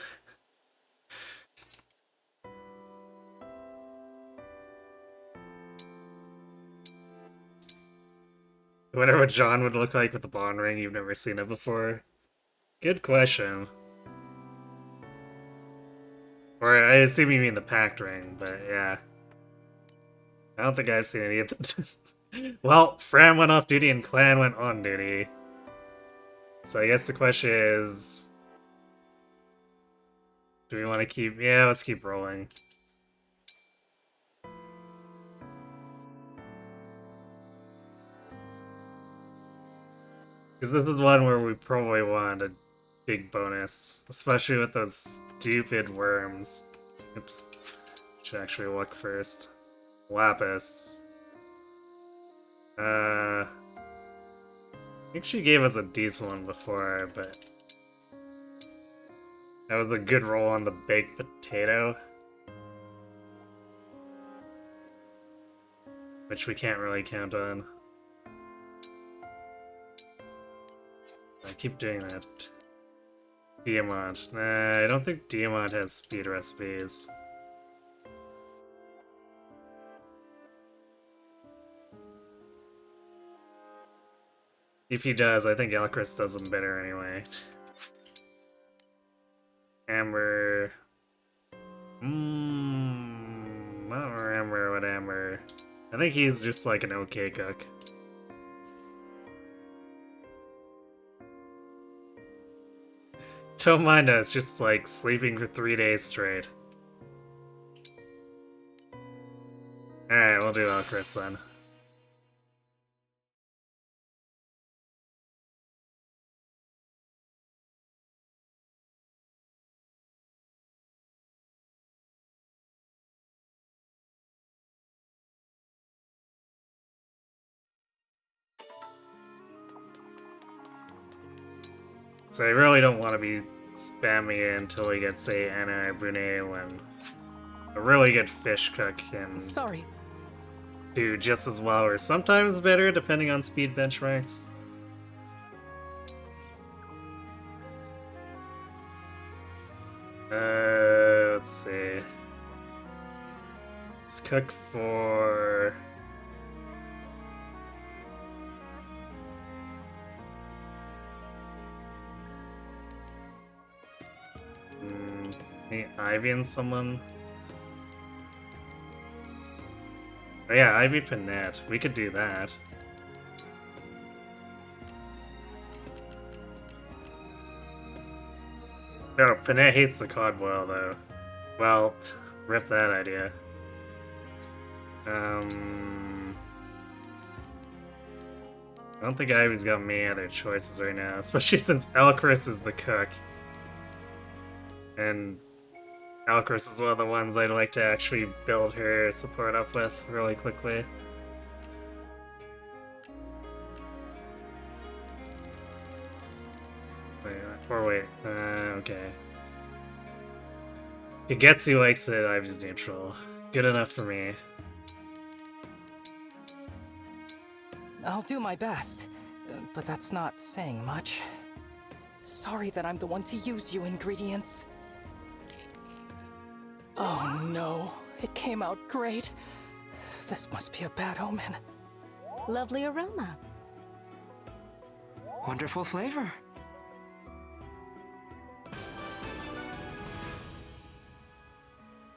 I wonder what John would look like with the Bond Ring. You've never seen it before. Good question. Or I assume you mean the Pact Ring, but yeah. I don't think I've seen any of them. Well, Fran went off duty and Clan went on duty. So I guess the question is... Do we want to keep... Yeah, let's keep rolling. Because this is one where we probably want a big bonus. Especially with those stupid worms. Oops. Should actually look first. Lapis. I think she gave us a decent one before, but... That was a good roll on the baked potato. Which we can't really count on. I keep doing that. Diamant. Nah, I don't think Diamant has speed recipes. If he does, I think Alcris does them better anyway. Amber... not Amber, but Amber. I think he's just like an okay cook. Don't mind us, just like sleeping for 3 days straight. Alright, we'll do Alcris then. So I really don't want to be spamming it until we get, say, Anna or Brunei when a really good fish cook can do just as well or sometimes better depending on speed benchmarks. Let's see. Let's cook for... Any Ivy and someone? Oh yeah, Ivy Panette. We could do that. No, Panette hates the cod boil though. Well, rip that idea. I don't think Ivy's got many other choices right now, especially since Alcris is the cook. And Alcris is one of the ones I'd like to actually build her support up with really quickly. Wait, okay. Kagetsu likes it, Ivy's neutral. Good enough for me. I'll do my best, but that's not saying much. Sorry that I'm the one to use you ingredients. Oh no, it came out great. This must be a bad omen. Lovely aroma. Wonderful flavor.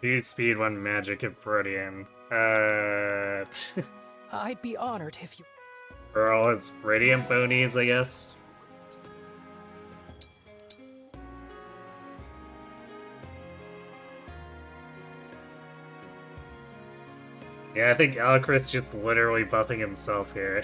Use speed 1 magic at Brodian. I'd be honored if you... For all its radiant bonies, I guess. Yeah, I think Alcris just literally buffing himself here.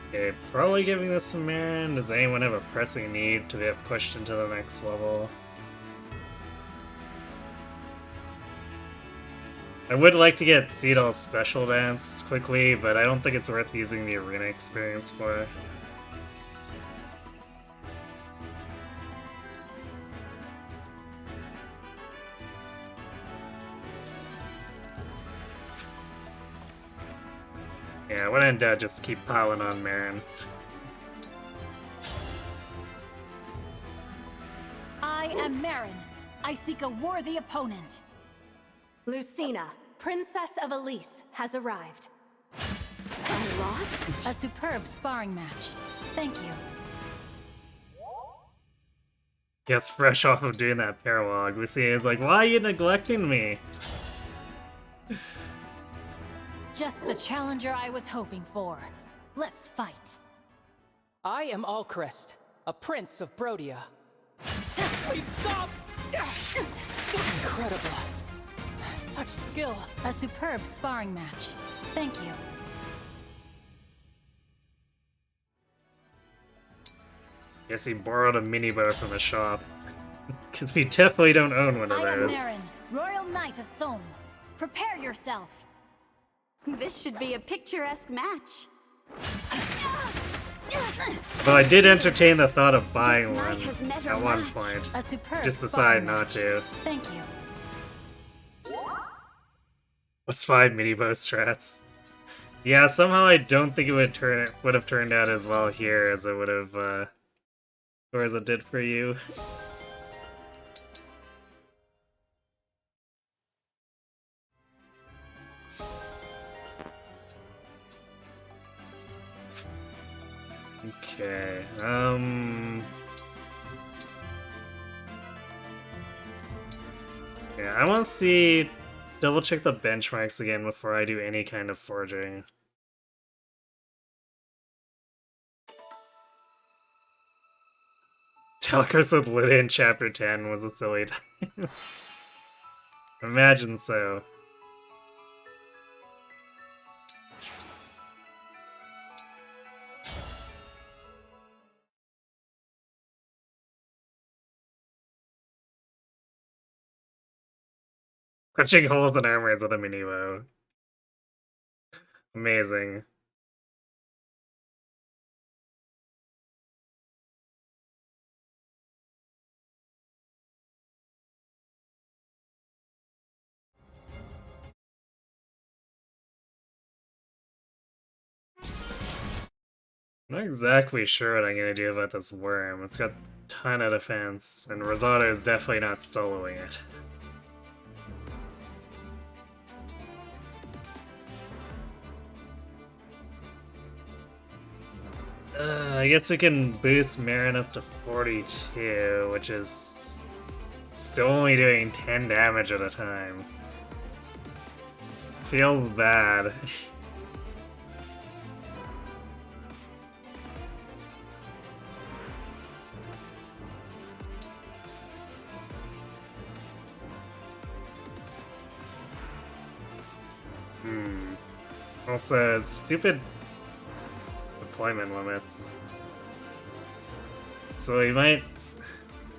Okay, probably giving this to Marin. Does anyone have a pressing need to get pushed into the next level? I would like to get Seedal's special dance quickly, but I don't think it's worth using the arena experience for. Yeah, when in doubt, just keep piling on Marin. I am Marin. I seek a worthy opponent. Lucina, Princess of Elise, has arrived. I lost? A superb sparring match. Thank you. Gets fresh off of doing that paralog. Lucia is like, why are you neglecting me? Just the challenger I was hoping for. Let's fight. I am Alcrest, a prince of Brodia. Please stop! Incredible. Such skill. A superb sparring match. Thank you. Guess he borrowed a mini bow from the shop. Because we definitely don't own one of I am those. Marin, Royal Knight of Somme. Prepare yourself. This should be a picturesque match. Though I did entertain the thought of buying This one knight has met her at one match. point. A superb Just sparring decided not match. to. Thank you. What's 5 mini bow strats? Yeah, somehow I don't think it would have turned out as well here as it would have or as it did for you. Okay, yeah, I want to see, double check the benchmarks again before I do any kind of forging. Talkers with Lita in Chapter 10 was a silly time. Imagine so. Punching holes in armors with a mini bow. Amazing. I'm not exactly sure what I'm gonna do about this worm. It's got a ton of defense, and Rosado is definitely not soloing it. I guess we can boost Marin up to 42, which is still only doing 10 damage at a time. Feels bad. Also, stupid deployment limits. So I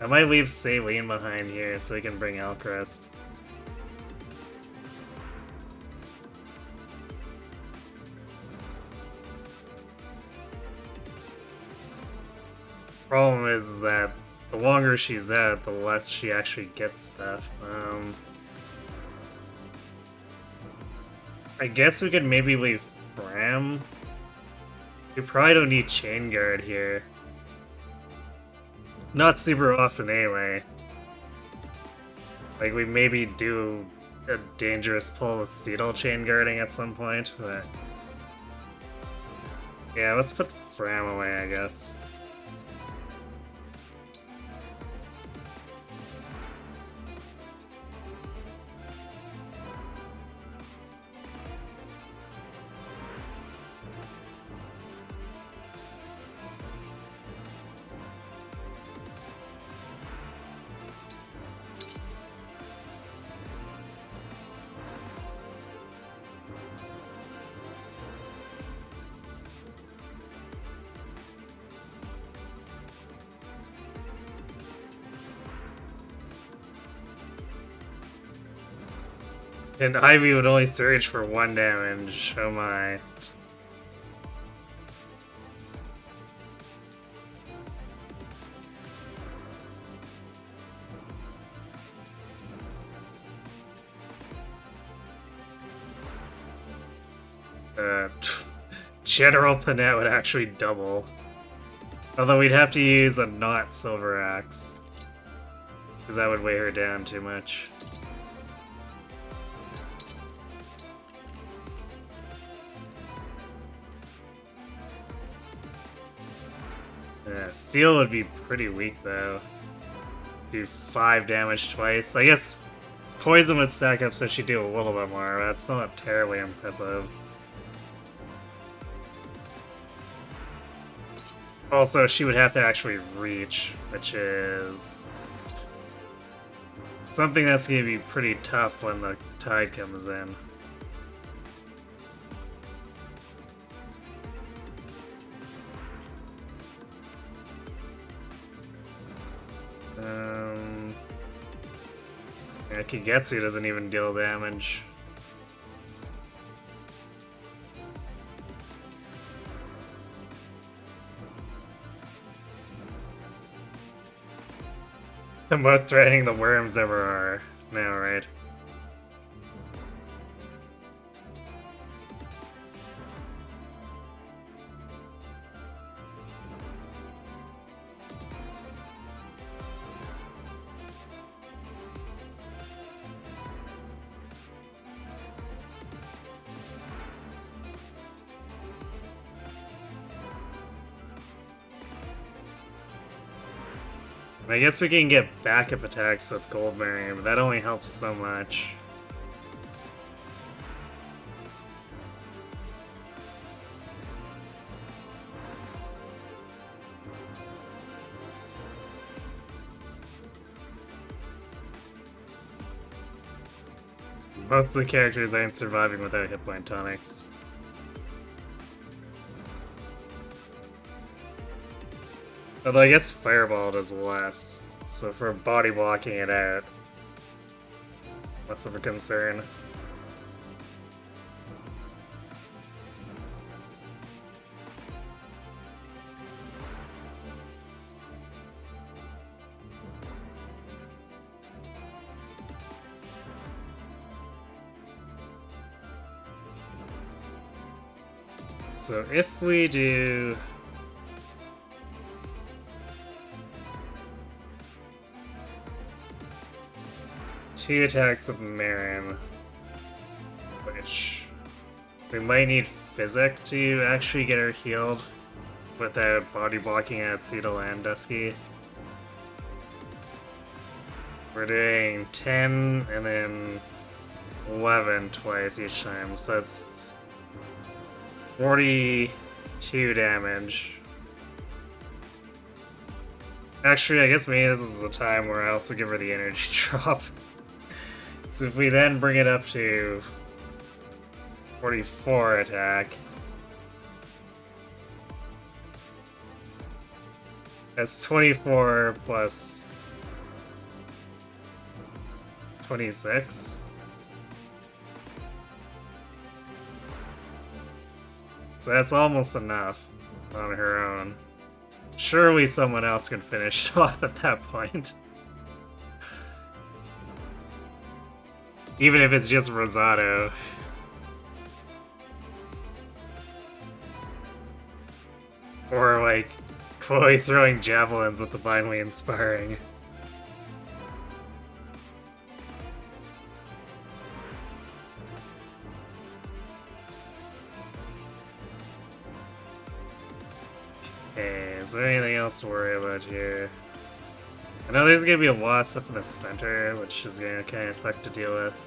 might leave Saline behind here so we can bring Alcrest. Problem is that the longer she's out, the less she actually gets stuff. I guess we could maybe leave Bram. We probably don't need Chain Guard here. Not super often anyway. Like, we maybe do a dangerous pull with Cetal Chain Guarding at some point, but... yeah, let's put Fram away, I guess. And Ivy would only surge for 1 damage. Oh my. General Panette would actually double. Although we'd have to use a not Silver Axe. Because that would weigh her down too much. Yeah, Steel would be pretty weak though. do 5 damage twice. I guess poison would stack up so she'd do a little bit more. That's not terribly impressive. Also, she would have to actually reach, which is something that's going to be pretty tough when the tide comes in. Yeah, Kigetsu doesn't even deal damage. The most threatening the worms ever are now, right? I guess we can get backup attacks with Gold Marion, but that only helps so much. Most of the characters aren't surviving without hit point tonics. Although I guess Fireball does less, so for body blocking it out, less of a concern. So if we do 2 attacks with Marin, which we might need Physic to actually get her healed without body blocking at Cedal and Dusky. We're doing 10 and then 11 twice each time, so that's 42 damage. Actually, I guess maybe this is the time where I also give her the energy drop. So if we then bring it up to 44 attack, that's 24 plus 26. So that's almost enough on her own. Surely someone else can finish off at that point. Even if it's just Rosado. Or like Chloe throwing javelins with Divinely Inspiring. Okay, is there anything else to worry about here? I know there's gonna be a lot of stuff in the center, which is gonna kind of suck to deal with.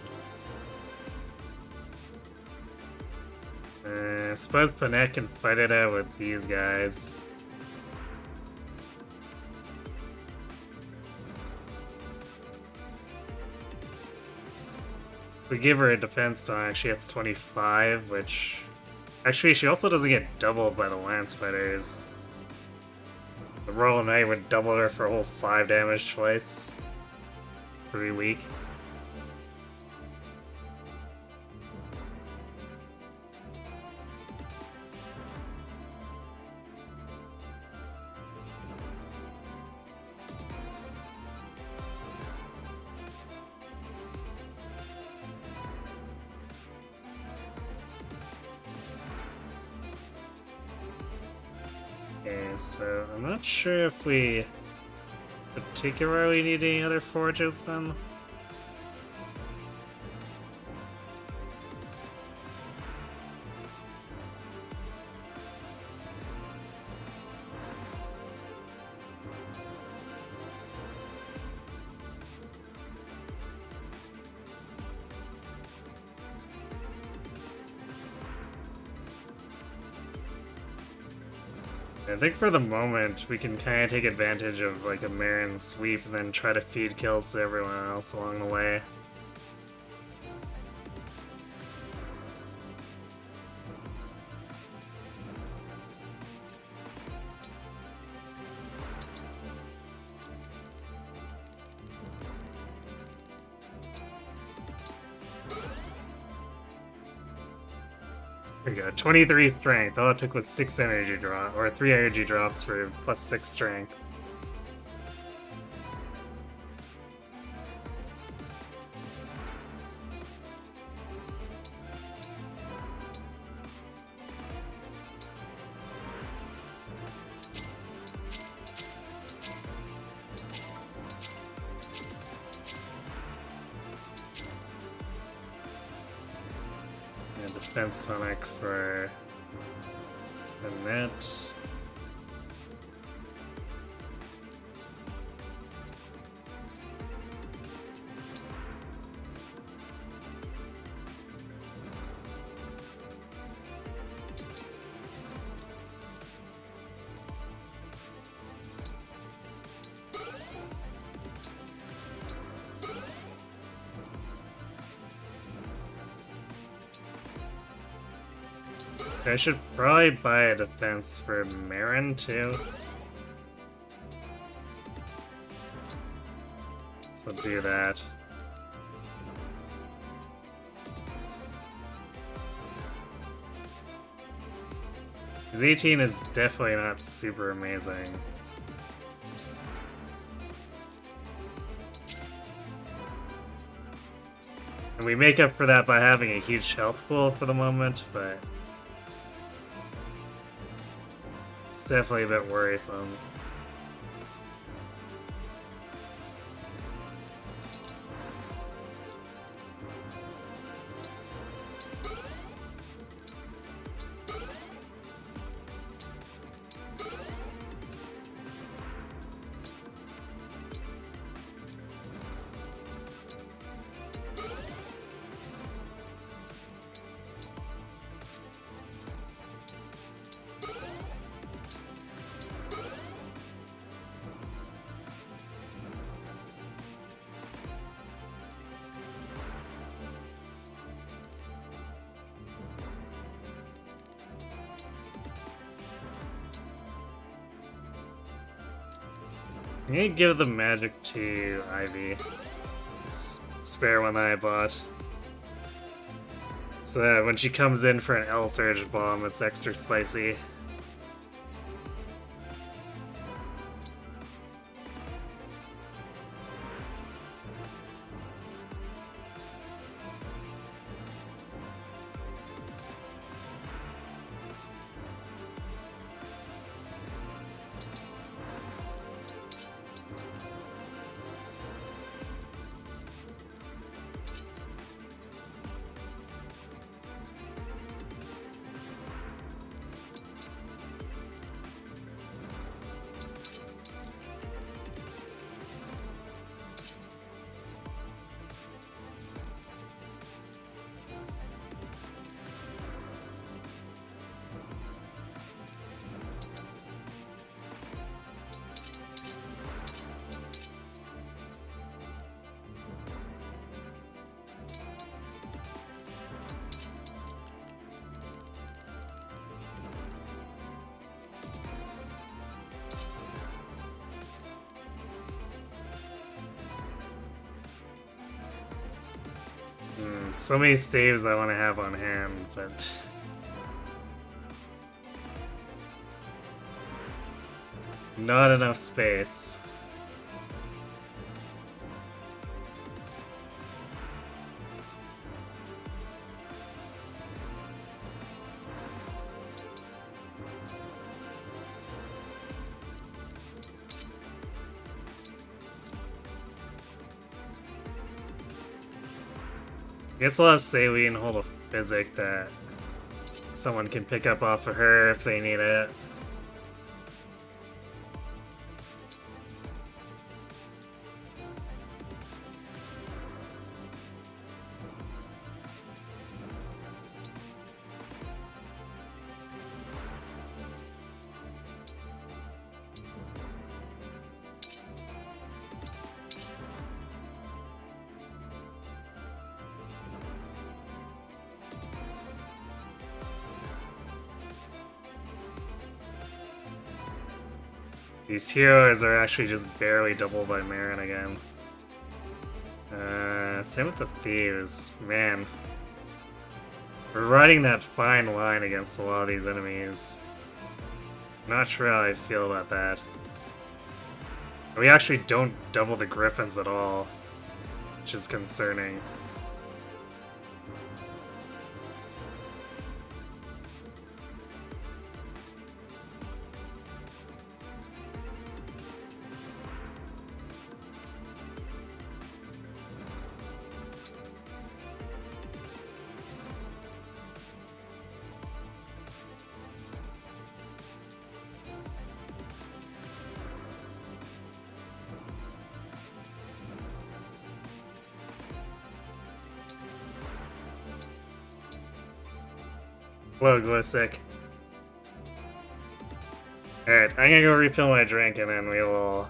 I suppose Panek can fight it out with these guys. If we give her a defense tonic, she gets 25, which... Actually, she also doesn't get doubled by the Lance Fighters. The Royal Knight would double her for a whole 5 damage twice. Pretty weak. Okay, so I'm not sure if we particularly need any other forges then. I think for the moment we can kind of take advantage of like a Marin sweep and then try to feed kills to everyone else along the way. There we go, 23 strength. All it took was 6 energy drop, or 3 energy drops for plus 6 strength. Defense Sonic for the net. I should probably buy a defense for Marin too. So do that. His 18 is definitely not super amazing. And we make up for that by having a huge health pool for the moment, but it's definitely a bit worrisome. I'm gonna give the magic to Ivy. It's spare one that I bought. So that when she comes in for an L-Surge bomb, it's extra spicy. So many staves I want to have on hand, but not enough space. Guess we'll have Saline hold a physic that someone can pick up off of her if they need it. These heroes are actually just barely doubled by Marin again. Same with the thieves. Man. We're riding that fine line against a lot of these enemies. Not sure how I feel about that. We actually don't double the griffins at all, which is concerning. Whoa, go sick. Alright, I'm gonna go refill my drink and then we'll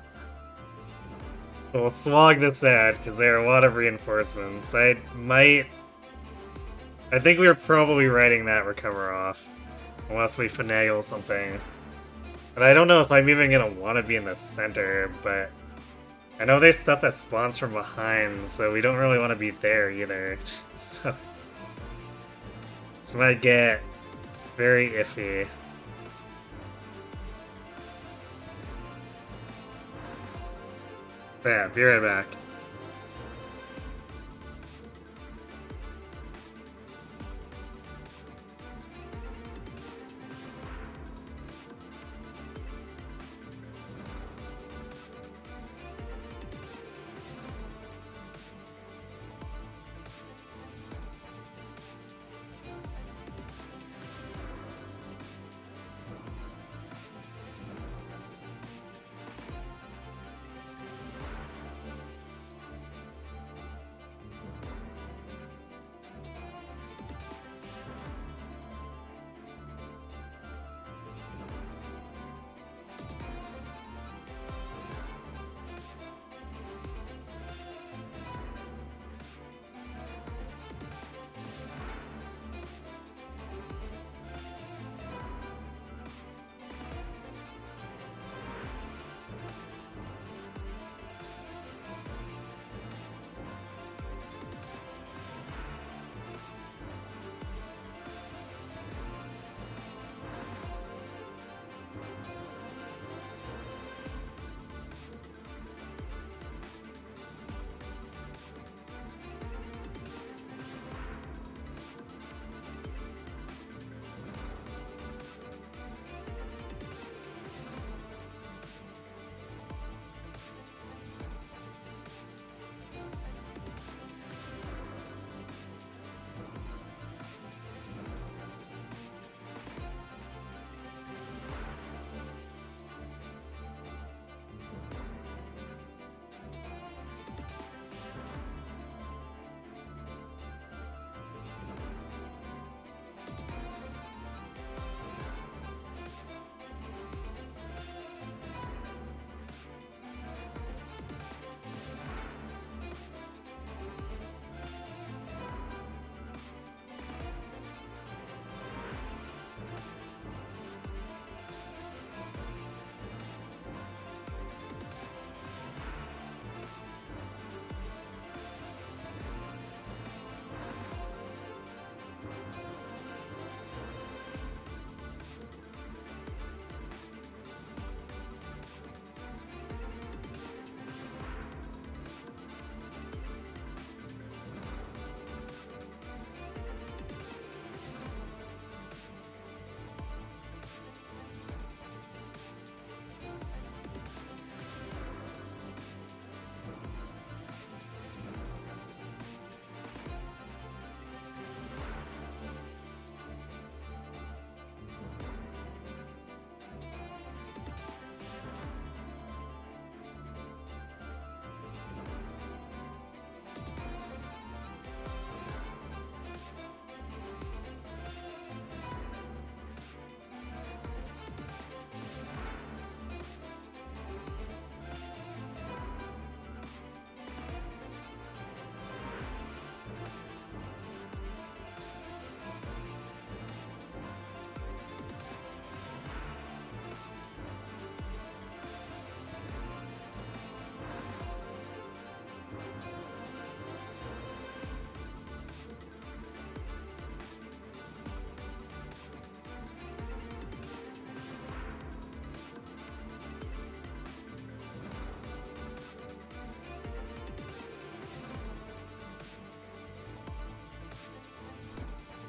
slog this out, because there are a lot of reinforcements. I think we're probably writing that recover off. Unless we finagle something. But I don't know if I'm even gonna want to be in the center, but I know there's stuff that spawns from behind, so we don't really want to be there either. So this might get very iffy. Yeah, be right back.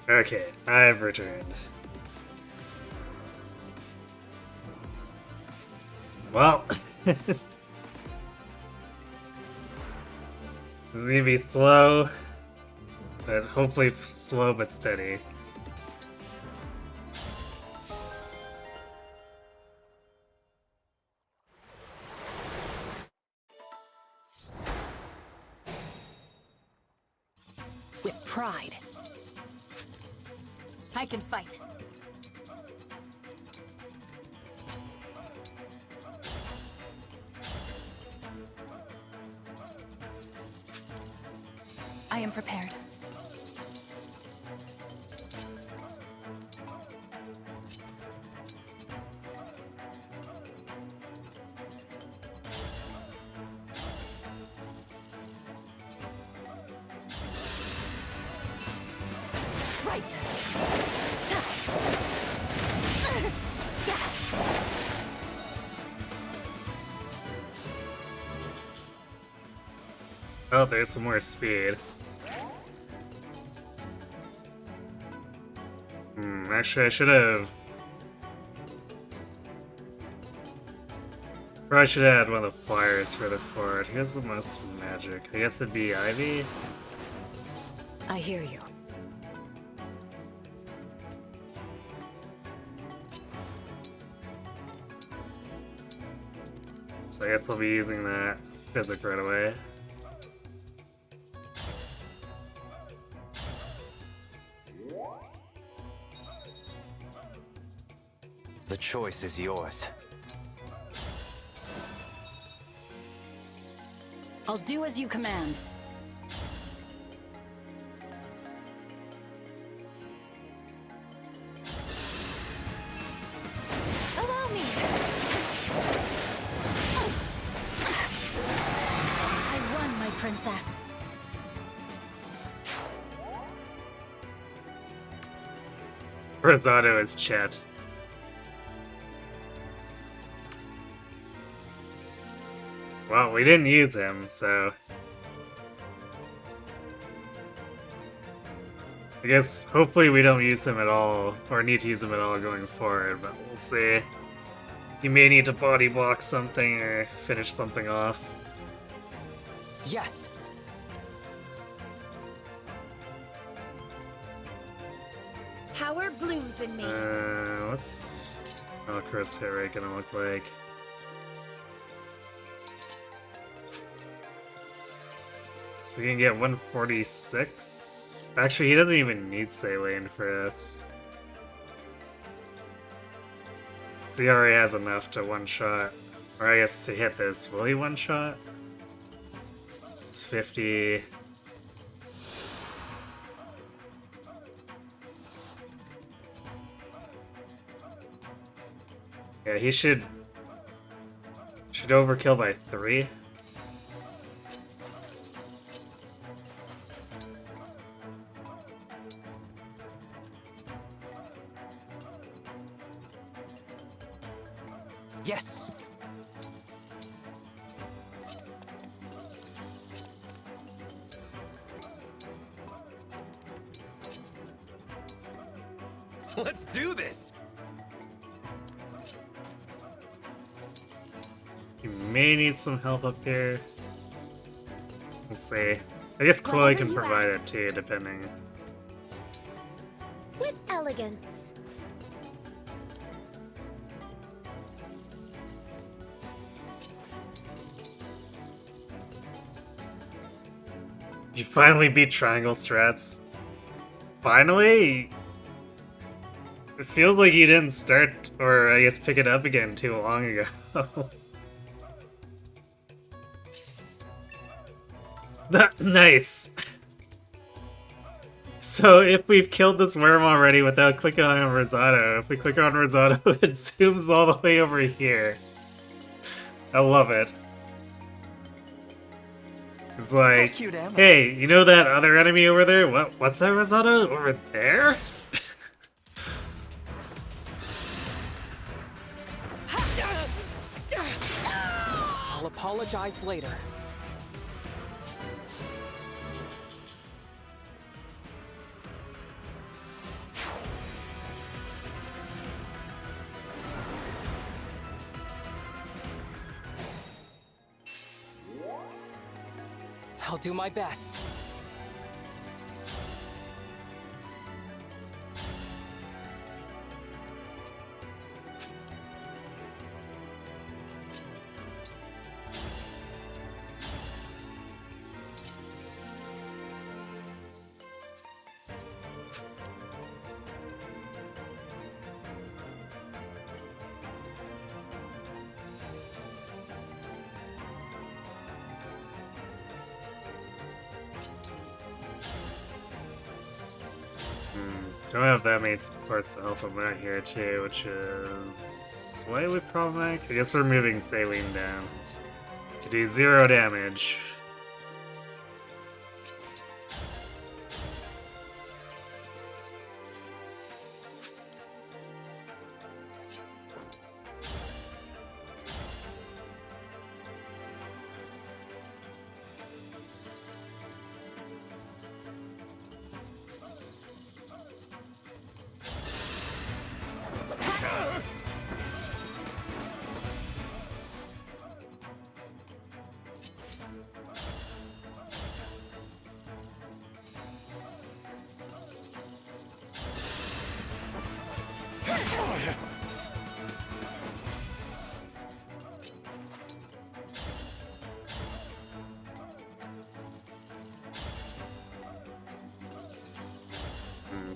Okay, I've returned. Well, this is gonna be slow, but hopefully slow but steady. With pride. I can fight. I am prepared. Right. Oh, there's some more speed. Actually, I should have. Probably should have had one of the flyers for the fort. Who has the most magic? I guess it'd be Ivy? I hear you. So I guess I'll be using that physic right away. The choice is yours. I'll do as you command. Allow me. I won, my princess. Rosado is Chet. Well, we didn't use him, so... I guess, hopefully we don't use him at all, or need to use him at all going forward, but we'll see. You may need to body block something or finish something off. Yes. Power blooms in me. What's Chris hit rate gonna look like? So we can get 146? Actually, he doesn't even need Saline for this. So he already has enough to one-shot. Or I guess to hit this. Will he one-shot? It's 50. Yeah, he should overkill by 3. Yes. Let's do this! You may need some help up here. We'll see. I guess Chloe Whatever can you provide ask. it too, depending. With elegance. You finally beat triangle strats. Finally? It feels like you didn't start, or I guess pick it up again too long ago. Nice! So if we've killed this worm already without clicking on Rosado, if we click on Rosado, it zooms all the way over here. I love it. It's like, cute, Em. hey, you know that other enemy over there? What's that, Rosado? Over there? I'll apologize later. I'll do my best. Don't have that many supports to help him out here too, which is slightly problematic. I guess we're moving Saline down to do 0 damage.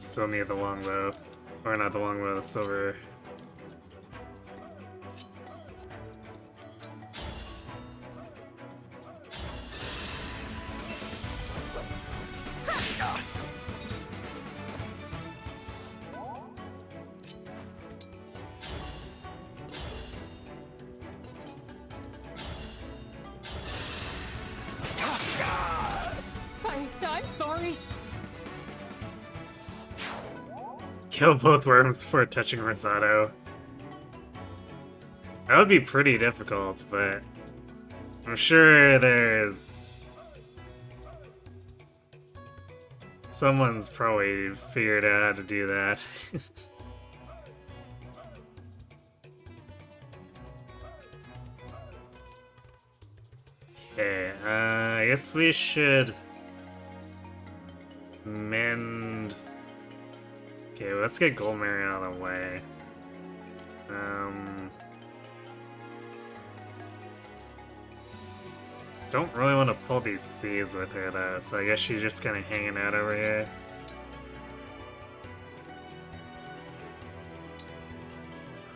Still need the longbow. Or not the longbow, the silver. I'm sorry. Kill both worms before touching Rosado. That would be pretty difficult, but I'm sure there's... someone's probably figured out how to do that. Okay, I guess we should mend... Okay, let's get Goldmary out of the way. Don't really want to pull these thieves with her though, so I guess she's just kind of hanging out over here.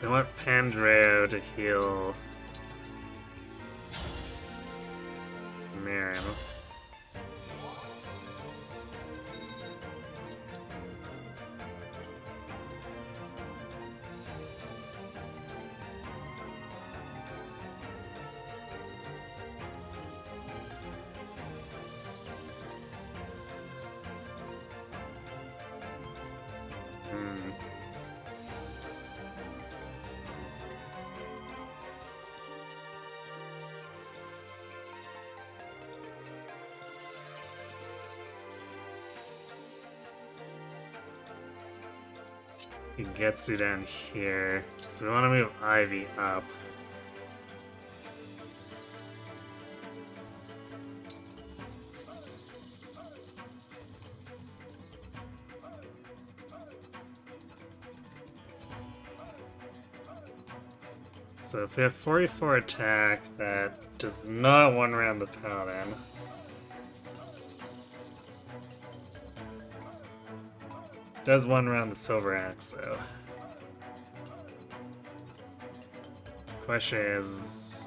We want Pandreo to heal Miriam. Getsu down here. So we want to move Ivy up. So if we have 44 attack, that does not one round the Paladin. Does one round the Silver Axe, though. Question is,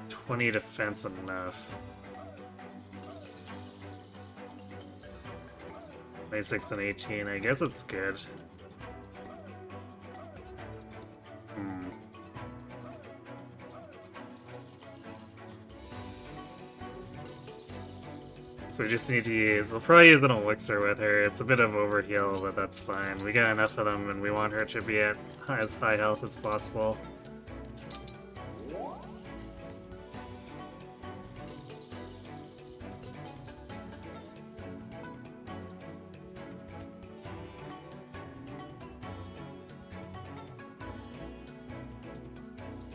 20 defense enough? 26 and 18, I guess it's good. So we just need to use... We'll probably use an elixir with her. It's a bit of overheal, but that's fine. We got enough of them, and we want her to be at as high health as possible.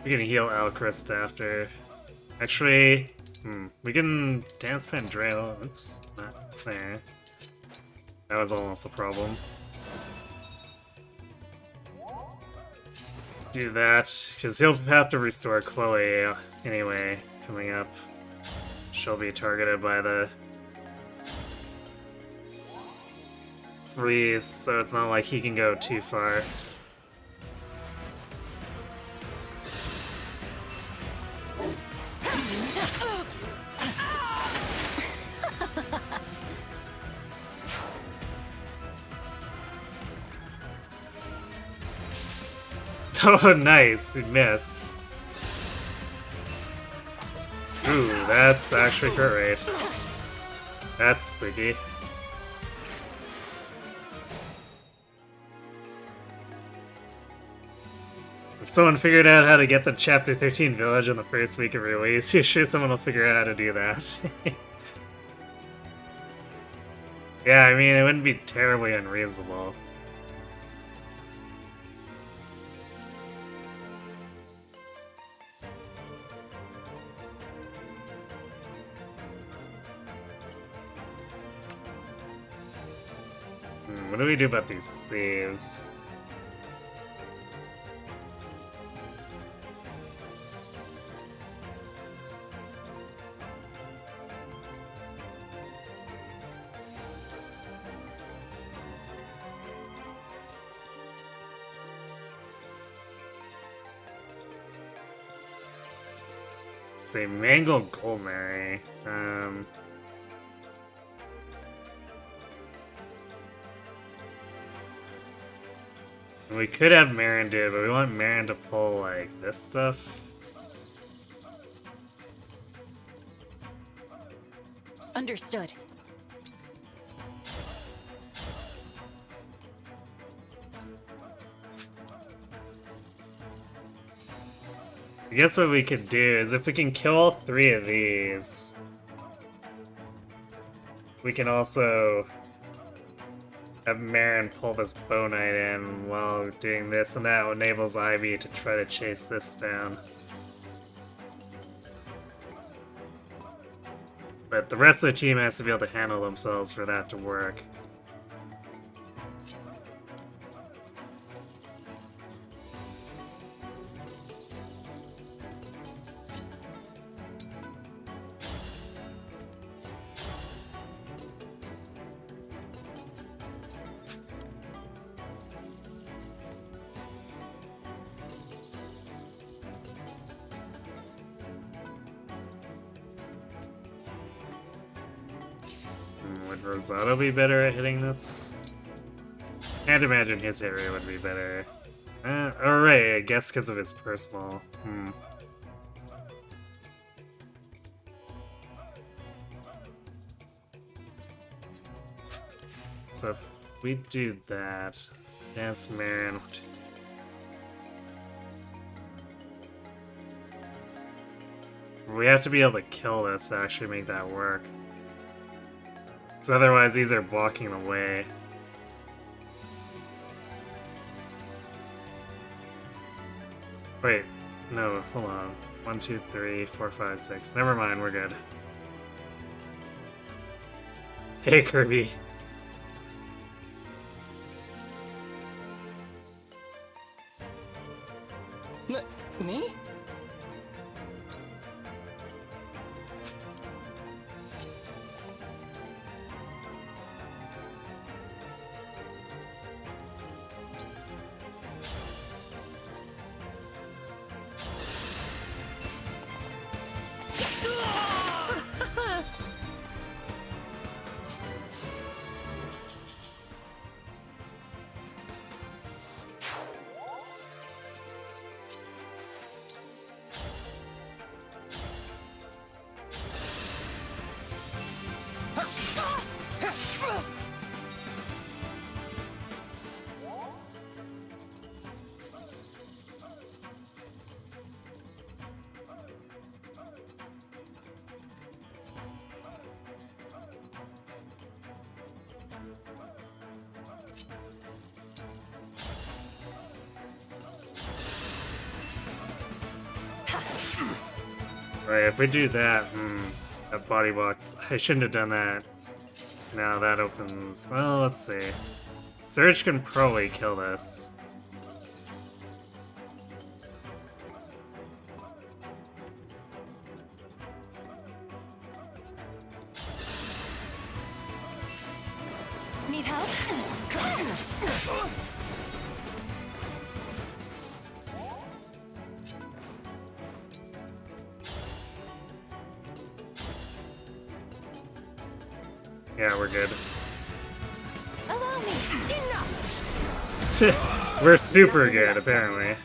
We can heal Alchrist after. Actually, We can dance Pandreo. Oops, not there. That was almost a problem. Do that, because he'll have to restore Chloe anyway, coming up. She'll be targeted by the freeze, so it's not like he can go too far. Oh, nice. He missed. Ooh, that's actually crit rate. That's spooky. If someone figured out how to get the Chapter 13 village in the first week of release, you sure someone will figure out how to do that. Yeah, I mean, it wouldn't be terribly unreasonable. What do we do about these thieves? Say Mangle Goldberry. We could have Marin do it, but we want Marin to pull, like, this stuff. Understood. I guess what we could do is if we can kill all 3 of these, we can also have Marin pull this Bow Knight in while doing this, and that enables Ivy to try to chase this down. But the rest of the team has to be able to handle themselves for that to work. Would Rosado be better at hitting this? Can't imagine his hit rate would be better. Alright, I guess because of his personal. So if we do that, Dance Marin. We have to be able to kill this to actually make that work. Because otherwise these are blocking the way. Wait, no, hold on. 1, 2, 3, 4, 5, 6. Never mind, we're good. Hey, Kirby. Me? Alright, if we do that, that body box, I shouldn't have done that. So now that opens, well, let's see. Surge can probably kill this. Need help? Yeah, we're good. Allow me. Enough. We're super good, apparently.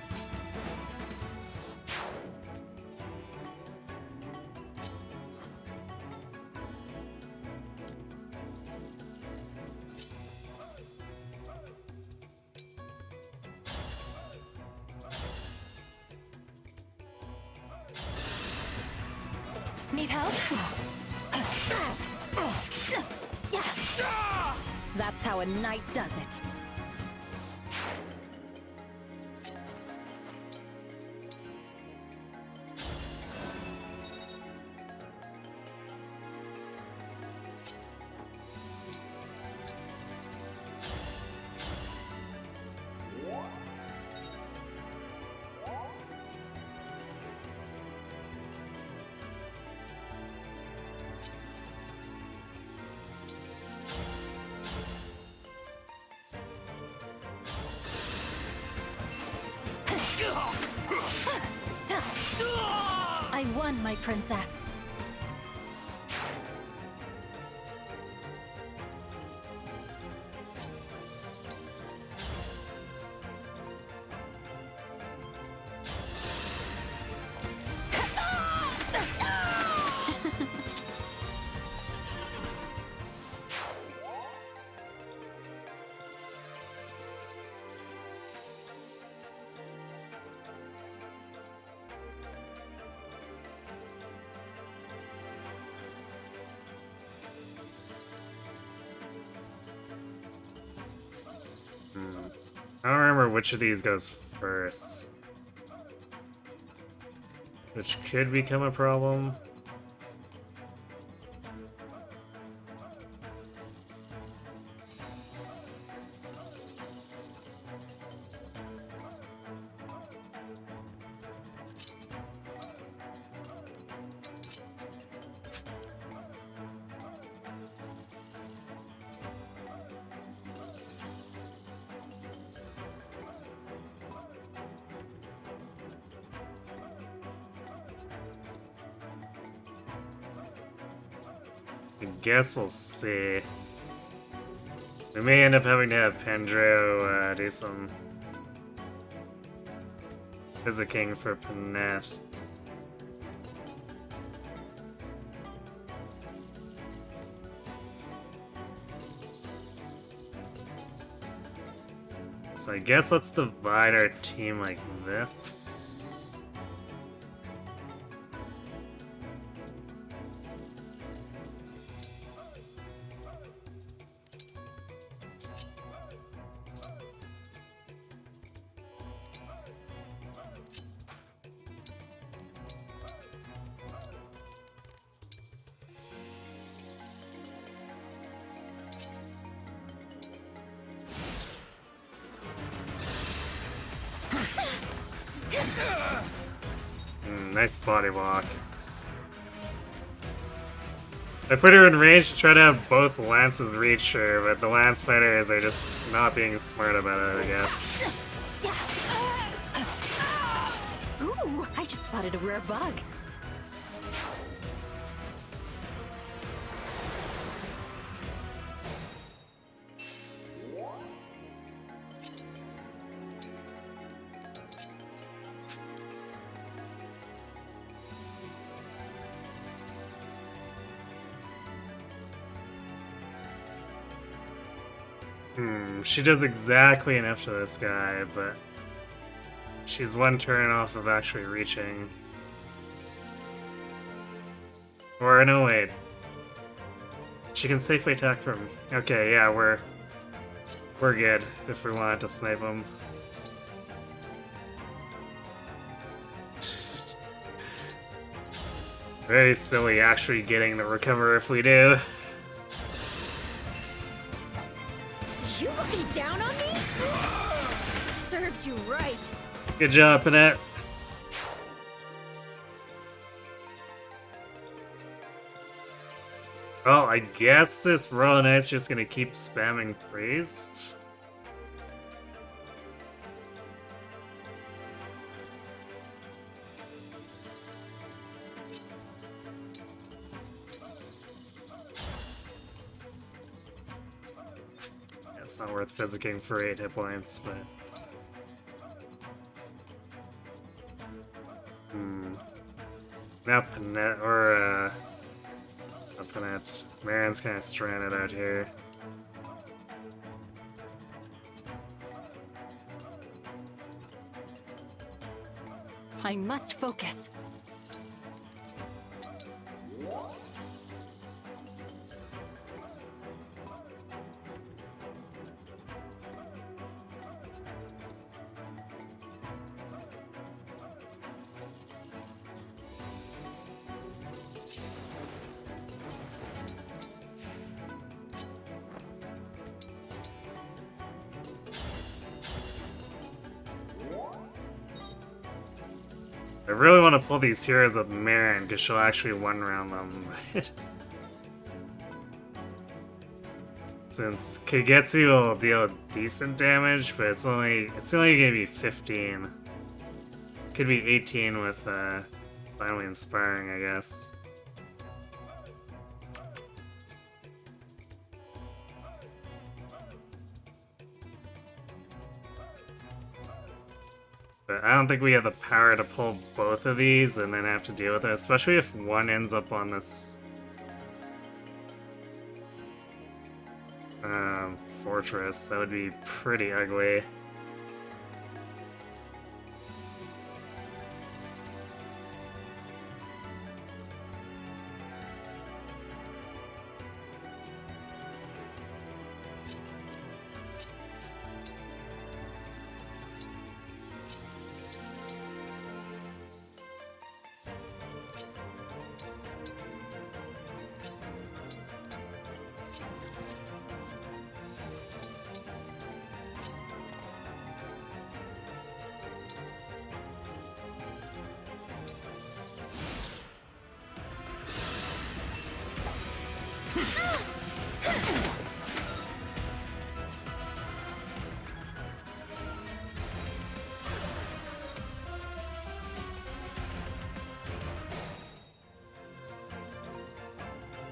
Need help? That's how a knight does it. I won, my princess. I don't remember which of these goes first. Which could become a problem. I guess we'll see. We may end up having to have Pendro do some physicking for Panette. So I guess let's divide our team like this. Nice body block. I put her in range to try to have both lances reach her, but the lance fighters are just not being smart about it, I guess. Ooh, I just spotted a rare bug. She does exactly enough to this guy, but she's one turn off of actually reaching. Or no, wait. She can safely attack from. Okay, yeah, we're good if we wanted to snipe him. Very silly actually getting the recover if we do. You looking down on me? Serves you right. Good job, Panette. Well, I guess this Royal Knight's just gonna keep spamming freeze. It's not worth physicking for 8 hit points, but... Now Panette, or, not Panette. Marin's kinda stranded out here. I must focus. I really want to pull these heroes with Marin, because she'll actually one-round them. Since Kagetsu will deal decent damage, but it's only gonna be 15. Could be 18 with finally inspiring, I guess. But I don't think we have the power to pull both of these and then have to deal with it, especially if one ends up on this fortress. That would be pretty ugly.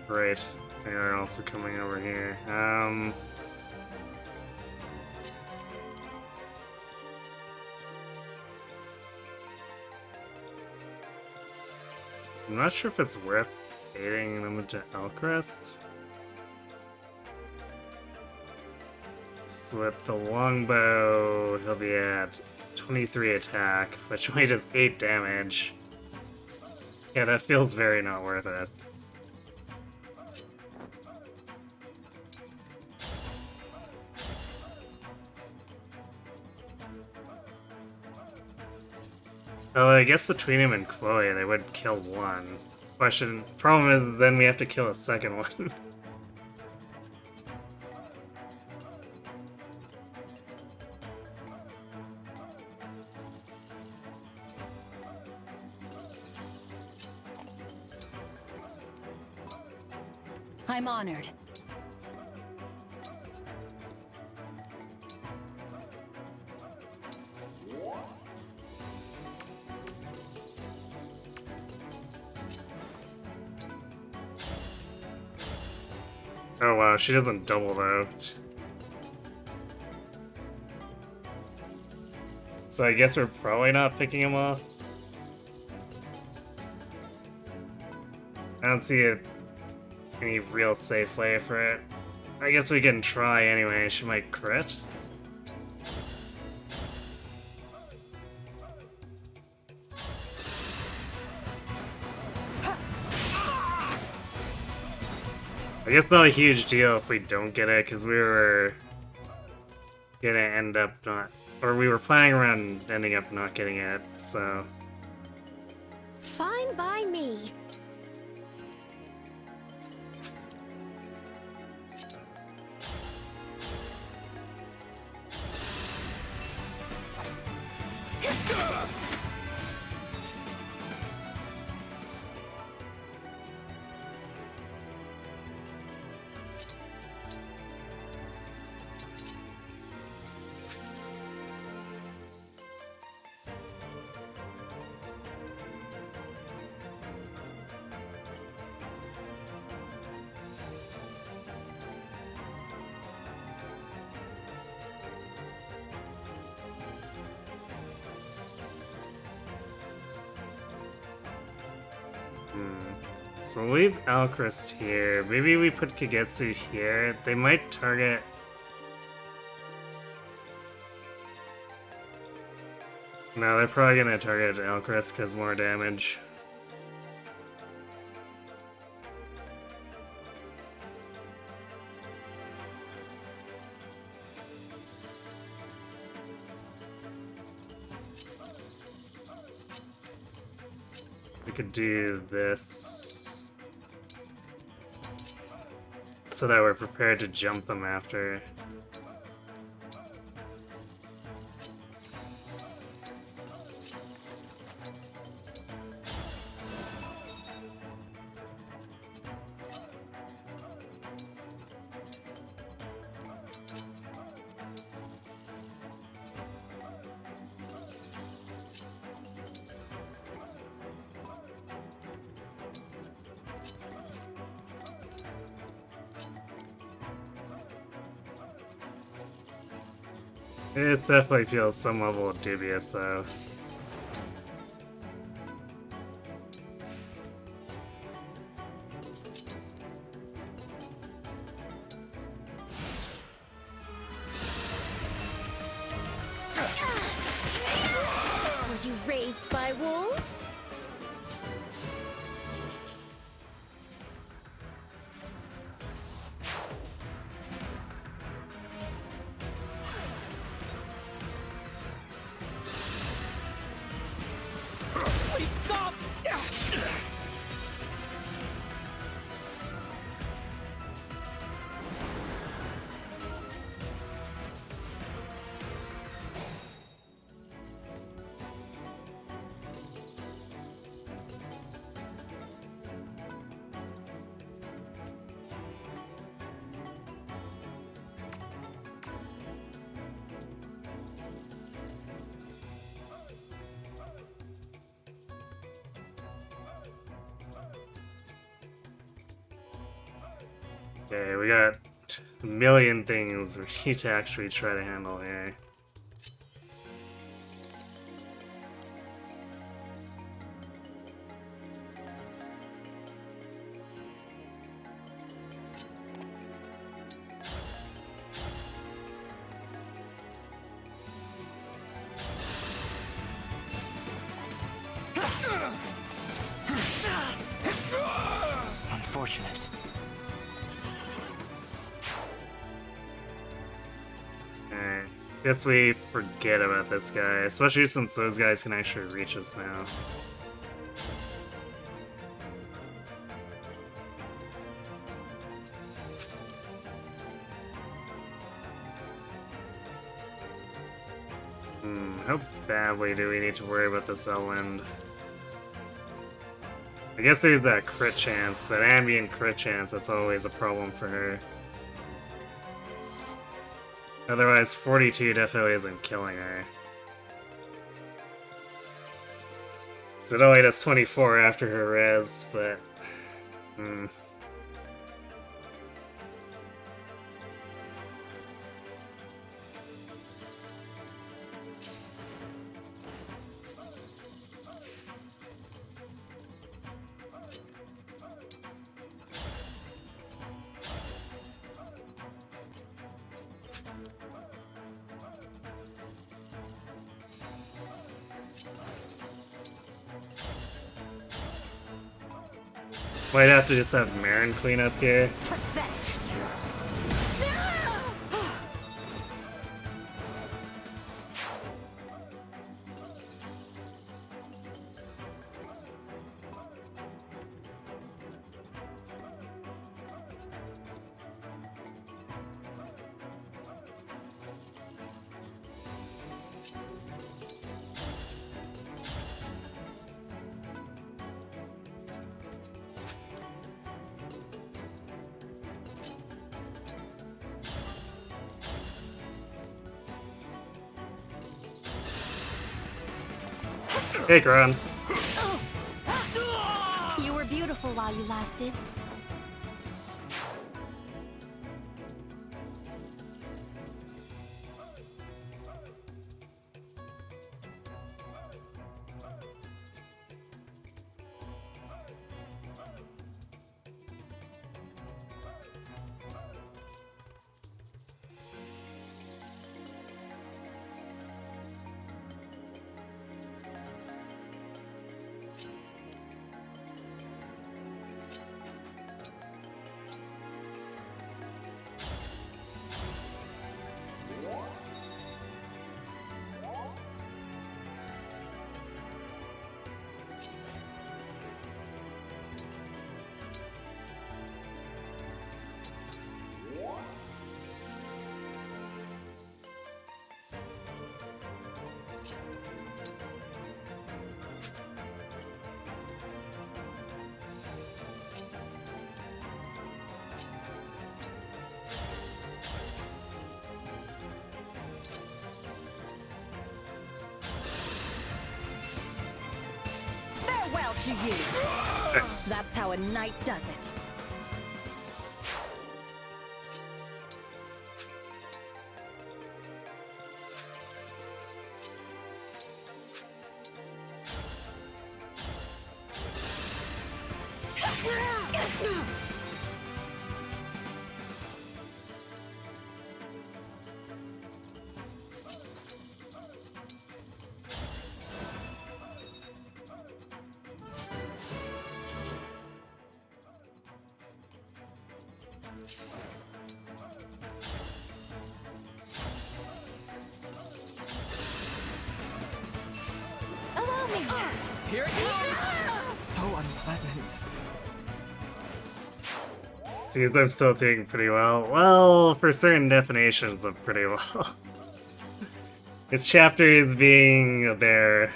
Right, they are also coming over here. I'm not sure if it's worth aiding them into Elkrest. So with the longbow, he'll be at 23 attack, which only does 8 damage. Yeah, that feels very not worth it. Well, I guess between him and Chloe, they would kill one. Problem is, then we have to kill a second one. I'm honored. Oh wow, she doesn't double though. So I guess we're probably not picking him off. I don't see any real safe way for it. I guess we can try anyway. She might crit. I guess not a huge deal if we don't get it, because we were gonna end up not... Or we were planning around ending up not getting it, so... Fine by me. So we'll leave Alchrist here. Maybe we put Kagetsu here. They might target... No, they're probably gonna target Alchrist because more damage. We could do this so that we're prepared to jump them after. It definitely feels some level of dubious, though. Were you raised by wolves? Please stop! Okay, we got a million things we need to actually try to handle here. Unfortunate. Alright, guess we forget about this guy, especially since those guys can actually reach us now. How badly do we need to worry about this Elwind? I guess there's that crit chance, that ambient crit chance, that's always a problem for her. Otherwise, 42 definitely isn't killing her. So it only does 24 after her res, but... Might have to just have Marin clean up here. Hey, Gron. You were beautiful while you lasted. to you. Thanks. That's how a knight does it. Allow me. Here it comes! So unpleasant. Seems I'm still doing pretty well. Well, for certain definitions of pretty well. This chapter is being a bear.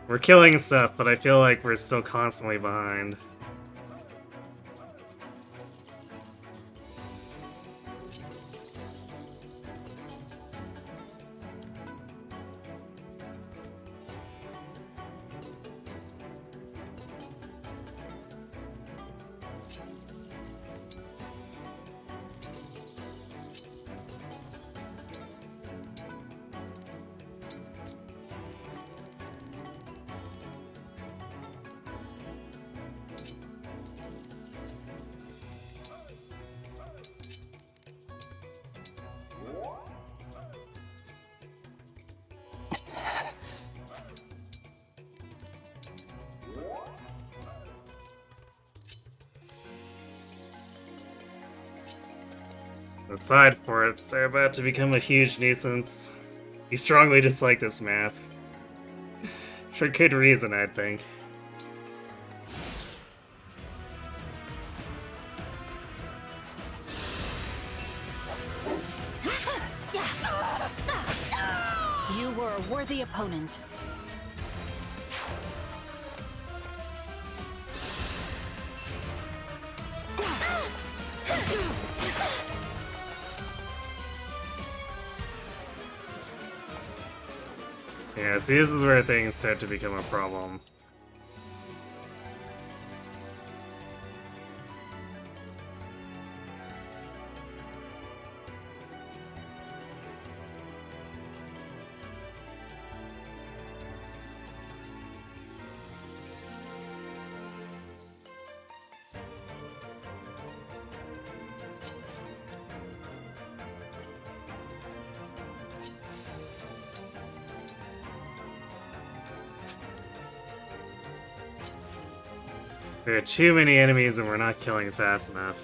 We're killing stuff, but I feel like we're still constantly behind. The side forts are about to become a huge nuisance. You strongly dislike this map. For good reason, I think. You were a worthy opponent. Yeah, see, this is where things start to become a problem. There are too many enemies and we're not killing fast enough.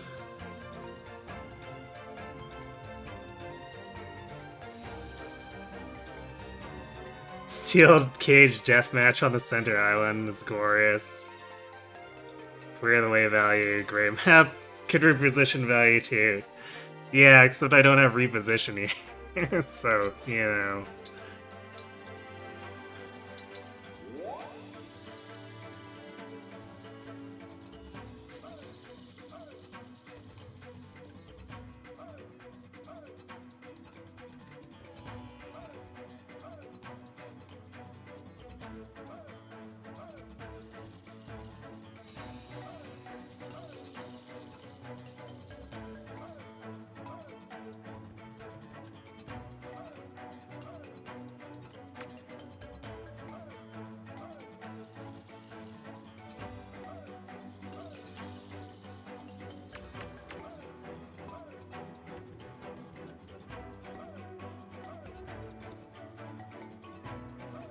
Steel cage deathmatch on the center island is glorious. Clear the way value, great map. Could reposition value too. Yeah, except I don't have repositioning. So, you know.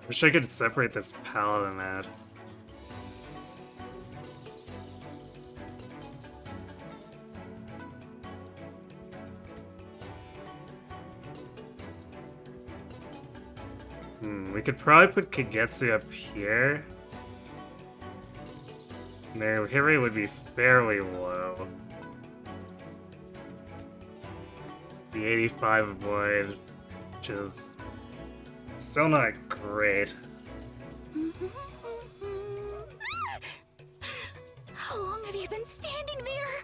Wish I could separate this paladin ad. We could probably put Kagetsu up here. Their hit rate would be fairly low. The 85 avoid, which is still not great. How long have you been standing there?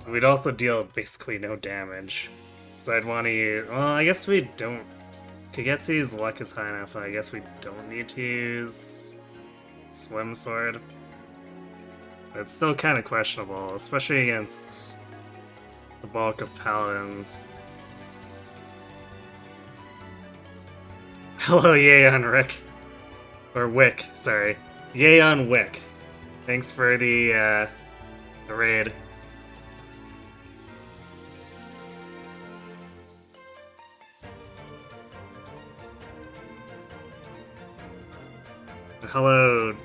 We'd also deal basically no damage. So I'd want to use... Well, I guess we don't... Kagetsu's luck is high enough, I guess we don't need to use... Swim Sword. It's still kind of questionable, especially against the bulk of Paladins. Hello, Yeon Rick. Or Wick, sorry. Yeon Wick. Thanks for the raid. Hello,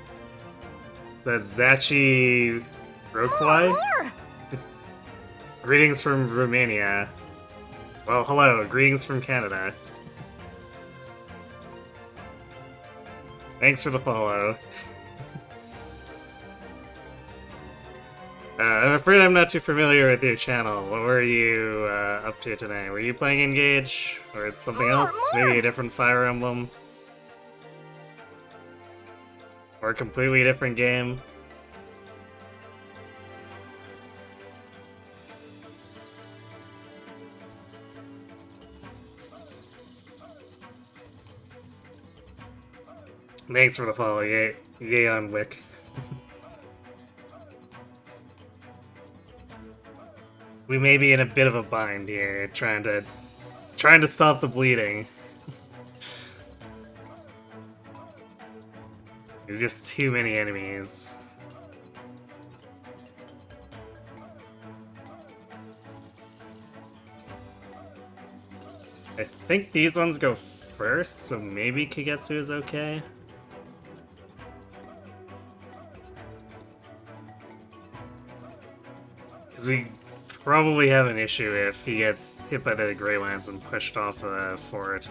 Zachi Rokwai? Greetings from Romania. Well, hello, greetings from Canada. Thanks for the follow. I'm afraid I'm not too familiar with your channel. What were you up to today? Were you playing Engage? Or it's something else? Maybe a different Fire Emblem? Or a completely different game? Thanks for the follow, yay on Wick. We may be in a bit of a bind here, trying to stop the bleeding. There's just too many enemies. I think these ones go first, so maybe Kagetsu is okay. Because we probably have an issue if he gets hit by the Grey Lance and pushed off the fort.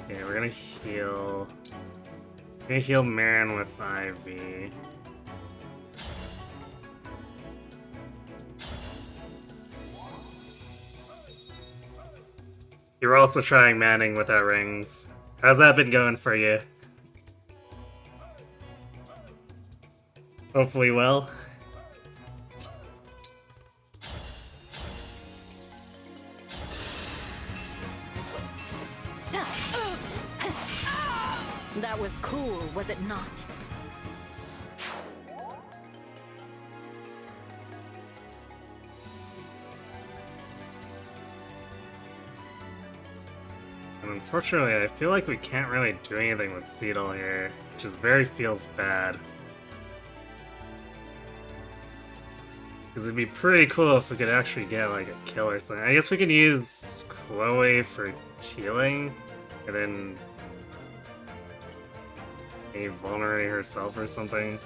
Okay, we're gonna heal. We're gonna heal Marin with IV. You're also trying Maddening without rings. How's that been going for you? Hopefully well. That was cool, was it not? And unfortunately, I feel like we can't really do anything with Seedle here, which is feels bad. Because it'd be pretty cool if we could actually get like a kill or something. I guess we could use Chloe for healing, and then maybe vulnerate herself or something.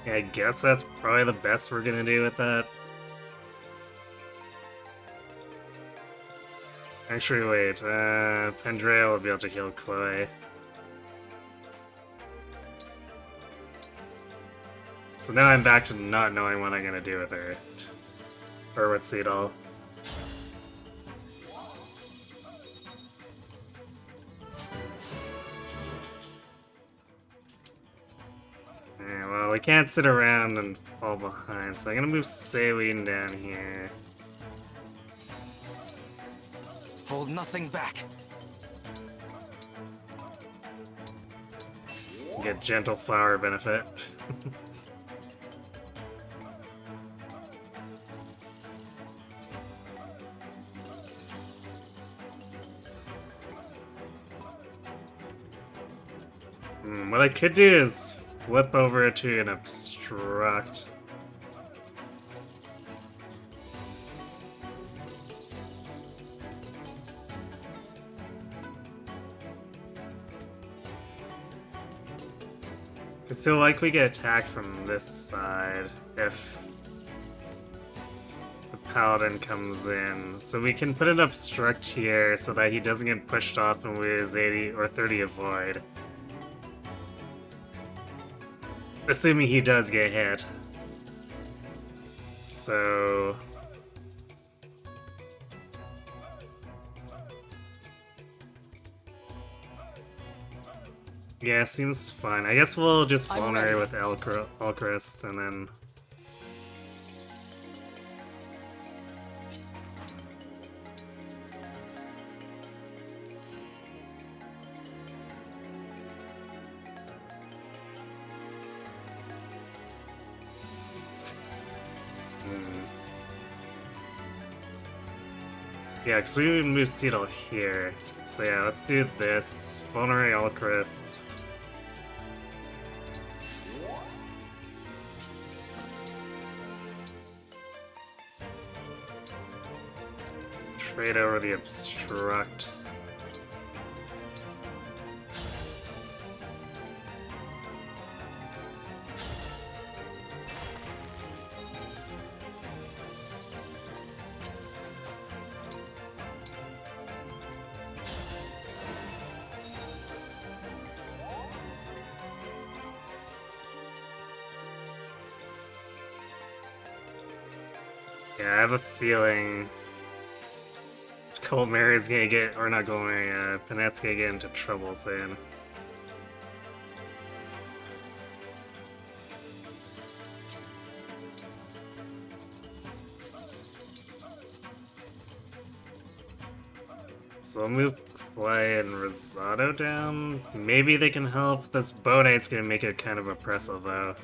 Yeah, I guess that's probably the best we're gonna do with that. Actually, wait, Pandrea will be able to kill Chloe. So now I'm back to not knowing what I'm gonna do with her. Or with Seedle. Yeah, well, we can't sit around and fall behind, so I'm gonna move Saline down here. Hold nothing back. Get gentle flower benefit. What I could do is flip over to an obstruct. Because he'll likely get attacked from this side if the Paladin comes in. So we can put an obstruct here so that he doesn't get pushed off and lose 80 or 30 avoid. Assuming he does get hit. So... yeah, seems fine. I guess we'll just vulnerate with Elchrist and then... yeah, because we would move Cedal here. So yeah, let's do this. Vulnerate Elchrist. Trade over the obstruct. Yeah, I have a feeling Gold Mary's gonna get, or not Gold Mary, Panette's gonna get into trouble soon. So I'll move Clay and Rosado down. Maybe they can help. This Bow Knight's gonna make it kind of oppressive though.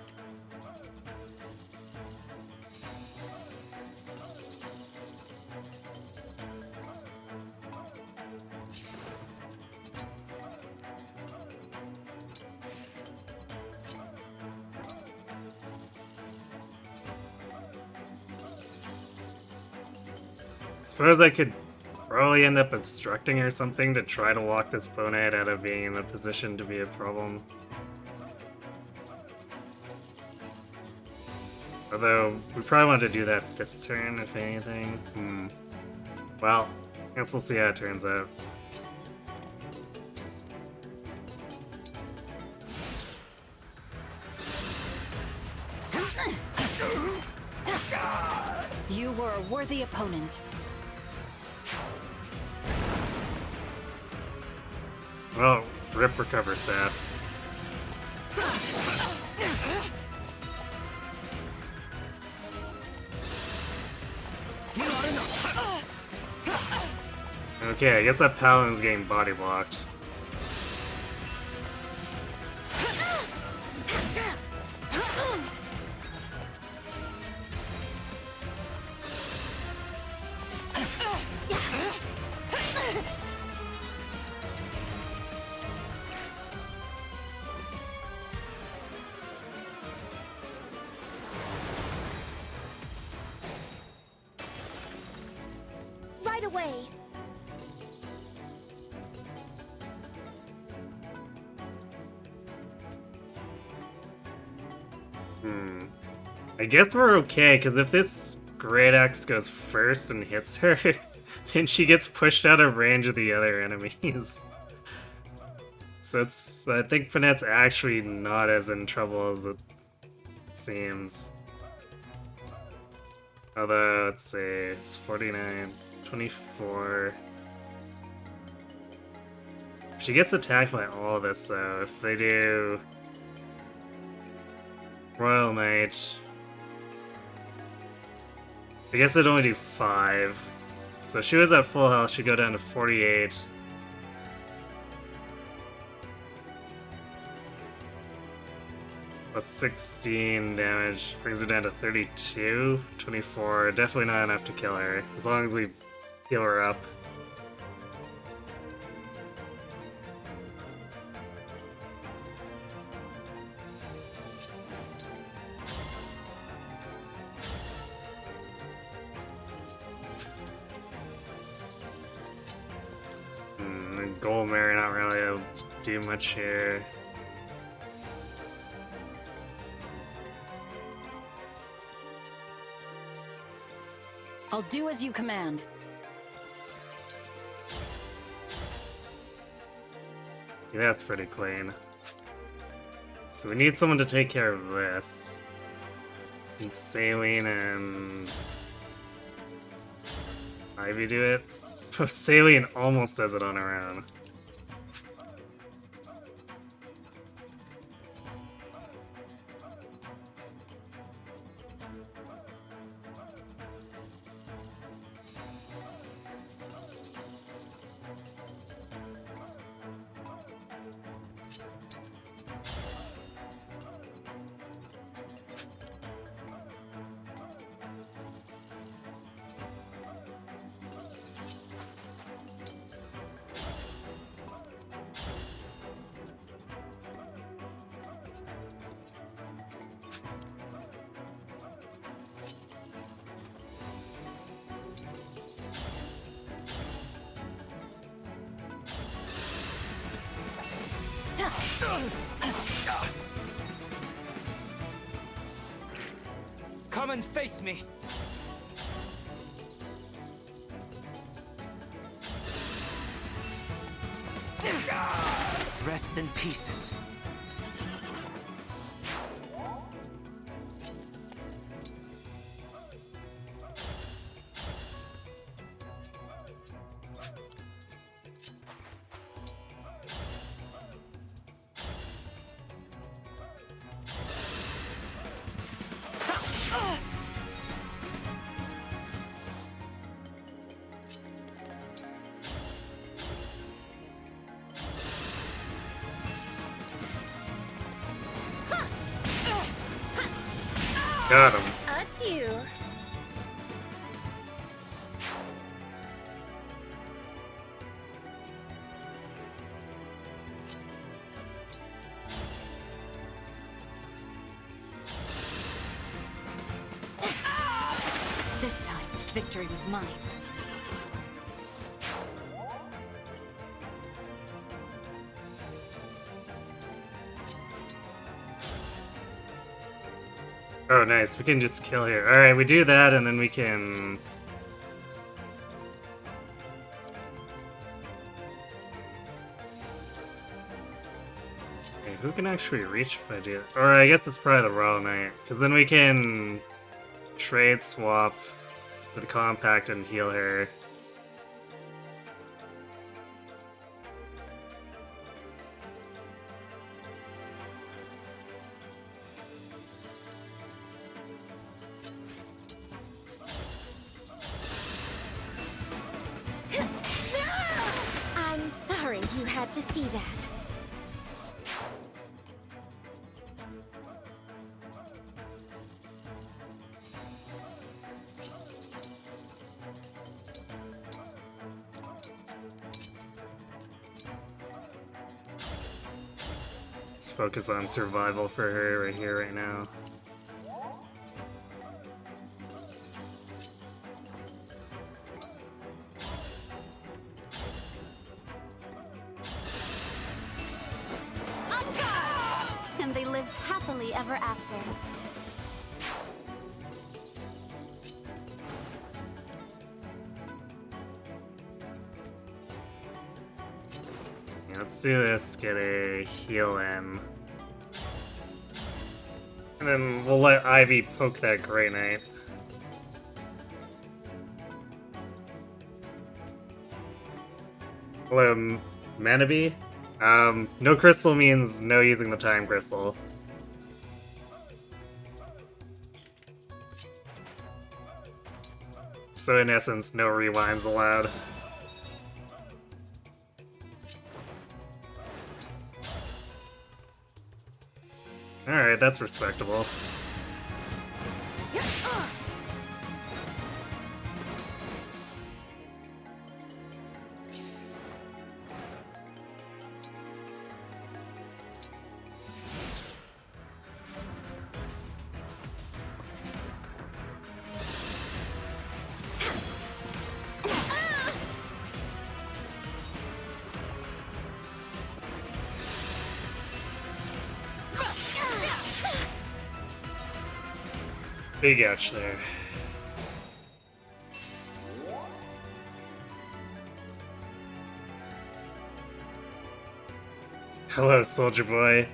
Suppose I could probably end up obstructing or something to try to walk this Bow Knight out of being in a position to be a problem. Although, we probably want to do that this turn, if anything. Well, I guess we'll see how it turns out. You were a worthy opponent. Well, rip recover sap. Okay, I guess that Paladin's getting body blocked. Right away. I guess we're okay, because if this Great Axe goes first and hits her, then she gets pushed out of range of the other enemies. So I think Panette's actually not as in trouble as it seems. Although, let's see, it's 49, 24. She gets attacked by all of this, though. If they do Royal Knight, I guess it'd only do 5. So she was at full health, she'd go down to 48. Plus 16 damage, brings her down to 32. 24, definitely not enough to kill her, as long as we heal her up. Gold Mary not really able to do much here. I'll do as you command. Yeah, that's pretty clean. So we need someone to take care of this. Can Saline and Ivy do it? Oh, Saline almost does it on her own. Come and face me. Rest in pieces. Got him. Adieu. This time, victory was mine. Oh, nice. We can just kill here. Alright, we do that, and then we can... Okay, who can actually reach if I do it? Or I guess it's probably the Royal Knight, because then we can trade swap with Compact and heal her. I'm sorry you had to see that. Let's focus on survival for her right here, right now. And they lived happily ever after. Yeah, let's do this, get a heal in. And then we'll let Ivy poke that Grey Knight. Hello, Manabe? No crystal means no using the time crystal. So in essence, no rewinds allowed. Alright, that's respectable. Big ouch there. Hello, Soldier Boy.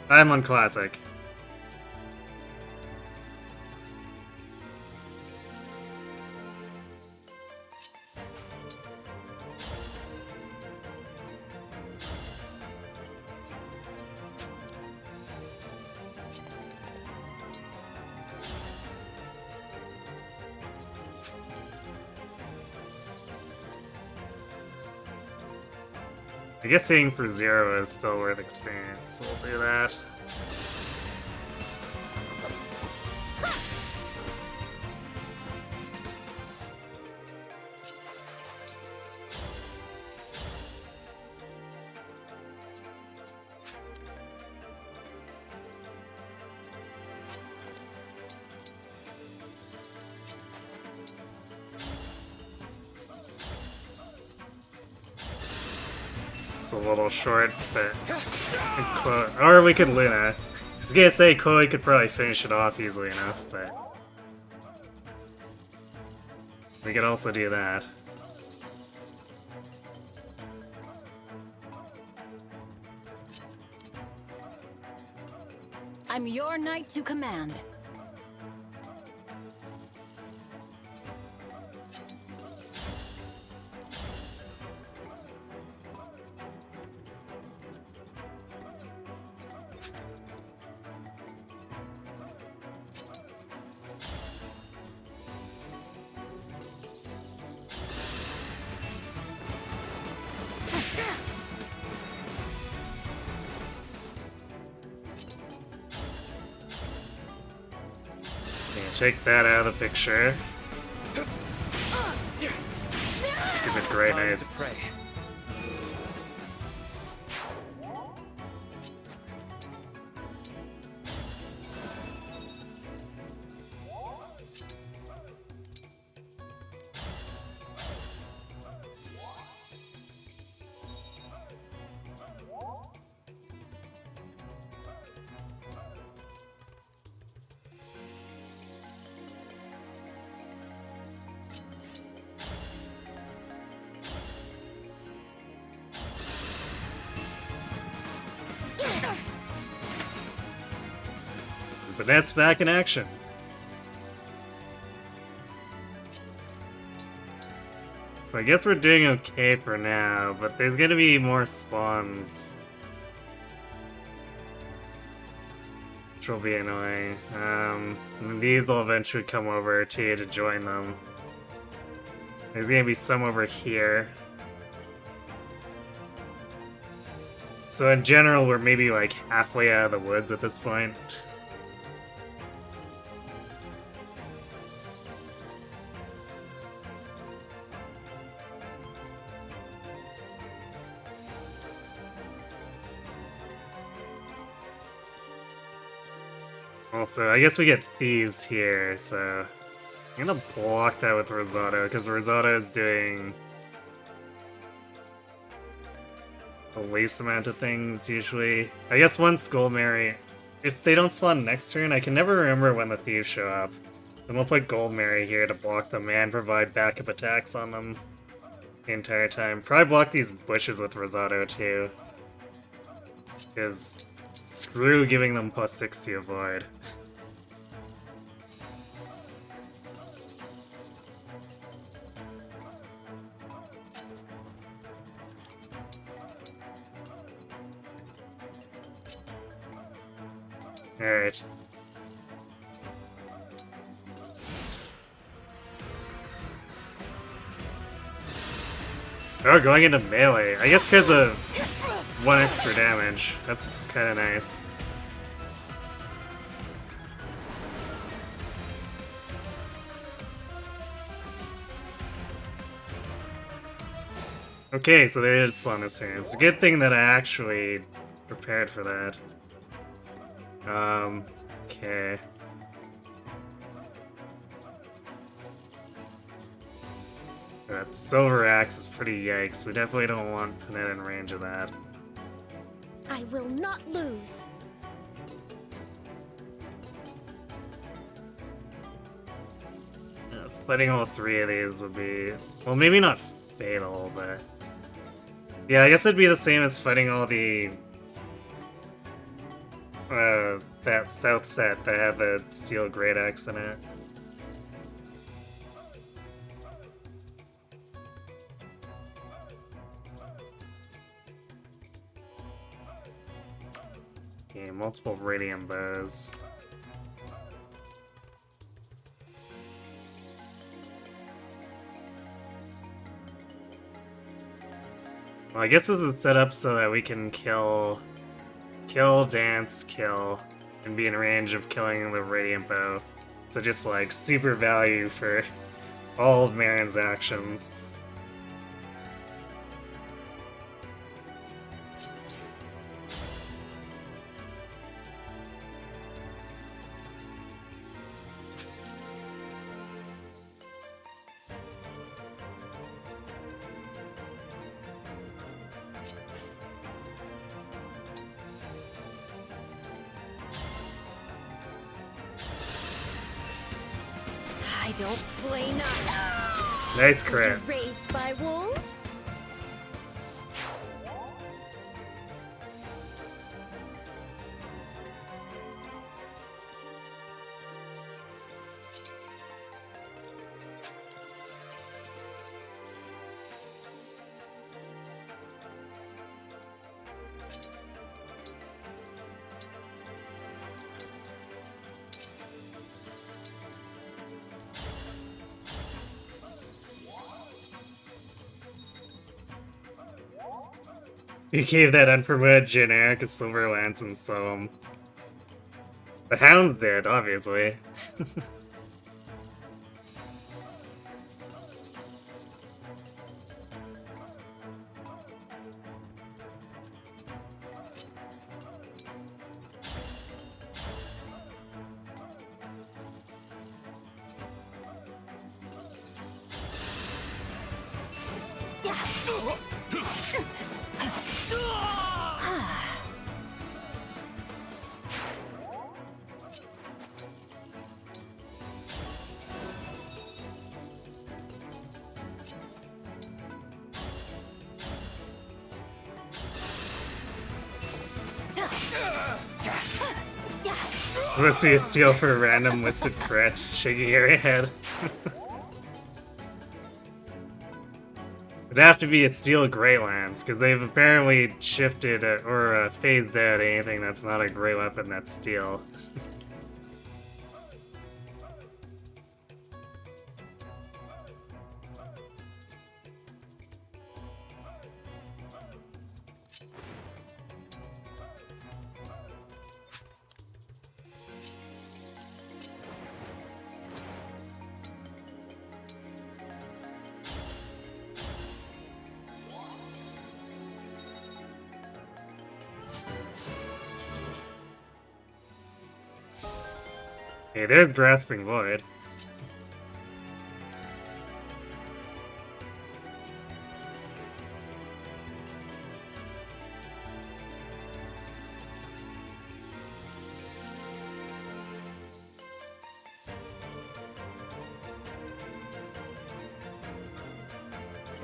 I'm on Classic. I guess aiming for 0 is still worth experience, so we'll do that. It's a little short, but... Or we could Luna. I was gonna say Chloe could probably finish it off easily enough, but... we could also do that. I'm your knight to command. Take that out of the picture. Stupid Grey Knights. But that's back in action. So I guess we're doing okay for now, but there's gonna be more spawns. Which will be annoying. And these will eventually come over to you to join them. There's gonna be some over here. So in general, we're maybe like halfway out of the woods at this point. Also, I guess we get thieves here, so I'm gonna block that with Risotto, because Risotto is doing the least amount of things, usually. I guess once Goldmary, if they don't spawn next turn, I can never remember when the thieves show up. Then we'll put Goldmary here to block them and provide backup attacks on them the entire time. Probably block these bushes with Risotto, too. Because screw giving them plus 6 to avoid. Alright. Oh, going into melee. I guess because of 1 extra damage. That's kind of nice. Okay, so they did spawn this turn. It's a good thing that I actually prepared for that. Okay. That silver axe is pretty yikes. We definitely don't want Panetta in range of that. I will not lose. Fighting all 3 of these would be... well, maybe not fatal, but... yeah, I guess it'd be the same as fighting all the that south set that had the steel great axe in it. Okay, multiple radium bows. Well, I guess this is set up so that we can kill, dance, kill, and be in range of killing the radiant bow. So just like super value for all of Marin's actions. I don't play nice. Nice crit. Raised by wolves? You gave that unpromoted generic a silver lance and so the hounds did, obviously. Let's see a steal for a random listed crit, shaking your head. It'd have to be a steel Great Lance, because they've apparently shifted or phased out anything that's not a great weapon that's steel. Hey, there's Grasping Void.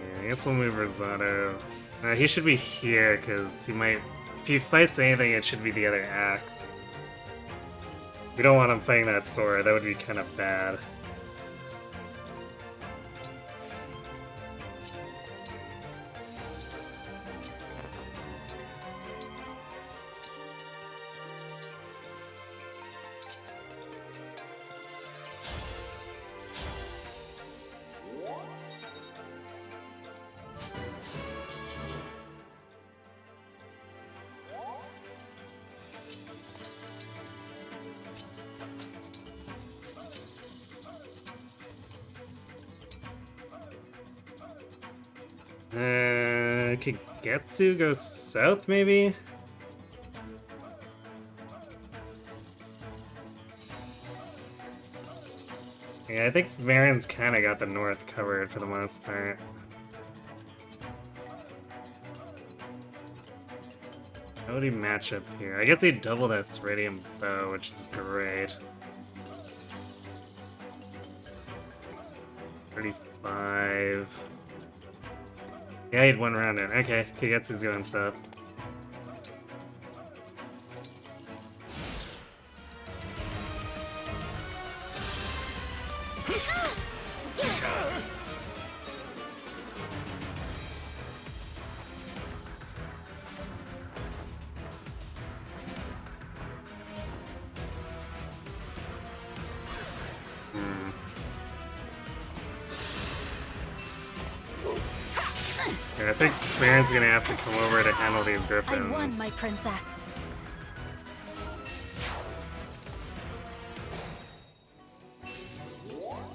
Yeah, I guess we'll move Rosado. He should be here, because he might... If he fights anything, it should be the other axe. We don't want him fighting that sword, that would be kind of bad. Kagetsu goes south, maybe? Yeah, I think Marin's kind of got the north covered for the most part. How would he match up here? I guess he'd double this radium bow, which is great. 35... Yeah, he had one round in. Okay, Kagetsu's going south. And I think Baron's gonna have to come over to handle these griffins. I won, my princess.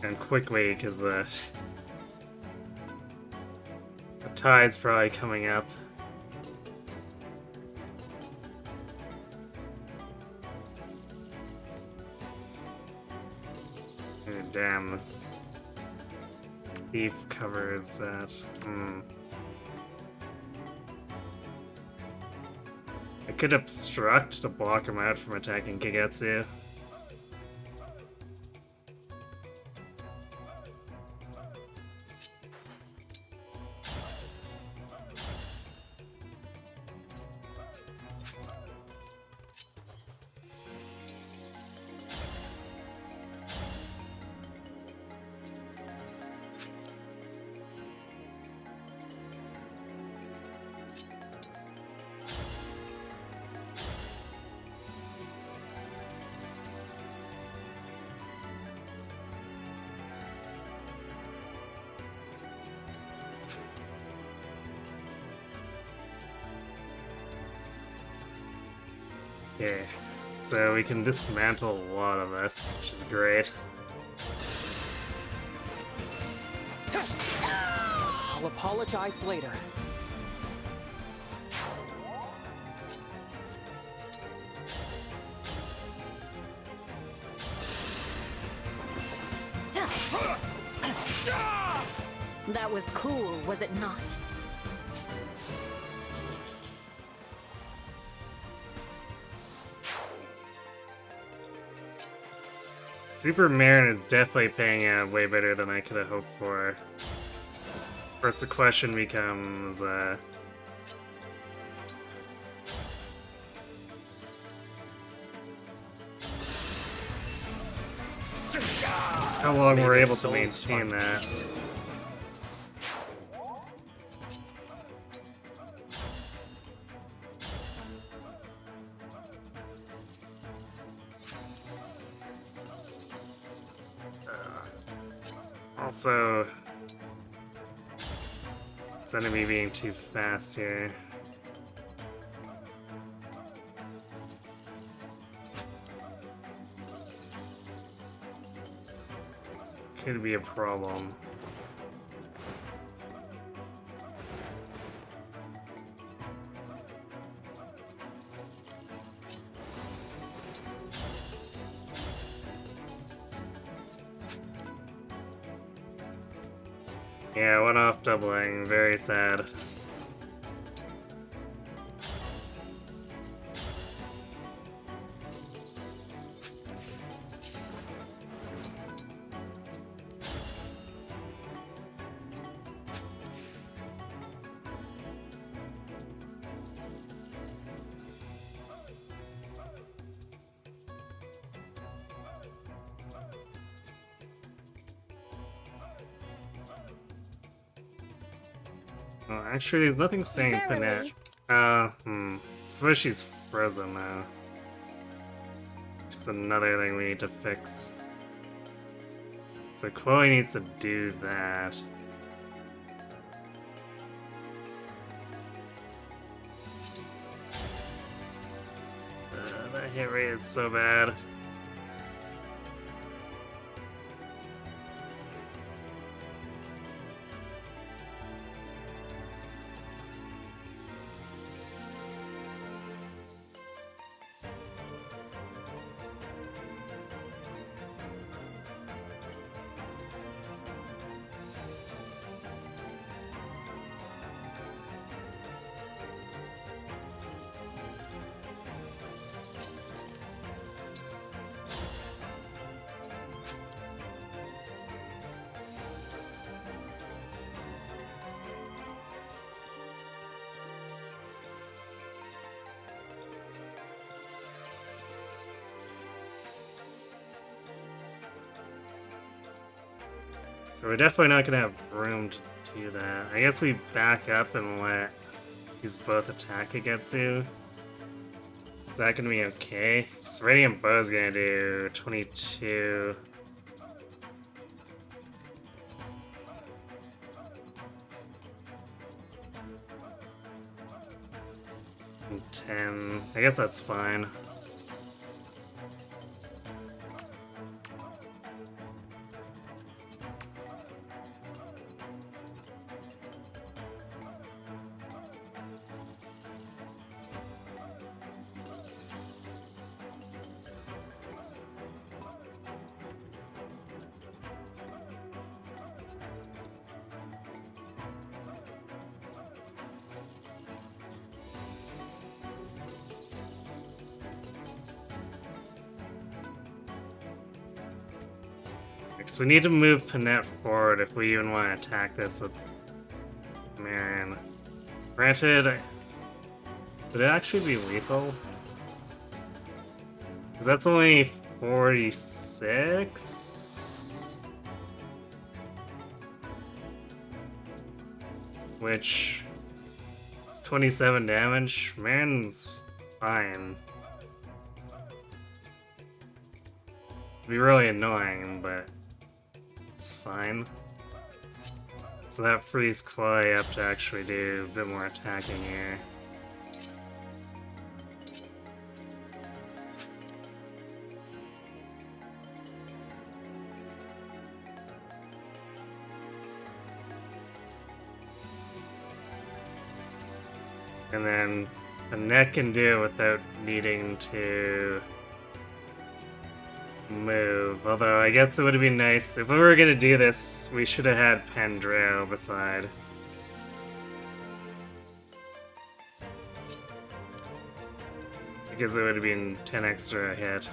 And quickly, because the tide's probably coming up. Oh, damn, this thief covers that. I could obstruct to block him out from attacking Kigetsu. Okay, so we can dismantle a lot of this, which is great. I'll apologize later. That was cool, was it not? Super Marin is definitely paying out way better than I could have hoped for. Of course, the question becomes, how long we're able to maintain that. Also, this enemy being too fast here. Could be a problem. Yeah, went off doubling. Very sad. Well, actually, there's nothing saying Verily. Finette. Suppose she's frozen now. Just another thing we need to fix. So Chloe needs to do that. That hit rate is so bad. So we're definitely not gonna have room to do that. I guess we back up and let these both attack Kagetsu. Is that gonna be okay? So Radiant Bow is gonna do 22. And 10. I guess that's fine. Because we need to move Panette forward if we even want to attack this with Marin. Granted, would it actually be lethal? Because that's only 46? Which is 27 damage. Marin's fine. It'd be really annoying, but it's fine. So that frees Koi up to actually do a bit more attacking here. And then the neck can do it without needing to move. Although I guess it would have been nice if we were gonna do this, we should have had Pendreo beside. Because it would have been 10 extra a hit.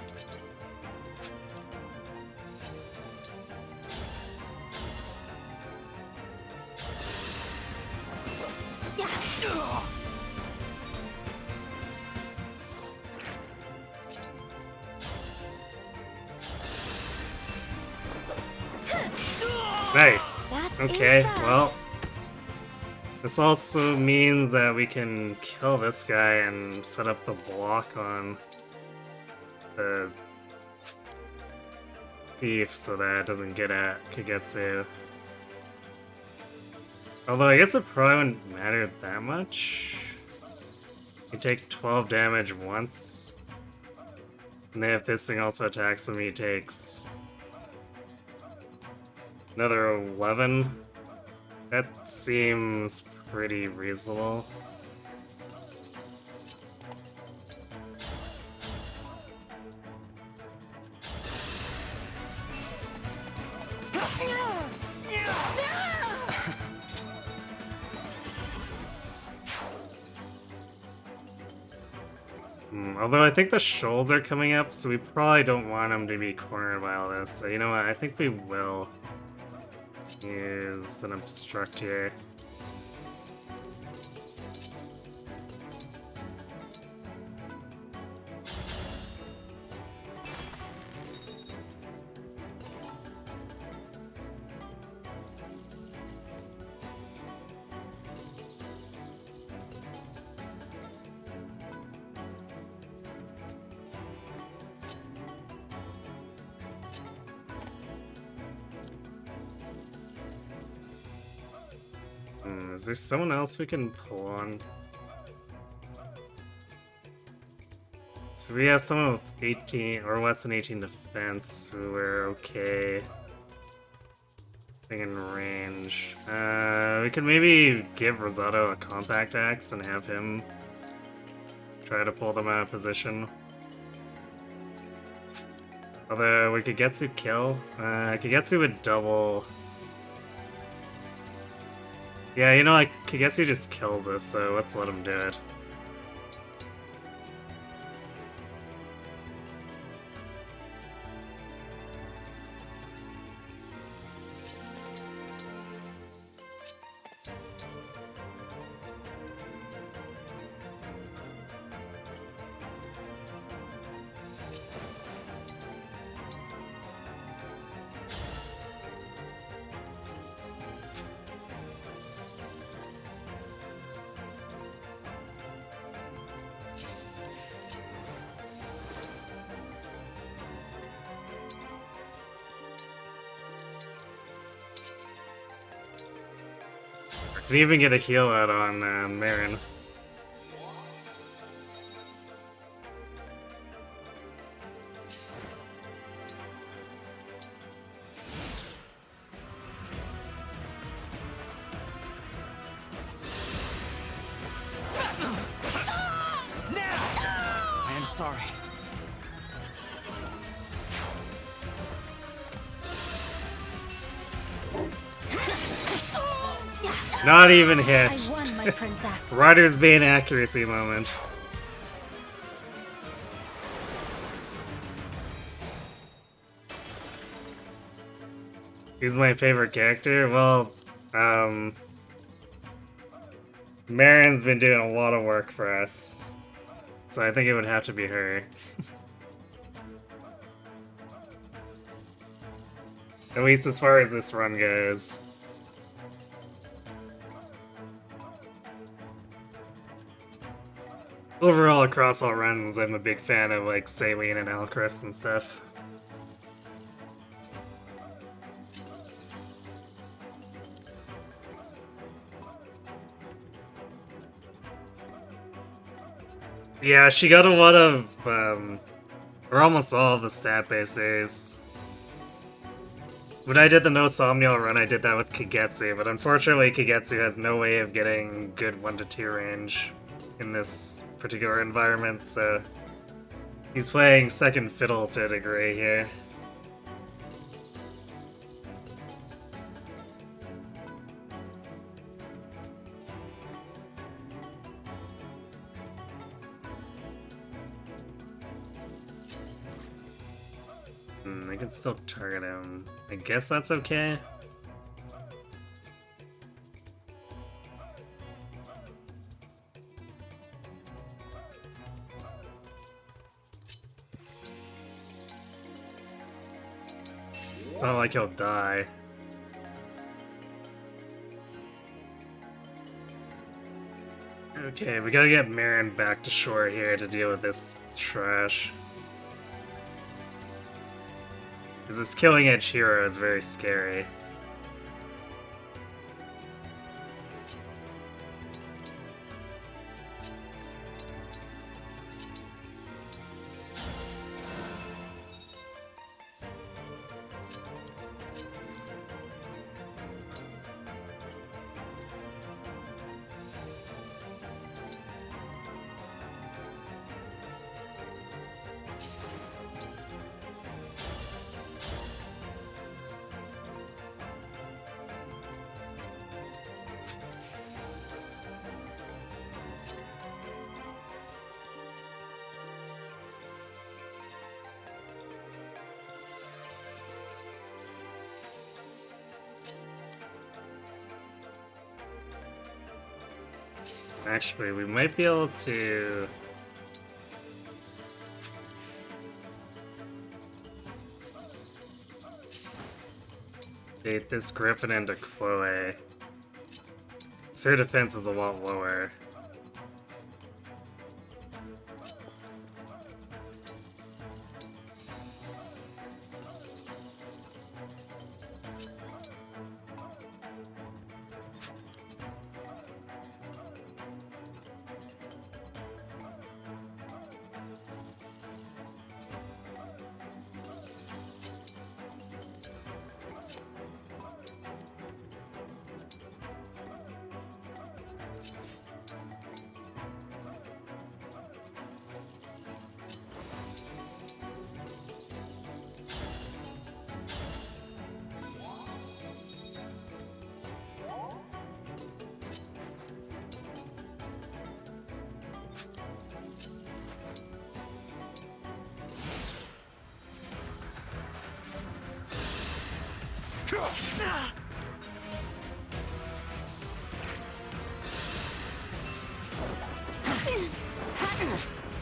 Nice. Okay, well, this also means that we can kill this guy and set up the block on the thief so that it doesn't get at Kagetsu. Although I guess it probably wouldn't matter that much. You take 12 damage once. And then if this thing also attacks him, he takes another 11. That seems pretty reasonable. Although I think the shoals are coming up, so we probably don't want them to be cornered by all this. So you know what, I think we will use an obstruct here. Is there someone else we can pull on? So we have someone with 18 or less than 18 defense who are okay. Thing in range. We could maybe give Rosato a compact axe and have him try to pull them out of position. Although we could Kagetsu kill. Kagetsu would double. Yeah, you know, like, Kagetsu just kills us, so let's let him do it. Didn't even get a heal out on Marin. I am sorry. Not even hit. I won, my princess. Ryder's Bane accuracy moment. Who's my favorite character? Well, Marin's been doing a lot of work for us. So I think it would have to be her. At least as far as this run goes. Overall, across all runs, I'm a big fan of like Saline and Alcrest and stuff. Yeah, she got a lot of, or almost all of the stat-based days. When I did the No Somniel run, I did that with Kagetsu, but unfortunately Kagetsu has no way of getting good 1-2 range in this particular environment, so he's playing second fiddle to a degree here. I can still target him. I guess that's okay. It's not like he'll die. Okay, we gotta get Marin back to shore here to deal with this trash. Because this killing edge hero is very scary. Actually, we might be able to... bait this Griffin into Chloe. So her defense is a lot lower.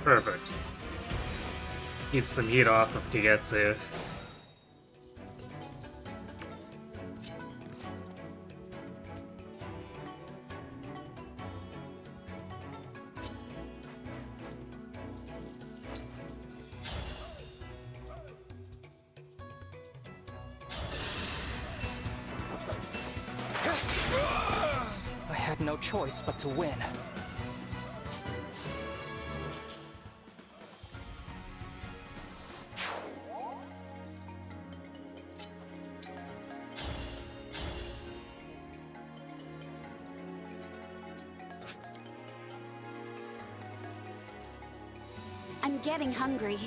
Perfect. Keep some heat off of Kagetsu. no choice but to win. I'm getting hungry.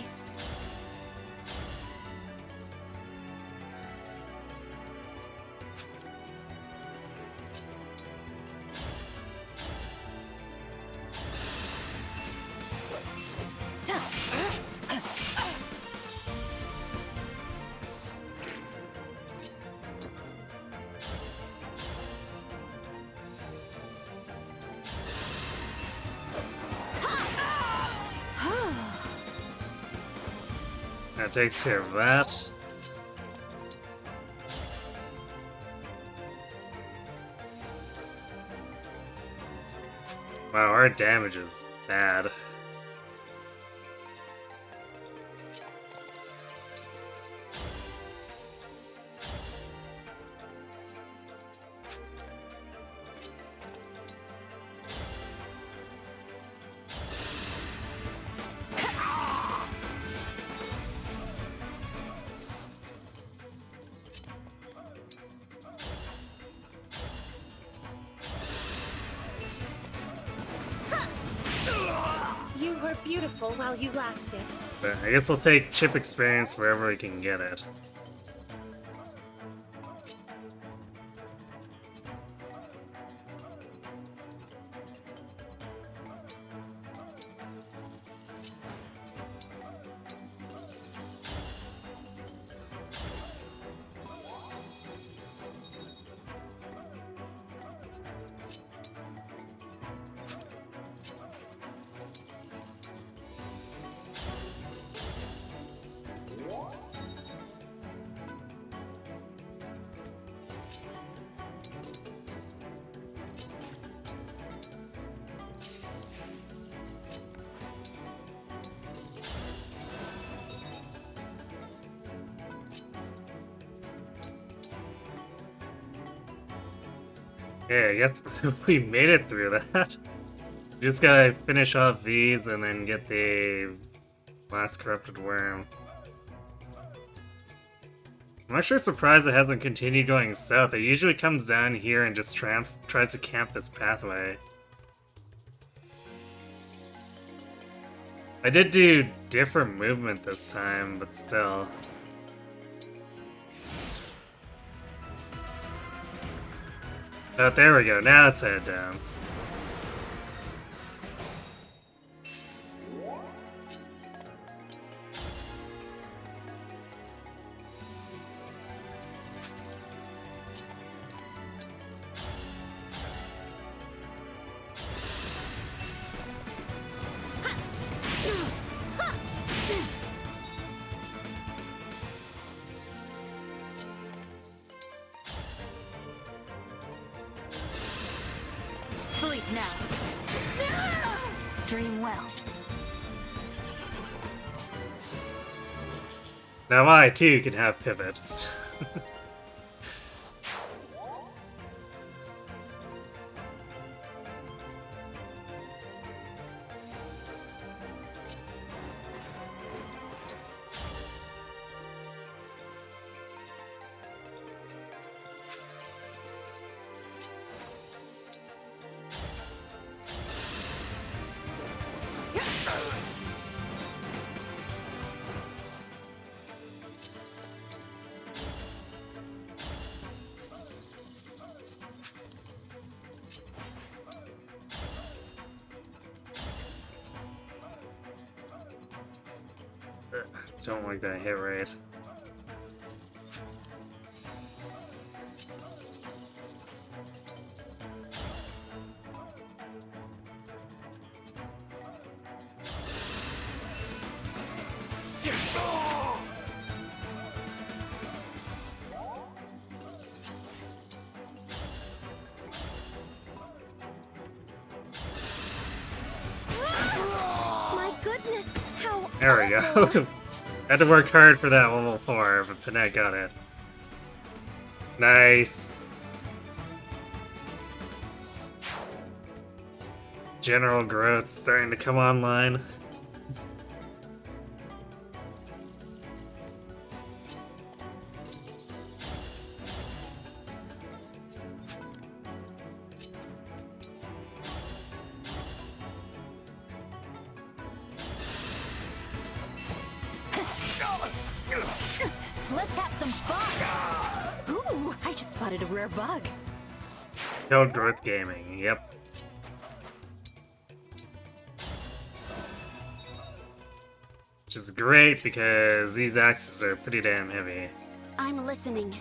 That takes care of that. Wow, our damage is bad. You were beautiful while you lasted. But I guess we'll take chip experience wherever we can get it. Yeah, I guess we made it through that. Just gotta finish off these and then get the last corrupted worm. I'm actually surprised it hasn't continued going south. It usually comes down here and just tries to camp this pathway. I did do different movement this time, but still. Oh, there we go. Now let's head down. Sleep now. Dream well. Now I, too, can have pivot. Don't like that hit rate. My goodness, how There we awful. go. Had to work hard for that level 4, but Panette got it. Nice. general growth starting to come online. Let's have some fun! Ooh, I just spotted a rare bug. Killed growth gaming, yep. Which is great because these axes are pretty damn heavy. I'm listening.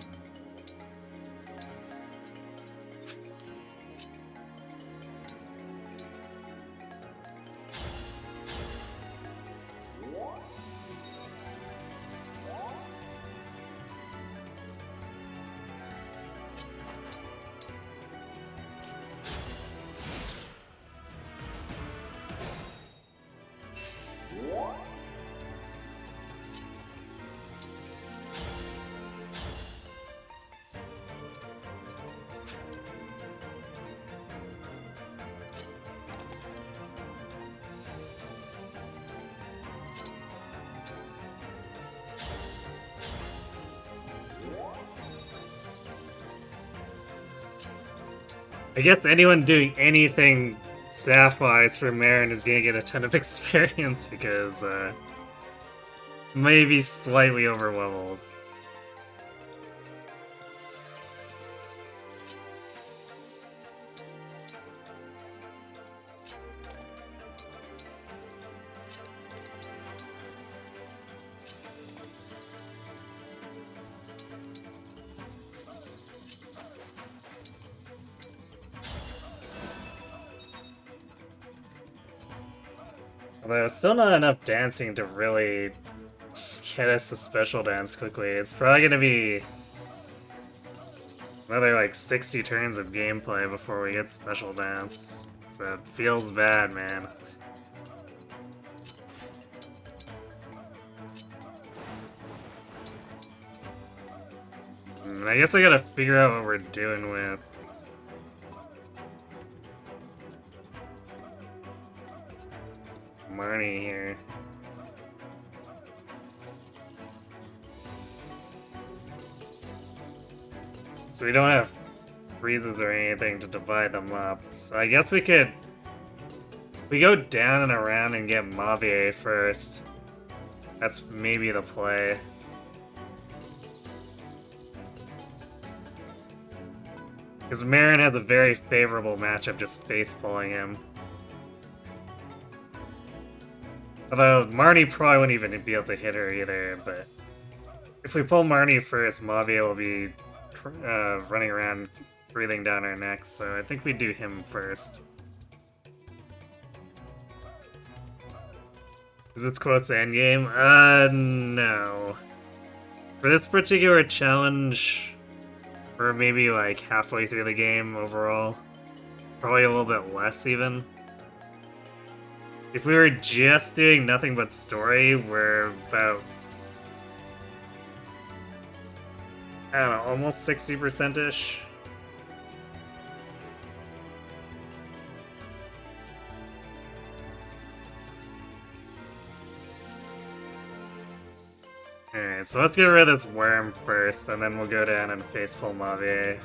I guess anyone doing anything staff-wise for Marin is gonna get a ton of experience because, maybe slightly overleveled. Although, still not enough dancing to really get us a special dance quickly. It's probably gonna be another like 60 turns of gameplay before we get special dance. So it feels bad, man. I guess I gotta figure out what we're doing with Marnie here. So we don't have freezes or anything to divide them up. So I guess we could... We go down and around and get Mavier first. That's maybe the play. Because Marin has a very favorable matchup just face-pulling him. Although, Marnie probably wouldn't even be able to hit her either, but... If we pull Marnie first, Mavier will be running around breathing down our necks, so I think we do him first. Is this close to endgame? No. For this particular challenge, we're maybe like halfway through the game overall. Probably a little bit less even. If we were just doing nothing but story, we're about, I don't know, almost 60%-ish. Alright, so let's get rid of this worm first, and then we'll go down and face full Mavier.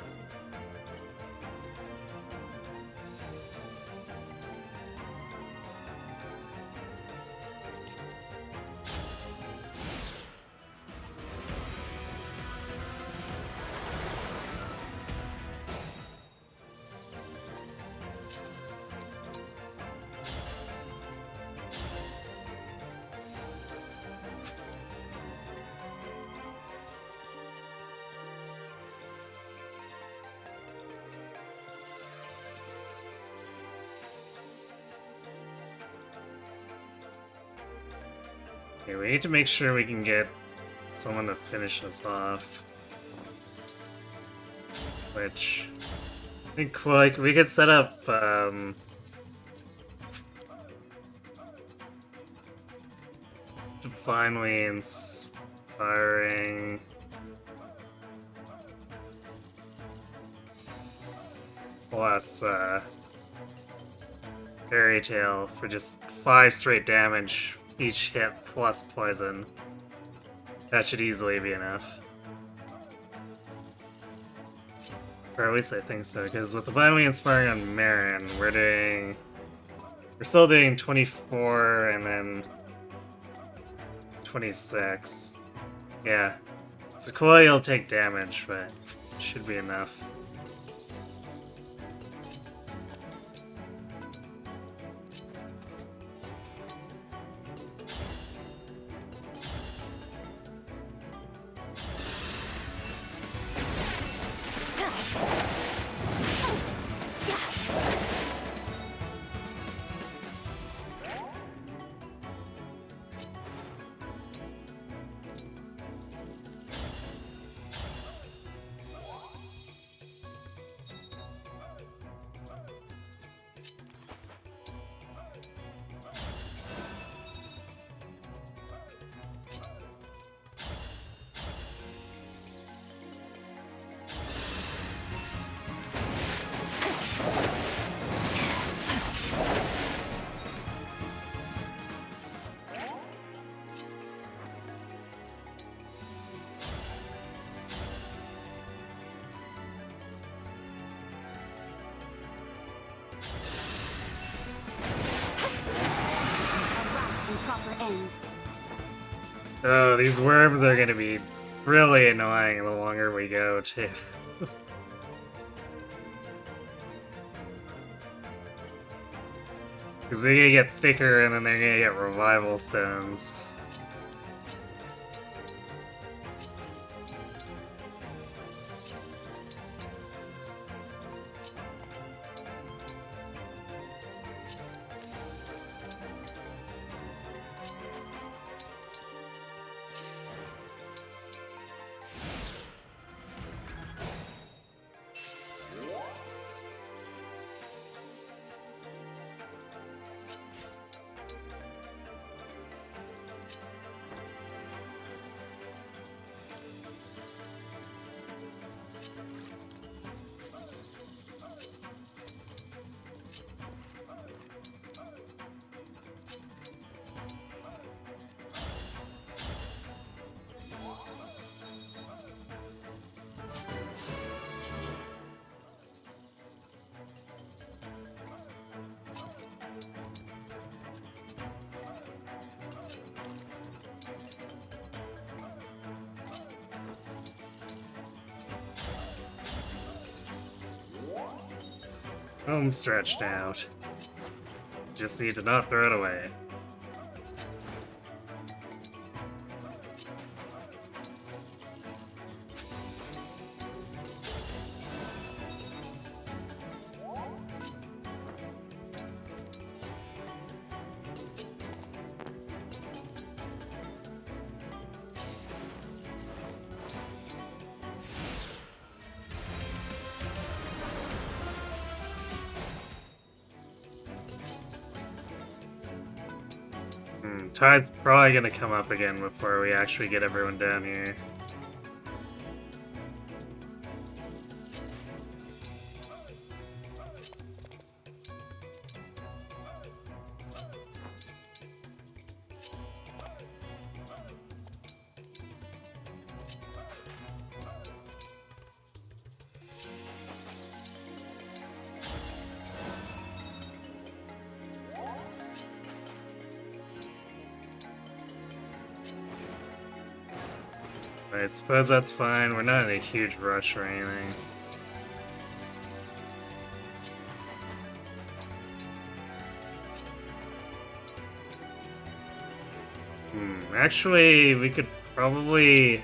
Okay, we need to make sure we can get someone to finish us off. Which, I think, like, we could set up, divinely inspiring... plus, Fairy Tale for just 5 straight damage each hit plus poison. That should easily be enough. Or at least I think so, because with the Violently Inspiring on Marin, we're still doing 24 and then 26. Yeah. Sequoia will take damage, but it should be enough. Oh, these worms are gonna be really annoying the longer we go, too. Because they're gonna get thicker and then they're gonna get revival stones. I'm stretched out. Just need to not throw it away. Tide's probably gonna come up again before we actually get everyone down here. I suppose that's fine. We're not in a huge rush or anything. Actually, we could probably...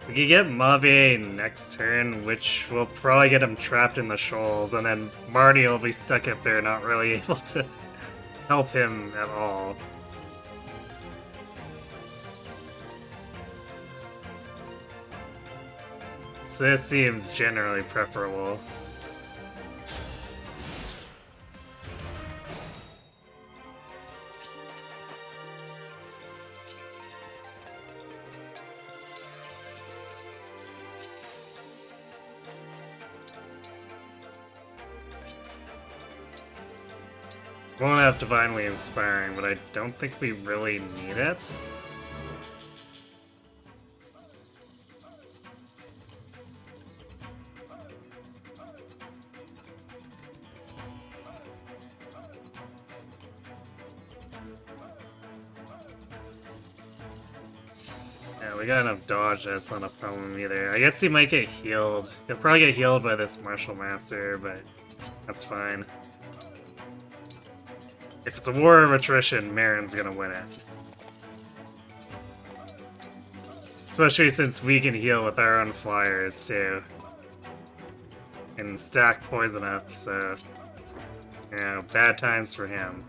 We could get Mabe next turn, which will probably get him trapped in the shoals, and then Marty will be stuck up there not really able to help him at all. So this seems generally preferable. Won't have Divinely Inspiring, but I don't think we really need it. Yeah, we got enough dodge, that's not a problem either. I guess he might get healed. He'll probably get healed by this Martial Master, but that's fine. If it's a war of attrition, Marin's gonna win it. Especially since we can heal with our own flyers, too. And stack poison up, so... You know, bad times for him.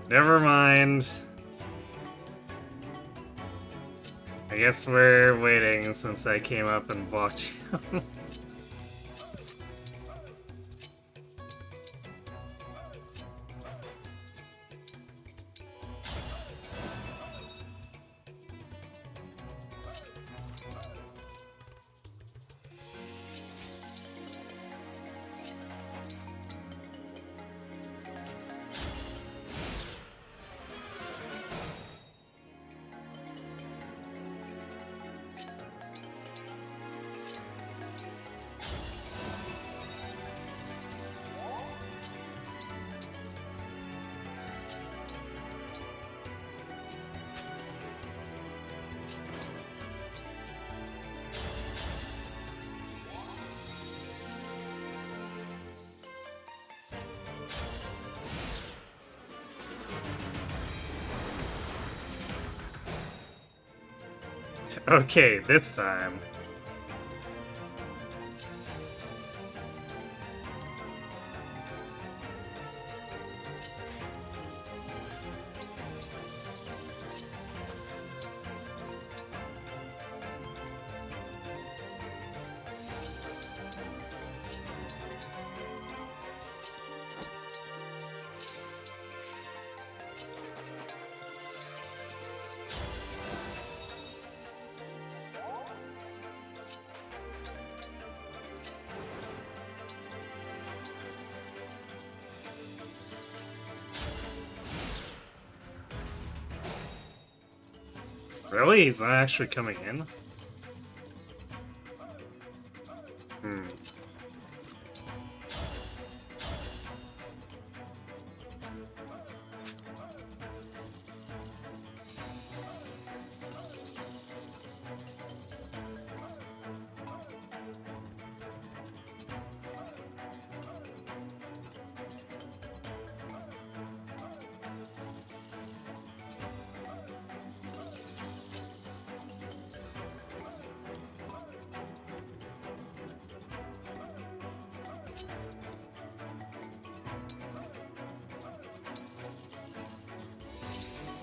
Never mind. I guess we're waiting since I came up and blocked you. Okay, this time. Really? He's not actually coming in? Hmm.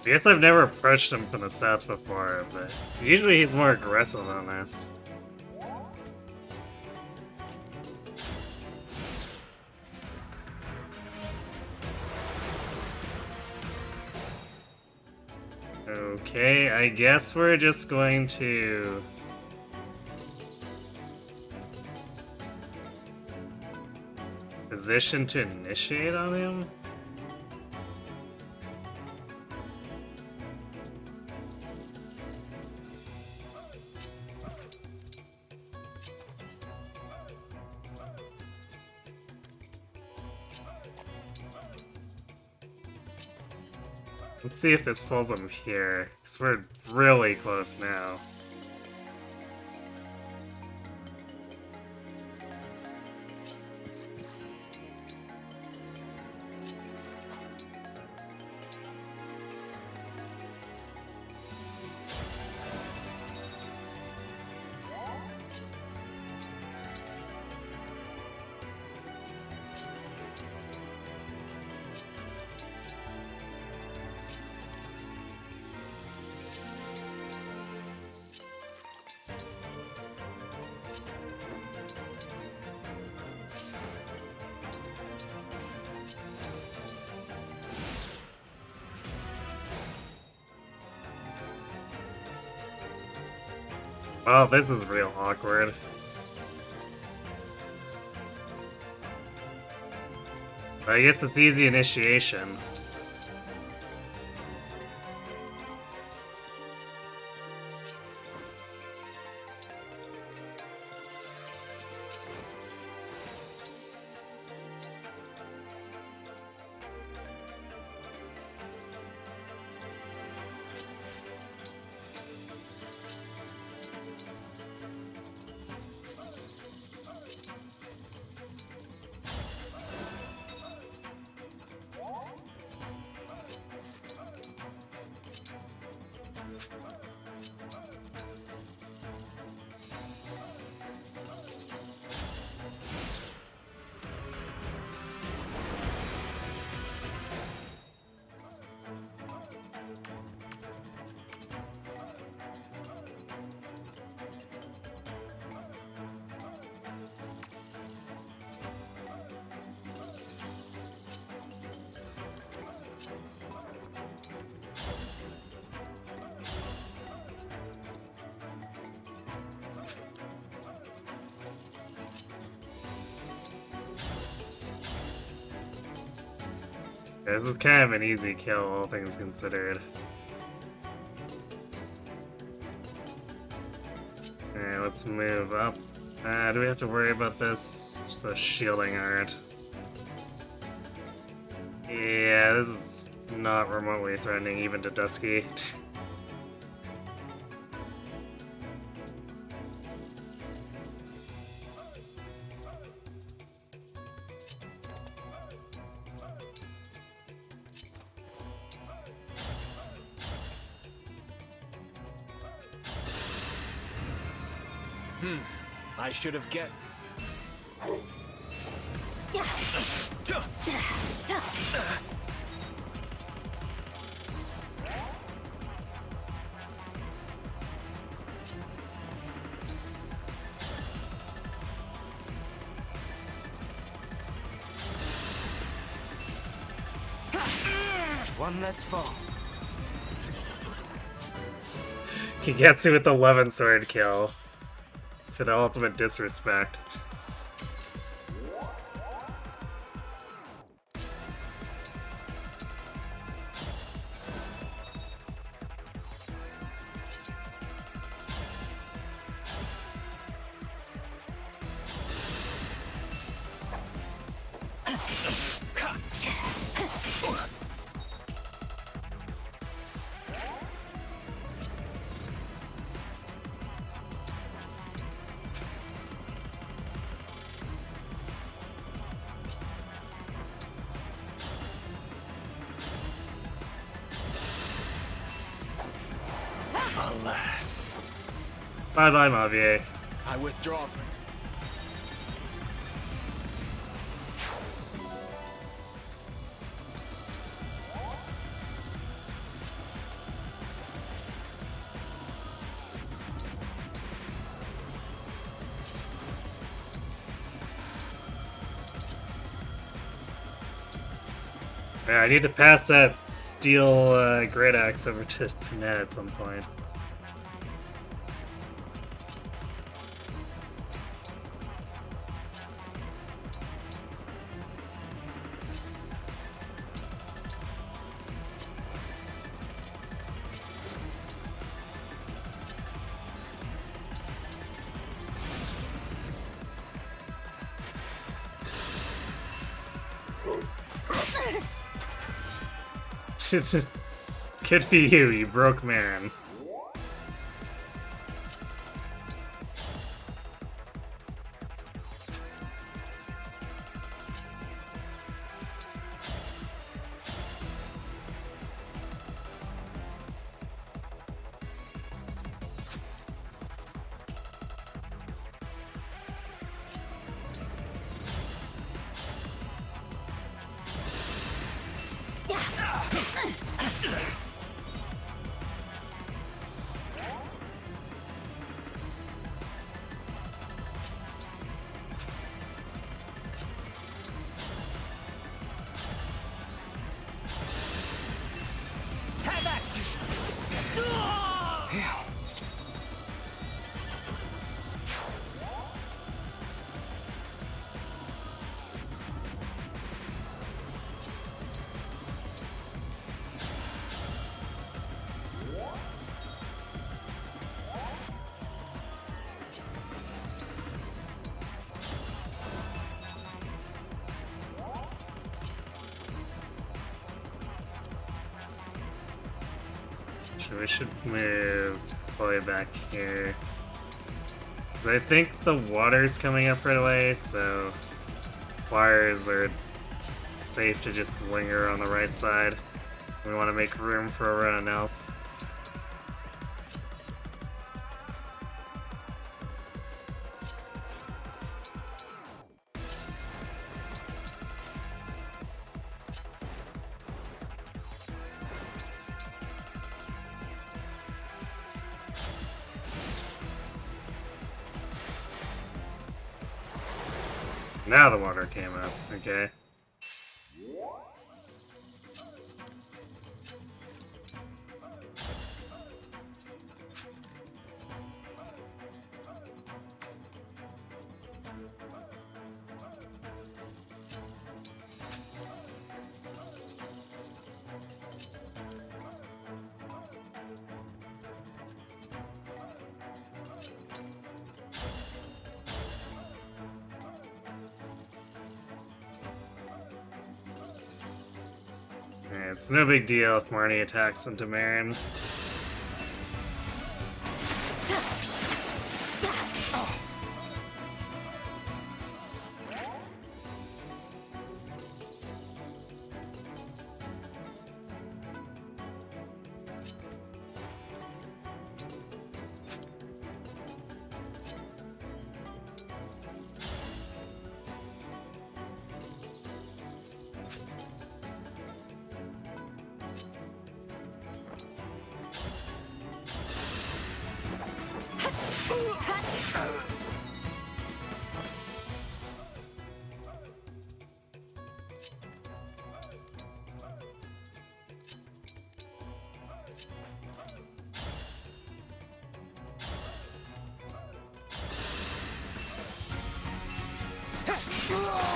I guess I've never approached him from the south before, but usually he's more aggressive on this. Okay, I guess we're just going to... position to initiate on him? Let's see if this pulls him here, because we're really close now. Oh, this is real awkward. I guess it's easy initiation. This is kind of an easy kill, all things considered. Alright, let's move up. Do we have to worry about this? Just the shielding art. Yeah, this is not remotely threatening, even to Dusky. I should have get. One less fall. He gets you with the 11 sword kill. For the ultimate disrespect. Alas. Bye-bye, Mavier. I withdraw from. Yeah, I need to pass that steel great axe over to Ned at some point. Good for you, you broke man. So we should move Chloe back here. Because I think the water's coming up right away, so wires are safe to just linger on the right side. We want to make room for everyone else. Now the water came up, okay. It's no big deal if Marnie attacks into Marin.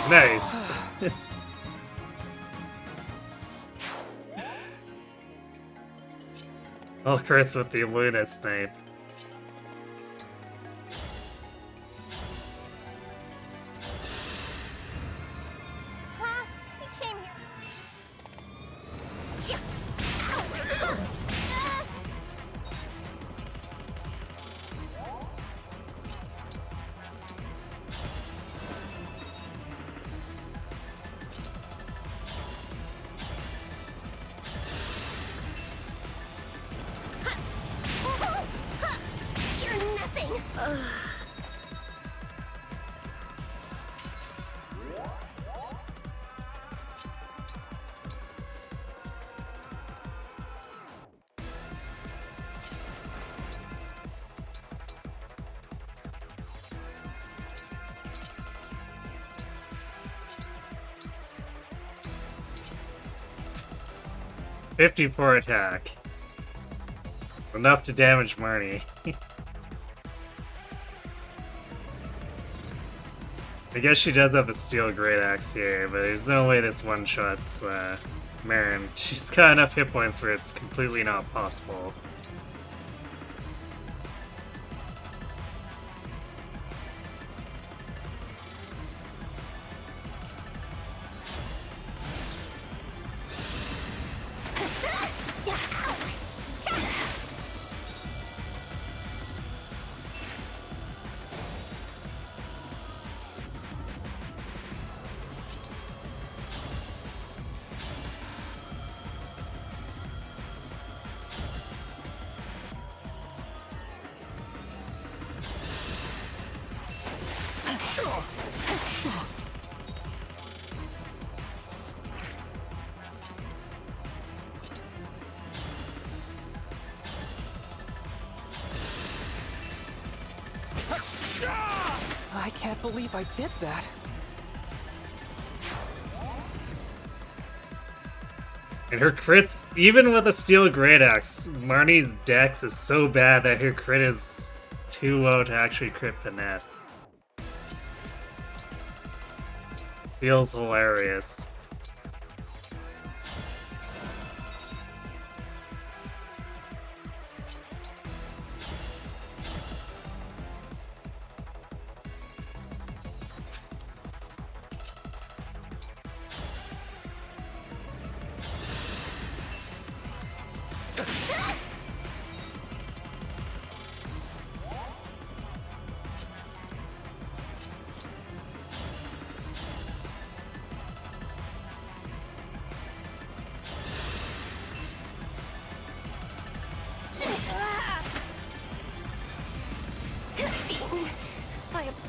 Nice. Oh, Chris with the Luna snipe. Huh? He came here. You're nothing. 54 attack. Enough to damage Marnie. I guess she does have the steel great axe here, but there's no way this one-shots Marin. She's got enough hit points where it's completely not possible. I can't believe I did that. And her crits, even with a steel great axe, Marnie's dex is so bad that her crit is too low to actually crit the net. Feels hilarious.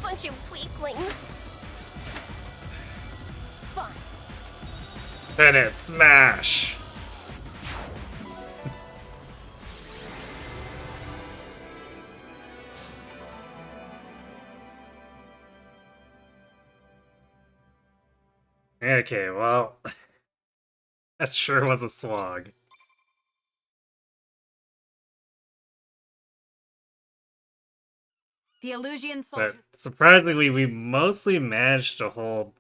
bunch of weaklings. Fine. Bennett, smash! Okay, well, that sure was a slog. The Illusion soldiers. But surprisingly, we mostly managed to hold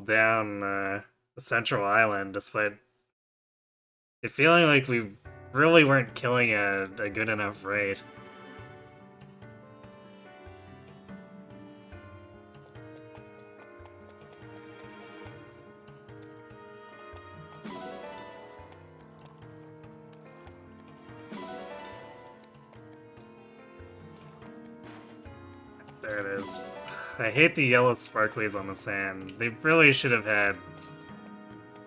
down the central island, despite it feeling like we really weren't killing at a good enough rate. There it is. I hate the yellow sparklies on the sand. They really should have had...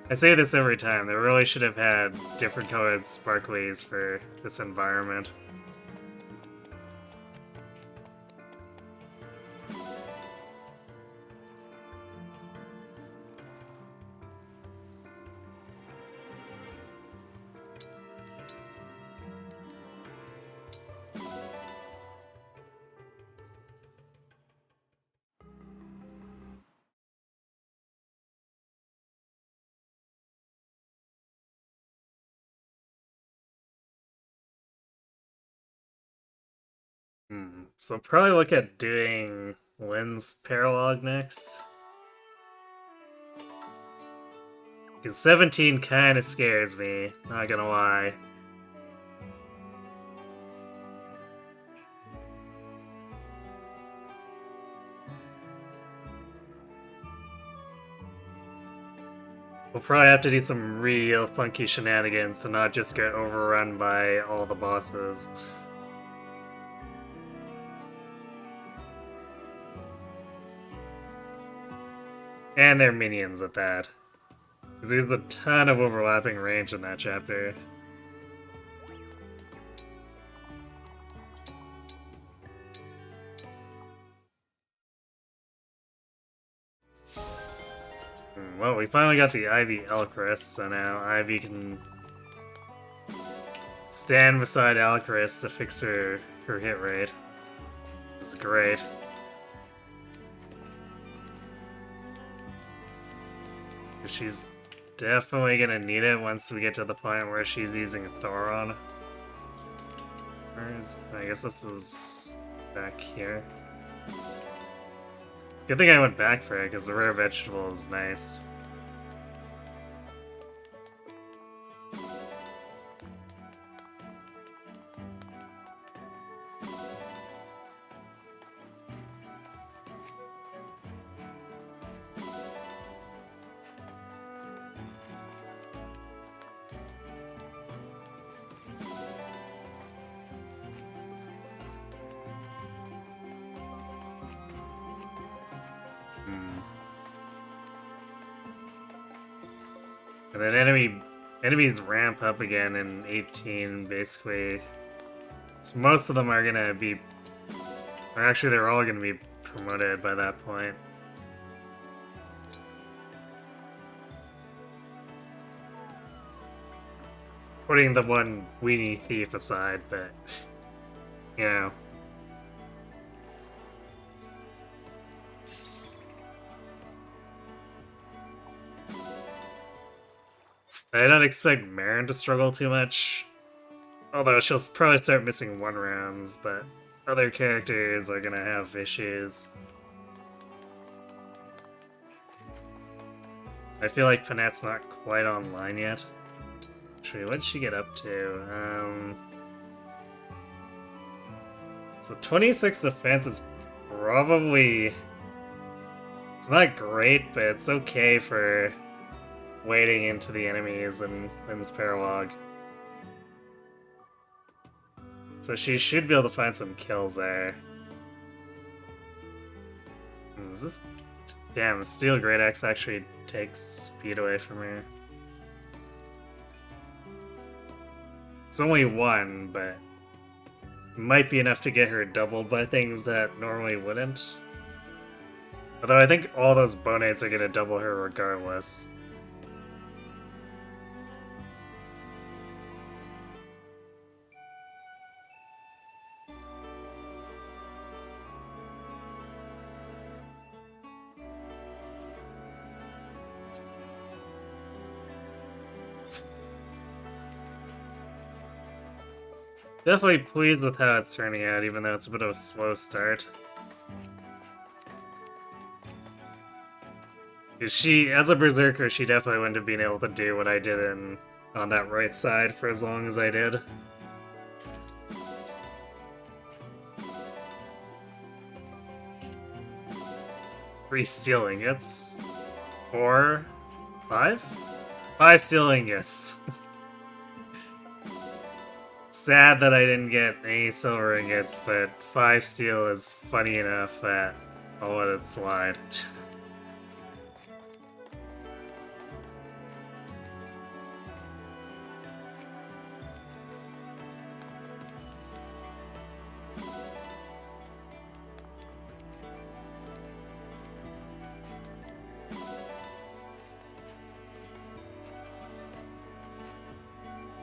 I say this every time, they really should have had different colored sparklies for this environment. So probably look at doing Lynn's Paralog next. Because 17 kinda scares me, not gonna lie. We'll probably have to do some real funky shenanigans to not just get overrun by all the bosses. And their minions at that. Because there's a ton of overlapping range in that chapter. Well, we finally got the Ivy Elcris, so now Ivy can stand beside Elcris to fix her hit rate. This is great. She's definitely gonna need it once we get to the point where she's using Thoron. I guess this is back here. Good thing I went back for it, because the rare vegetable is nice. And then enemies ramp up again in 18, basically. So most of them are gonna be... Or actually, they're all gonna be promoted by that point. Putting the one weenie thief aside, but... You know... I don't expect Marin to struggle too much. Although she'll probably start missing 1 rounds, but other characters are gonna have issues. I feel like Panette's not quite online yet. Actually, what did she get up to? So 26 defense is probably... It's not great, but it's okay for wading into the enemies in Lynn's Paralog. So she should be able to find some kills there. Is this... Damn, Steel Great Axe actually takes speed away from her. It's only 1, but might be enough to get her doubled by things that normally wouldn't. Although I think all those bonates are gonna double her regardless. Definitely pleased with how it's turning out, even though it's a bit of a slow start. She, as a berserker, she definitely wouldn't have been able to do what I did on that right side for as long as I did. 3 steel ingots. 4, 5? 5 steel ingots. Sad that I didn't get any silver ingots, but 5 steel is funny enough that I'll let it slide.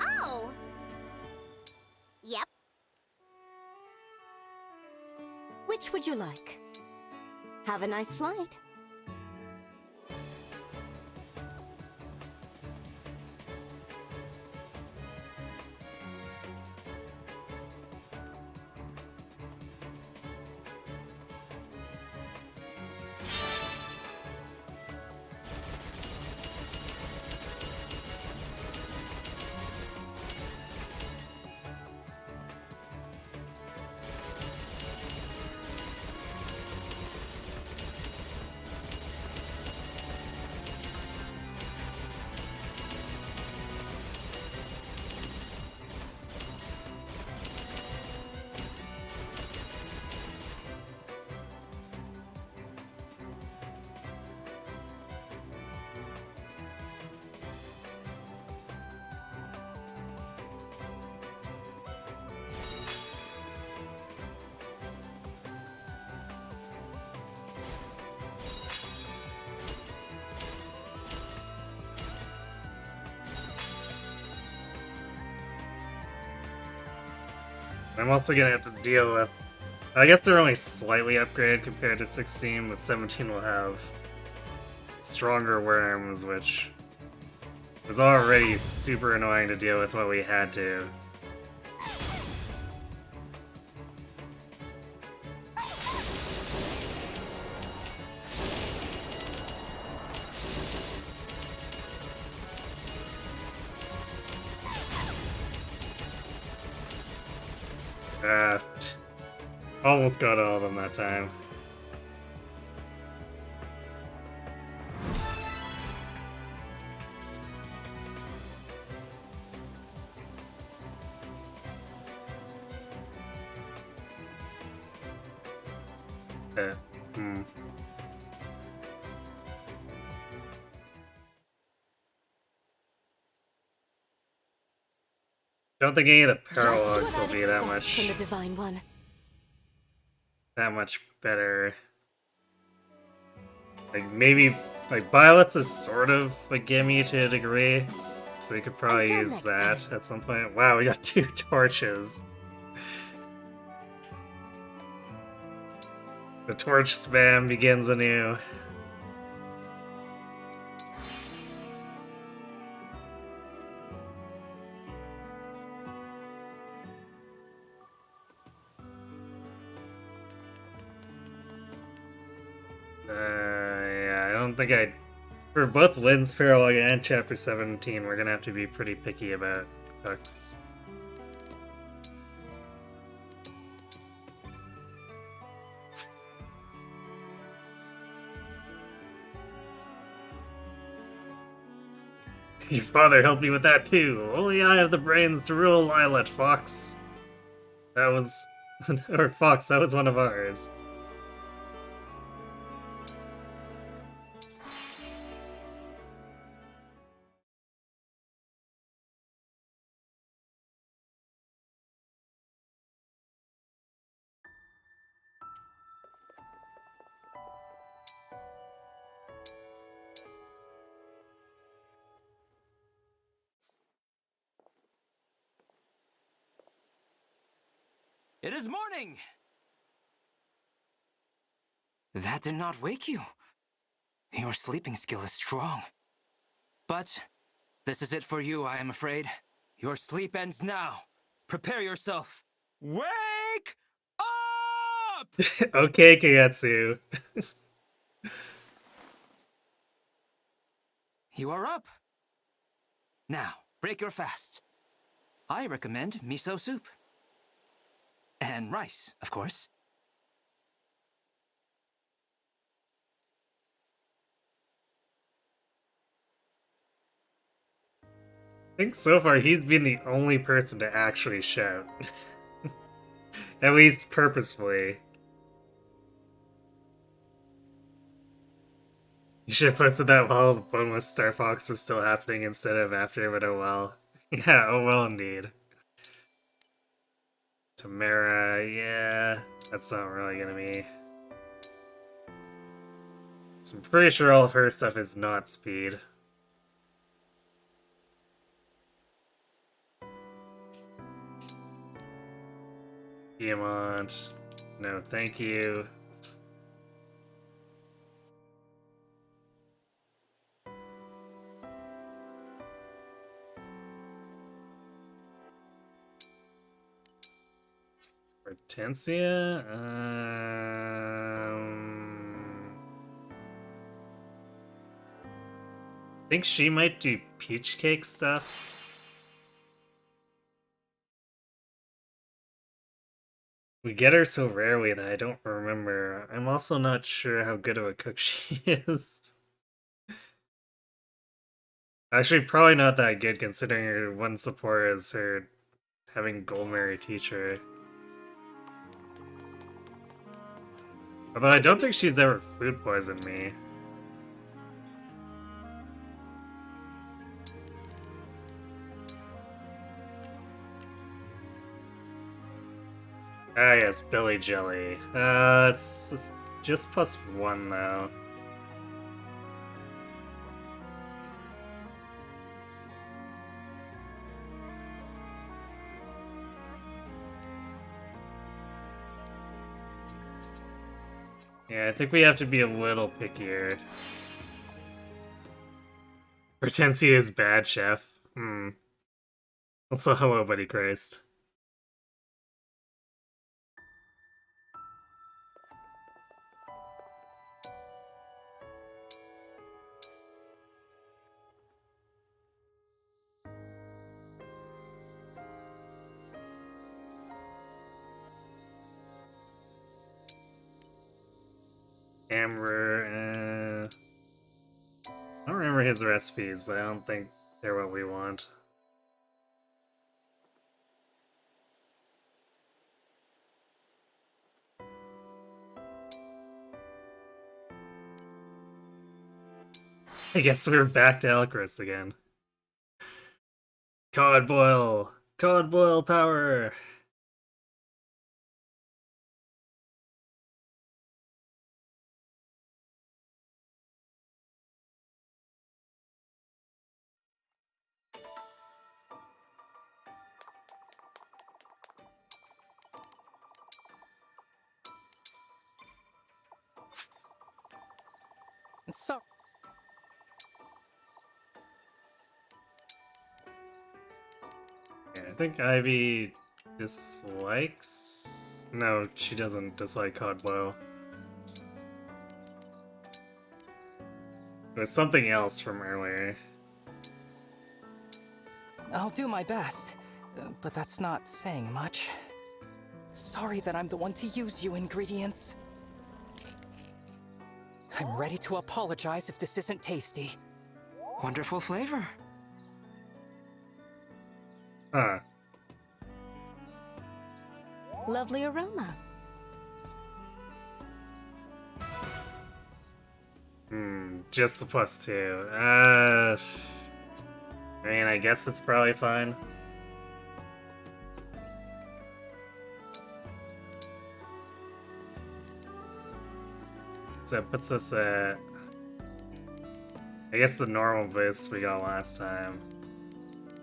Oh! Yep. Which would you like? Have a nice flight. I'm also gonna have to deal with... I guess they're only slightly upgraded compared to 16, but 17 will have stronger worms, which was already super annoying to deal with what we had to. Almost got all of them that time. Hmm. Don't think any of the paralogs will be that much... From the Divine One. That much better. Like, maybe... Like, Violet's is sort of a gimme to a degree, so you could probably Until use next that time. at some point. Wow, we got 2 torches. The torch spam begins anew. Yeah, I don't think I... For both Lynn's Paralog and Chapter 17, we're gonna have to be pretty picky about hooks. Your father helped me with that too. Only I have the brains to rule Lilet, Fox. That was... or Fox, that was one of ours. It is morning! That did not wake you. Your sleeping skill is strong. But this is it for you, I am afraid. Your sleep ends now. Prepare yourself. Wake up! Okay, Kagetsu. You are up. Now, break your fast. I recommend miso soup. And rice, of course. I think so far he's been the only person to actually shout. At least purposefully. You should have posted that while the boneless Star Fox was still happening instead of after, but oh well. Yeah, oh well indeed. Tamara, yeah, that's not really gonna be. So I'm pretty sure all of her stuff is not speed. Diamond, no thank you. Hortensia? I think she might do peach cake stuff. We get her so rarely that I don't remember. I'm also not sure how good of a cook she is. Actually, probably not that good considering her one support is her having Goldberry teach her. Although I don't think she's ever food poisoned me. Ah yes, Billy Jelly. It's just +1 though. Yeah, I think we have to be a little pickier. Hortensia is bad, chef. Also, hello, Buddy Christ. Amber, I don't remember his recipes, but I don't think they're what we want. I guess we're back to Elcris again. Cod boil! Cod boil power! So, Yeah, I think Ivy dislikes... No, she doesn't dislike cod boil. It was something else from earlier. I'll do my best, but that's not saying much. Sorry that I'm the one to use you ingredients. I'm ready to apologize if this isn't tasty. Wonderful flavor. Huh. Lovely aroma. Just the +2. I mean, I guess it's probably fine. So that puts us at... I guess the normal boost we got last time.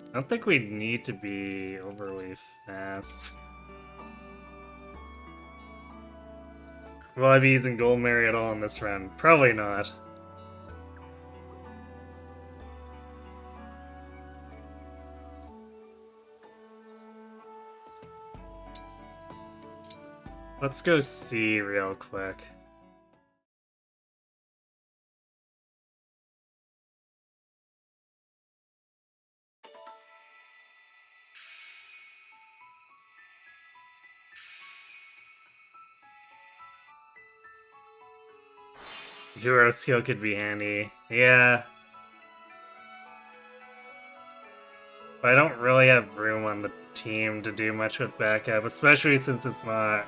I don't think we need to be overly fast. Will I be using Gold Mary at all in this round? Probably not. Let's go see real quick. Hero skill could be handy. Yeah. But I don't really have room on the team to do much with backup, especially since it's not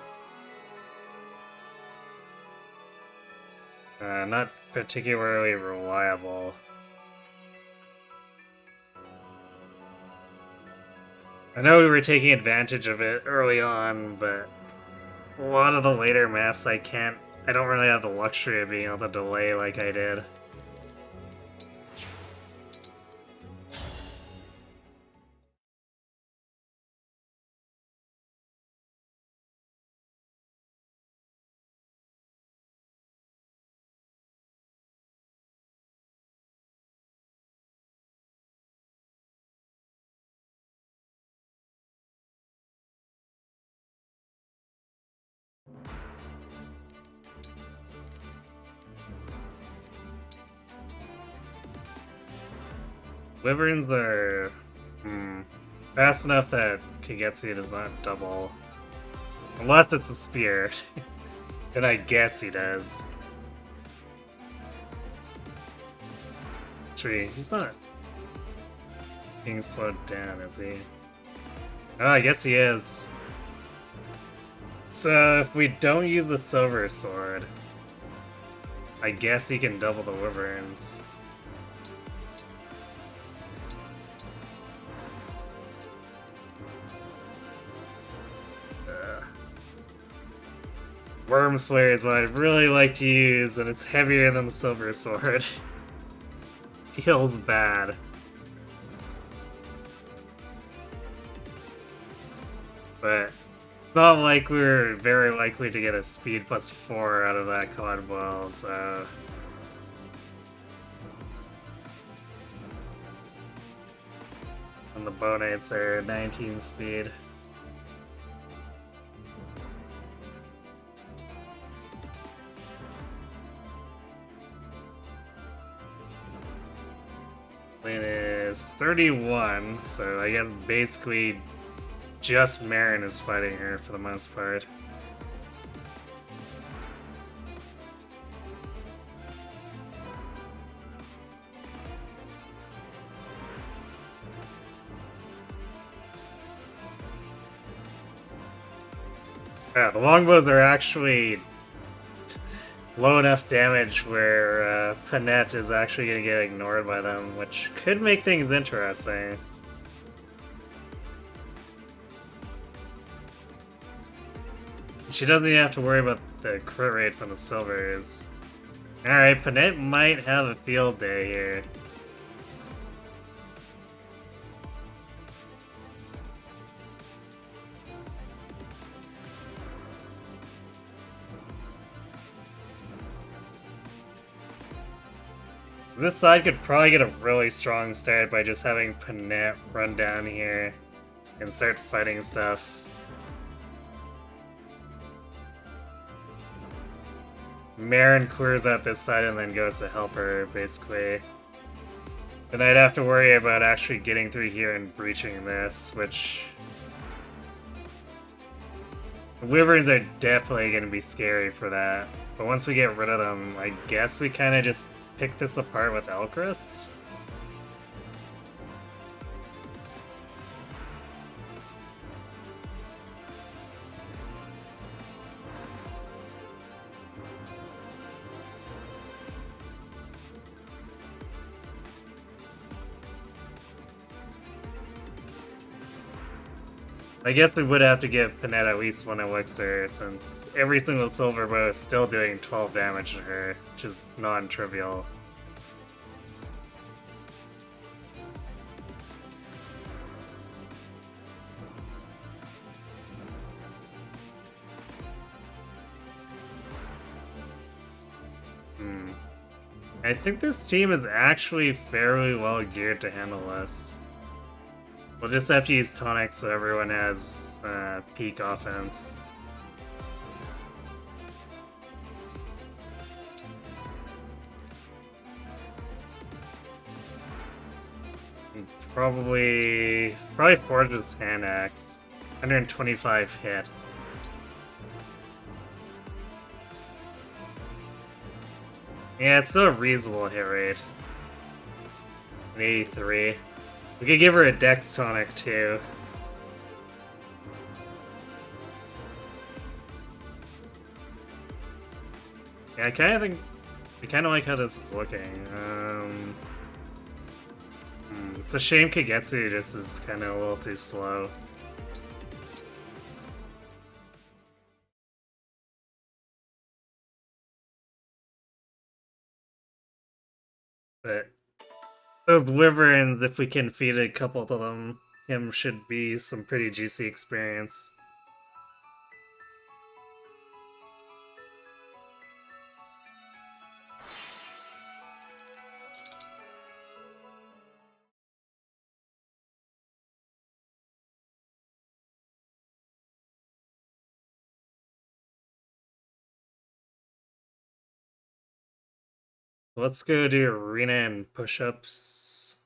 particularly reliable. I know we were taking advantage of it early on, but a lot of the later maps I don't really have the luxury of being able to delay like I did. Wyverns are fast enough that Kagetsu does not double. Unless it's a spear. Then I guess he does. Actually, he's not being slowed down, is he? Oh, I guess he is. So, if we don't use the Silver Sword, I guess he can double the Wyverns. Worm Slayer is what I'd really like to use, and it's heavier than the Silver Sword. Feels bad. But it's not like we're very likely to get a speed +4 out of that Codwell, so... And the Bonates are 19 speed. It is 31, so I guess basically just Marin is fighting her for the most part. Yeah, the longbows are actually low enough damage where Panette is actually going to get ignored by them, which could make things interesting. She doesn't even have to worry about the crit rate from the silvers. Alright, Panette might have a field day here. This side could probably get a really strong start by just having Panette run down here and start fighting stuff. Marin clears out this side and then goes to help her, basically. Then I'd have to worry about actually getting through here and breaching this, which... The Wyverns are definitely going to be scary for that. But once we get rid of them, I guess we kind of just pick this apart with Elchrist? I guess we would have to give Panette at least one elixir, since every single silver bow is still doing 12 damage to her, which is non-trivial. I think this team is actually fairly well geared to handle this. We'll just have to use tonic so everyone has peak offense. Probably Forge's hand axe. 125 hit. Yeah, it's still a reasonable hit rate. An 83. We could give her a dex tonic too. Yeah, I kinda like how this is looking. It's a shame Kagetsu just is kinda a little too slow. But those wyverns, if we can feed a couple of him should be some pretty juicy experience. Let's go do arena and push-ups.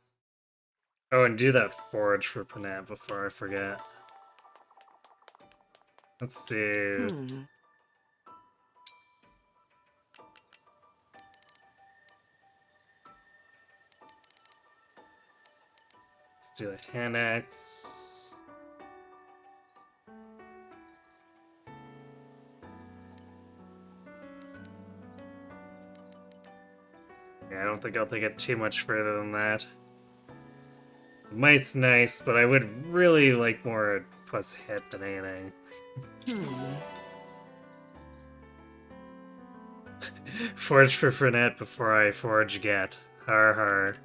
Oh, and do that forge for Panat before I forget. Let's do... Let's do a hand axe. Yeah, I don't think I'll take it too much further than that. Might's nice, but I would really like more plus hit than anything. Forge for Fernet before I forge get. Har har.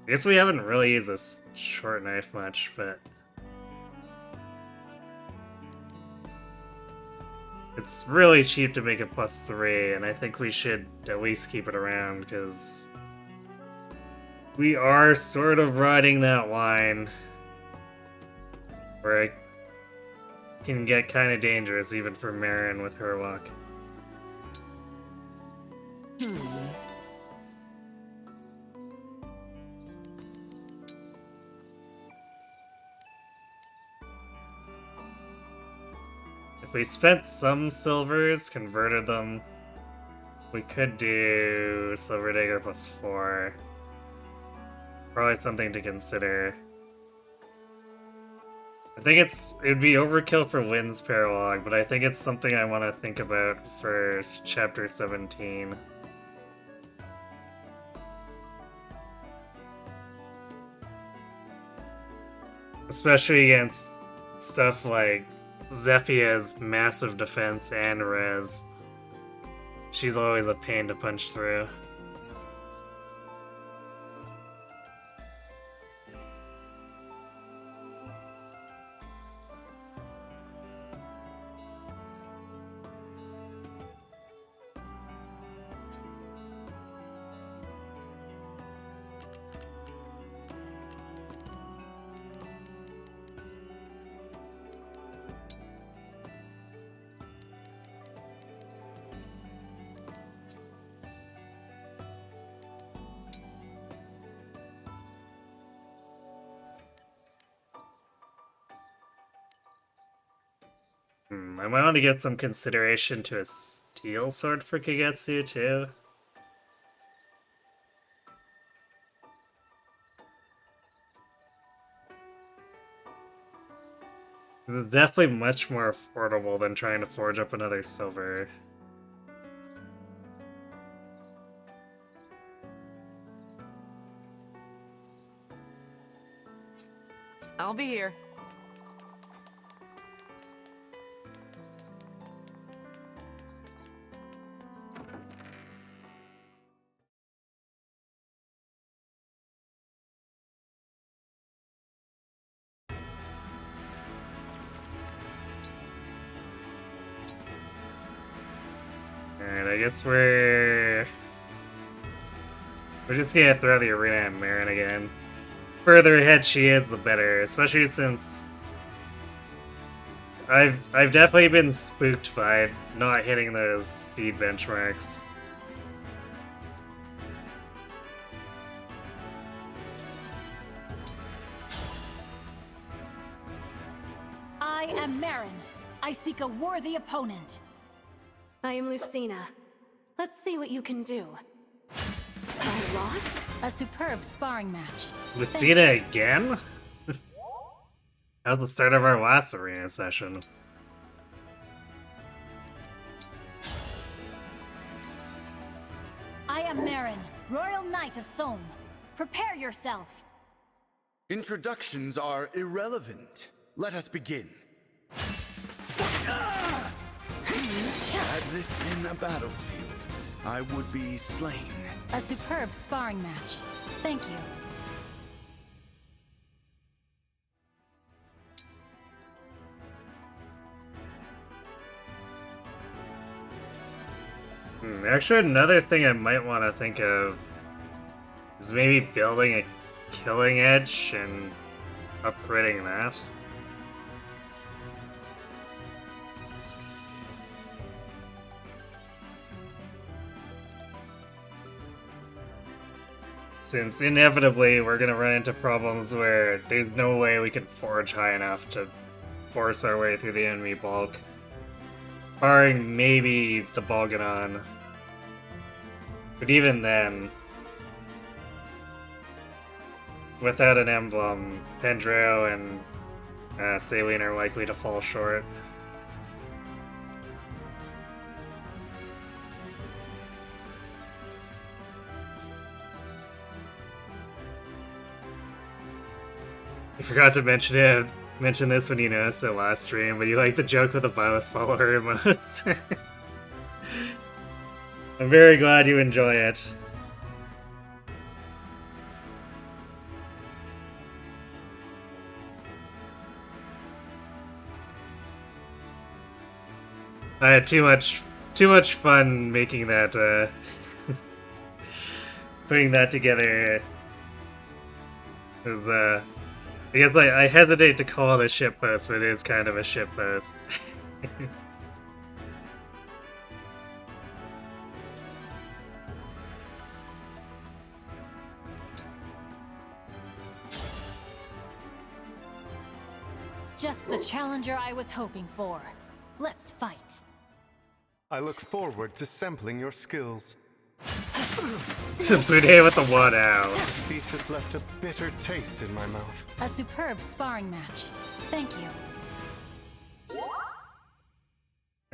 I guess we haven't really used this short knife much, but... It's really cheap to make a +3, and I think we should at least keep it around, because... We are sort of riding that line where it can get kind of dangerous even for Marin with her luck. If we spent some silvers, converted them, we could do Silver Dagger +4. Probably something to consider. I think it'd be overkill for Lynn's Paralog, but I think it's something I want to think about for Chapter 17. Especially against stuff like Zephia's massive defense and res. She's always a pain to punch through. I might want to get some consideration to a steel sword for Kagetsu, too. It's definitely much more affordable than trying to forge up another silver. I'll be here. Alright, I guess we're just gonna throw the arena at Marin again. Further ahead she is, the better, especially since I've definitely been spooked by not hitting those speed benchmarks. I am Marin. I seek a worthy opponent. I am Lucina. Let's see what you can do. I lost? A superb sparring match. Lucina again? That was the start of our last arena session. I am Marin, Royal Knight of Somme. Prepare yourself. Introductions are irrelevant. Let us begin. Had this been a battlefield, I would be slain. A superb sparring match. Thank you. Actually, another thing I might want to think of is maybe building a killing edge and upgrading that. Since inevitably we're gonna run into problems where there's no way we can forge high enough to force our way through the enemy bulk. Barring maybe the Bolganon. But even then, without an emblem, Pendreo and Saline are likely to fall short. I forgot to mention this when you noticed it last stream, but you like the joke with the Byleth follower emotes. I'm very glad you enjoy it. I had too much fun making that putting that together. Cause I guess I hesitate to call it a shitpost, but it is kind of a shitpost. Just the challenger I was hoping for. Let's fight. I look forward to sampling your skills. Bude with the one out. Defeat has left a bitter taste in my mouth. A superb sparring match. Thank you.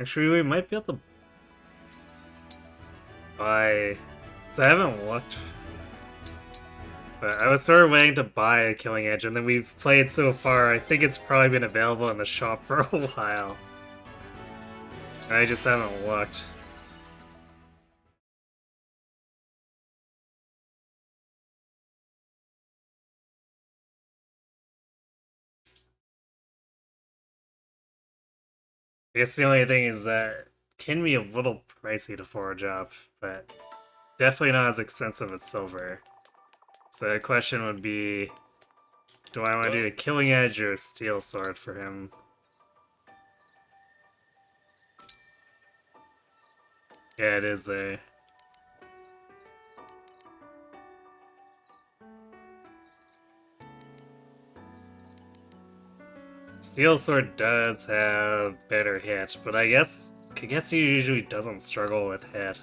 Actually, we might be able to buy... So I haven't looked. But I was sort of waiting to buy a Killing Edge, and then we've played so far, I think it's probably been available in the shop for a while. I just haven't looked. I guess the only thing is that it can be a little pricey to forge up, but definitely not as expensive as silver. So the question would be, do I want to do a Killing Edge or a Steel Sword for him? Yeah, it is a... Steel Sword does have better hit, but I guess Kagetsu usually doesn't struggle with hit.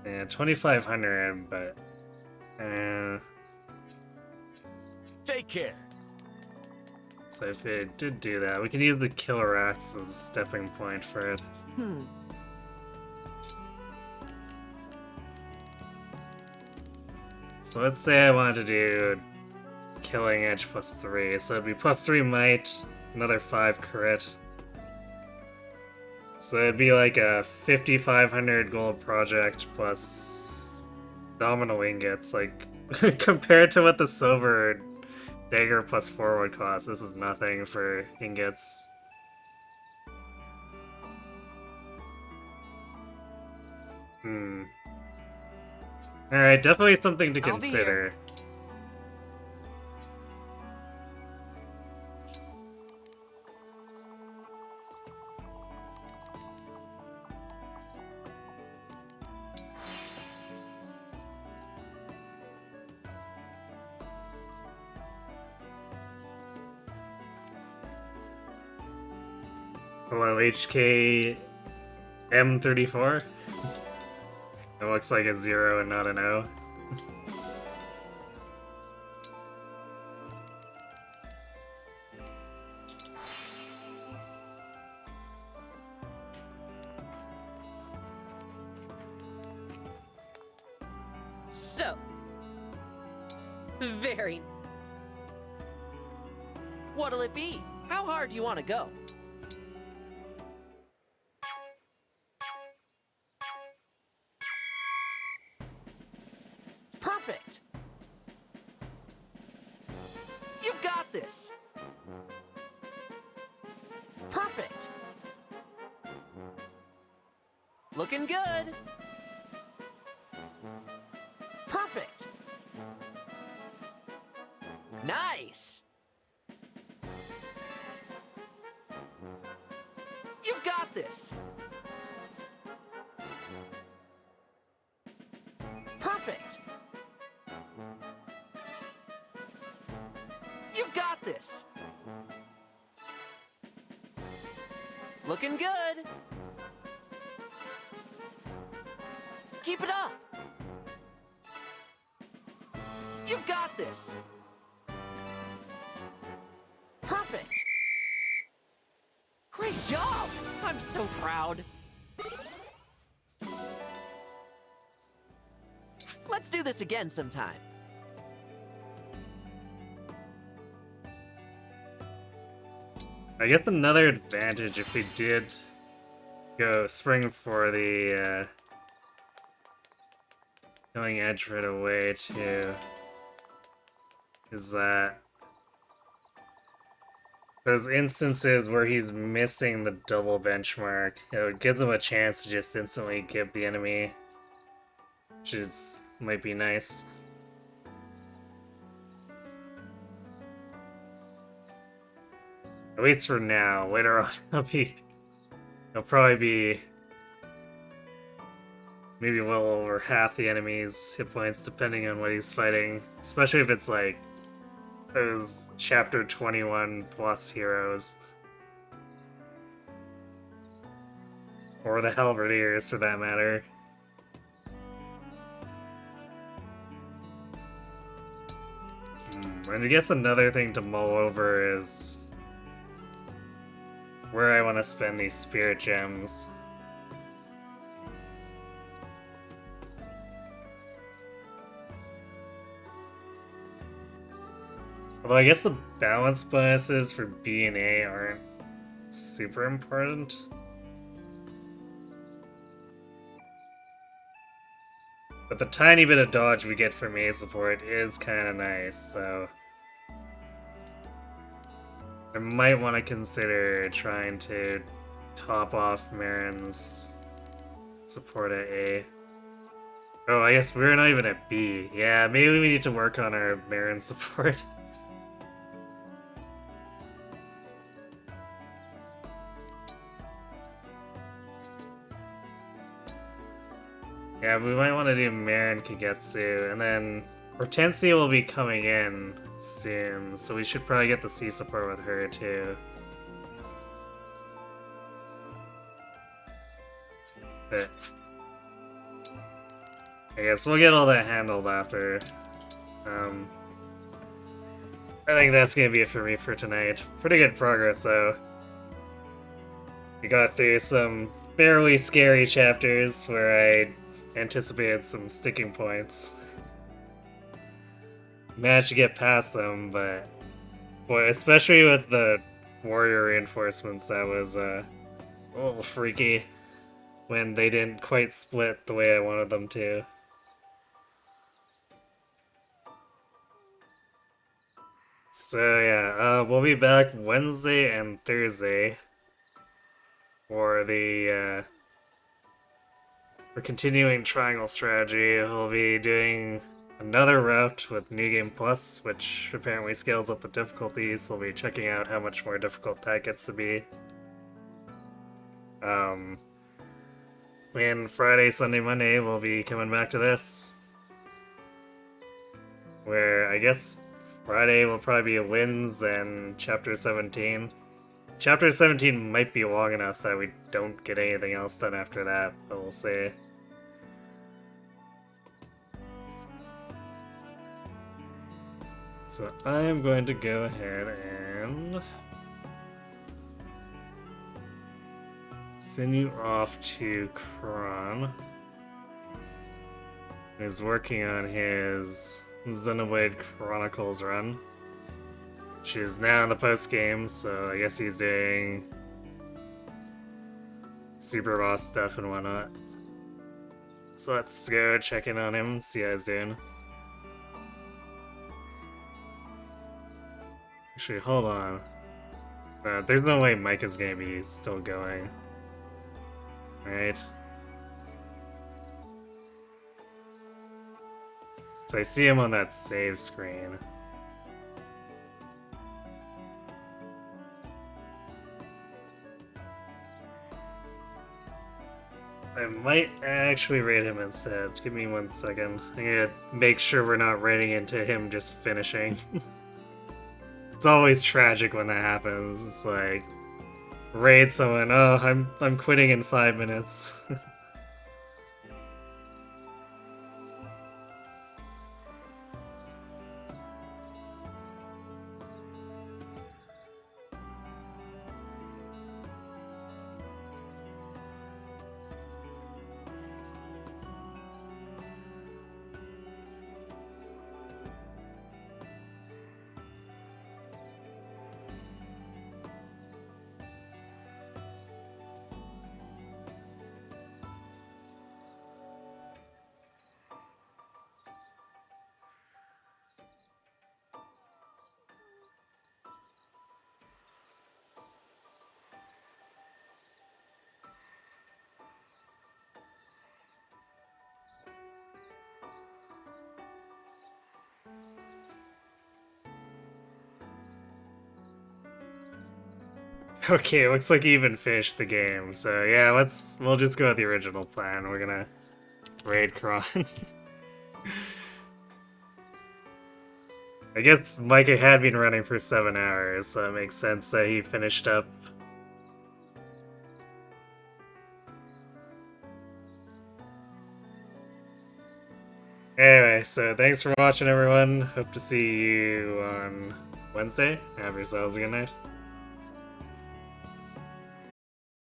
Yeah, 2,500, but... Take care. So if it did do that, we could use the Killer Axe as a stepping point for it. So let's say I wanted to do Killing Edge +3, so it'd be +3 might, another 5 crit. So it'd be like a 5,500 gold project plus Domino Ingots, like, compared to what the silver Dagger plus forward cost. This is nothing for ingots. Alright, definitely something to consider. Hello, HK M34? It looks like a 0 and not an O. So. Very. What'll it be? How hard do you want to go? Perfect! You got this! Perfect! Looking good! Perfect! Nice! You got this! Perfect! You got this! Looking good! Keep it up! You got this! Perfect! Great job! I'm so proud! Let's do this again sometime. I guess another advantage if we did go spring for the killing edge right away too is that those instances where he's missing the double benchmark, it gives him a chance to just instantly give the enemy, which is might be nice. At least for now. Later on, he'll probably be maybe a little over half the enemy's hit points, depending on what he's fighting. Especially if it's like those chapter 21 plus heroes. Or the Halberdiers, for that matter. And I guess another thing to mull over is where I want to spend these spirit gems. Although I guess the balance bonuses for B and A aren't super important. But the tiny bit of dodge we get from A support is kind of nice, so I might want to consider trying to top off Marin's support at A. Oh, I guess we're not even at B. Yeah, maybe we need to work on our Marin support. Yeah, we might want to do Marin Kagetsu, and then Hortensia will be coming in soon, so we should probably get the C support with her too. But I guess we'll get all that handled after. I think that's gonna be it for me for tonight. Pretty good progress though. We got through some fairly scary chapters where I anticipated some sticking points. Managed to get past them, but boy, especially with the warrior reinforcements, that was a little freaky when they didn't quite split the way I wanted them to. So yeah, we'll be back Wednesday and Thursday for the for continuing Triangle Strategy. We'll be doing another route with New Game Plus, which apparently scales up the difficulty, so we'll be checking out how much more difficult that gets to be. And Friday, Sunday, Monday, we'll be coming back to this. Where I guess Friday will probably be wins and Chapter 17. Chapter 17 might be long enough that we don't get anything else done after that, but we'll see. So I'm going to go ahead and send you off to Kron, who's working on his Xenoblade Chronicles run, which is now in the post-game, so I guess he's doing Super Boss stuff and whatnot. So let's go check in on him, see how he's doing. Actually, hold on. There's no way Mike is gonna be still going. Right? So I see him on that save screen. I might actually raid him instead. Give me 1 second. I'm gonna make sure we're not raiding into him just finishing. It's always tragic when that happens. It's like, raid someone, oh, I'm quitting in 5 minutes. Okay, looks like he even finished the game, so yeah, we'll just go with the original plan. We're gonna raid Kron. I guess Micah had been running for 7 hours, so it makes sense that he finished up. Anyway, so thanks for watching, everyone. Hope to see you on Wednesday. Have yourselves a good night.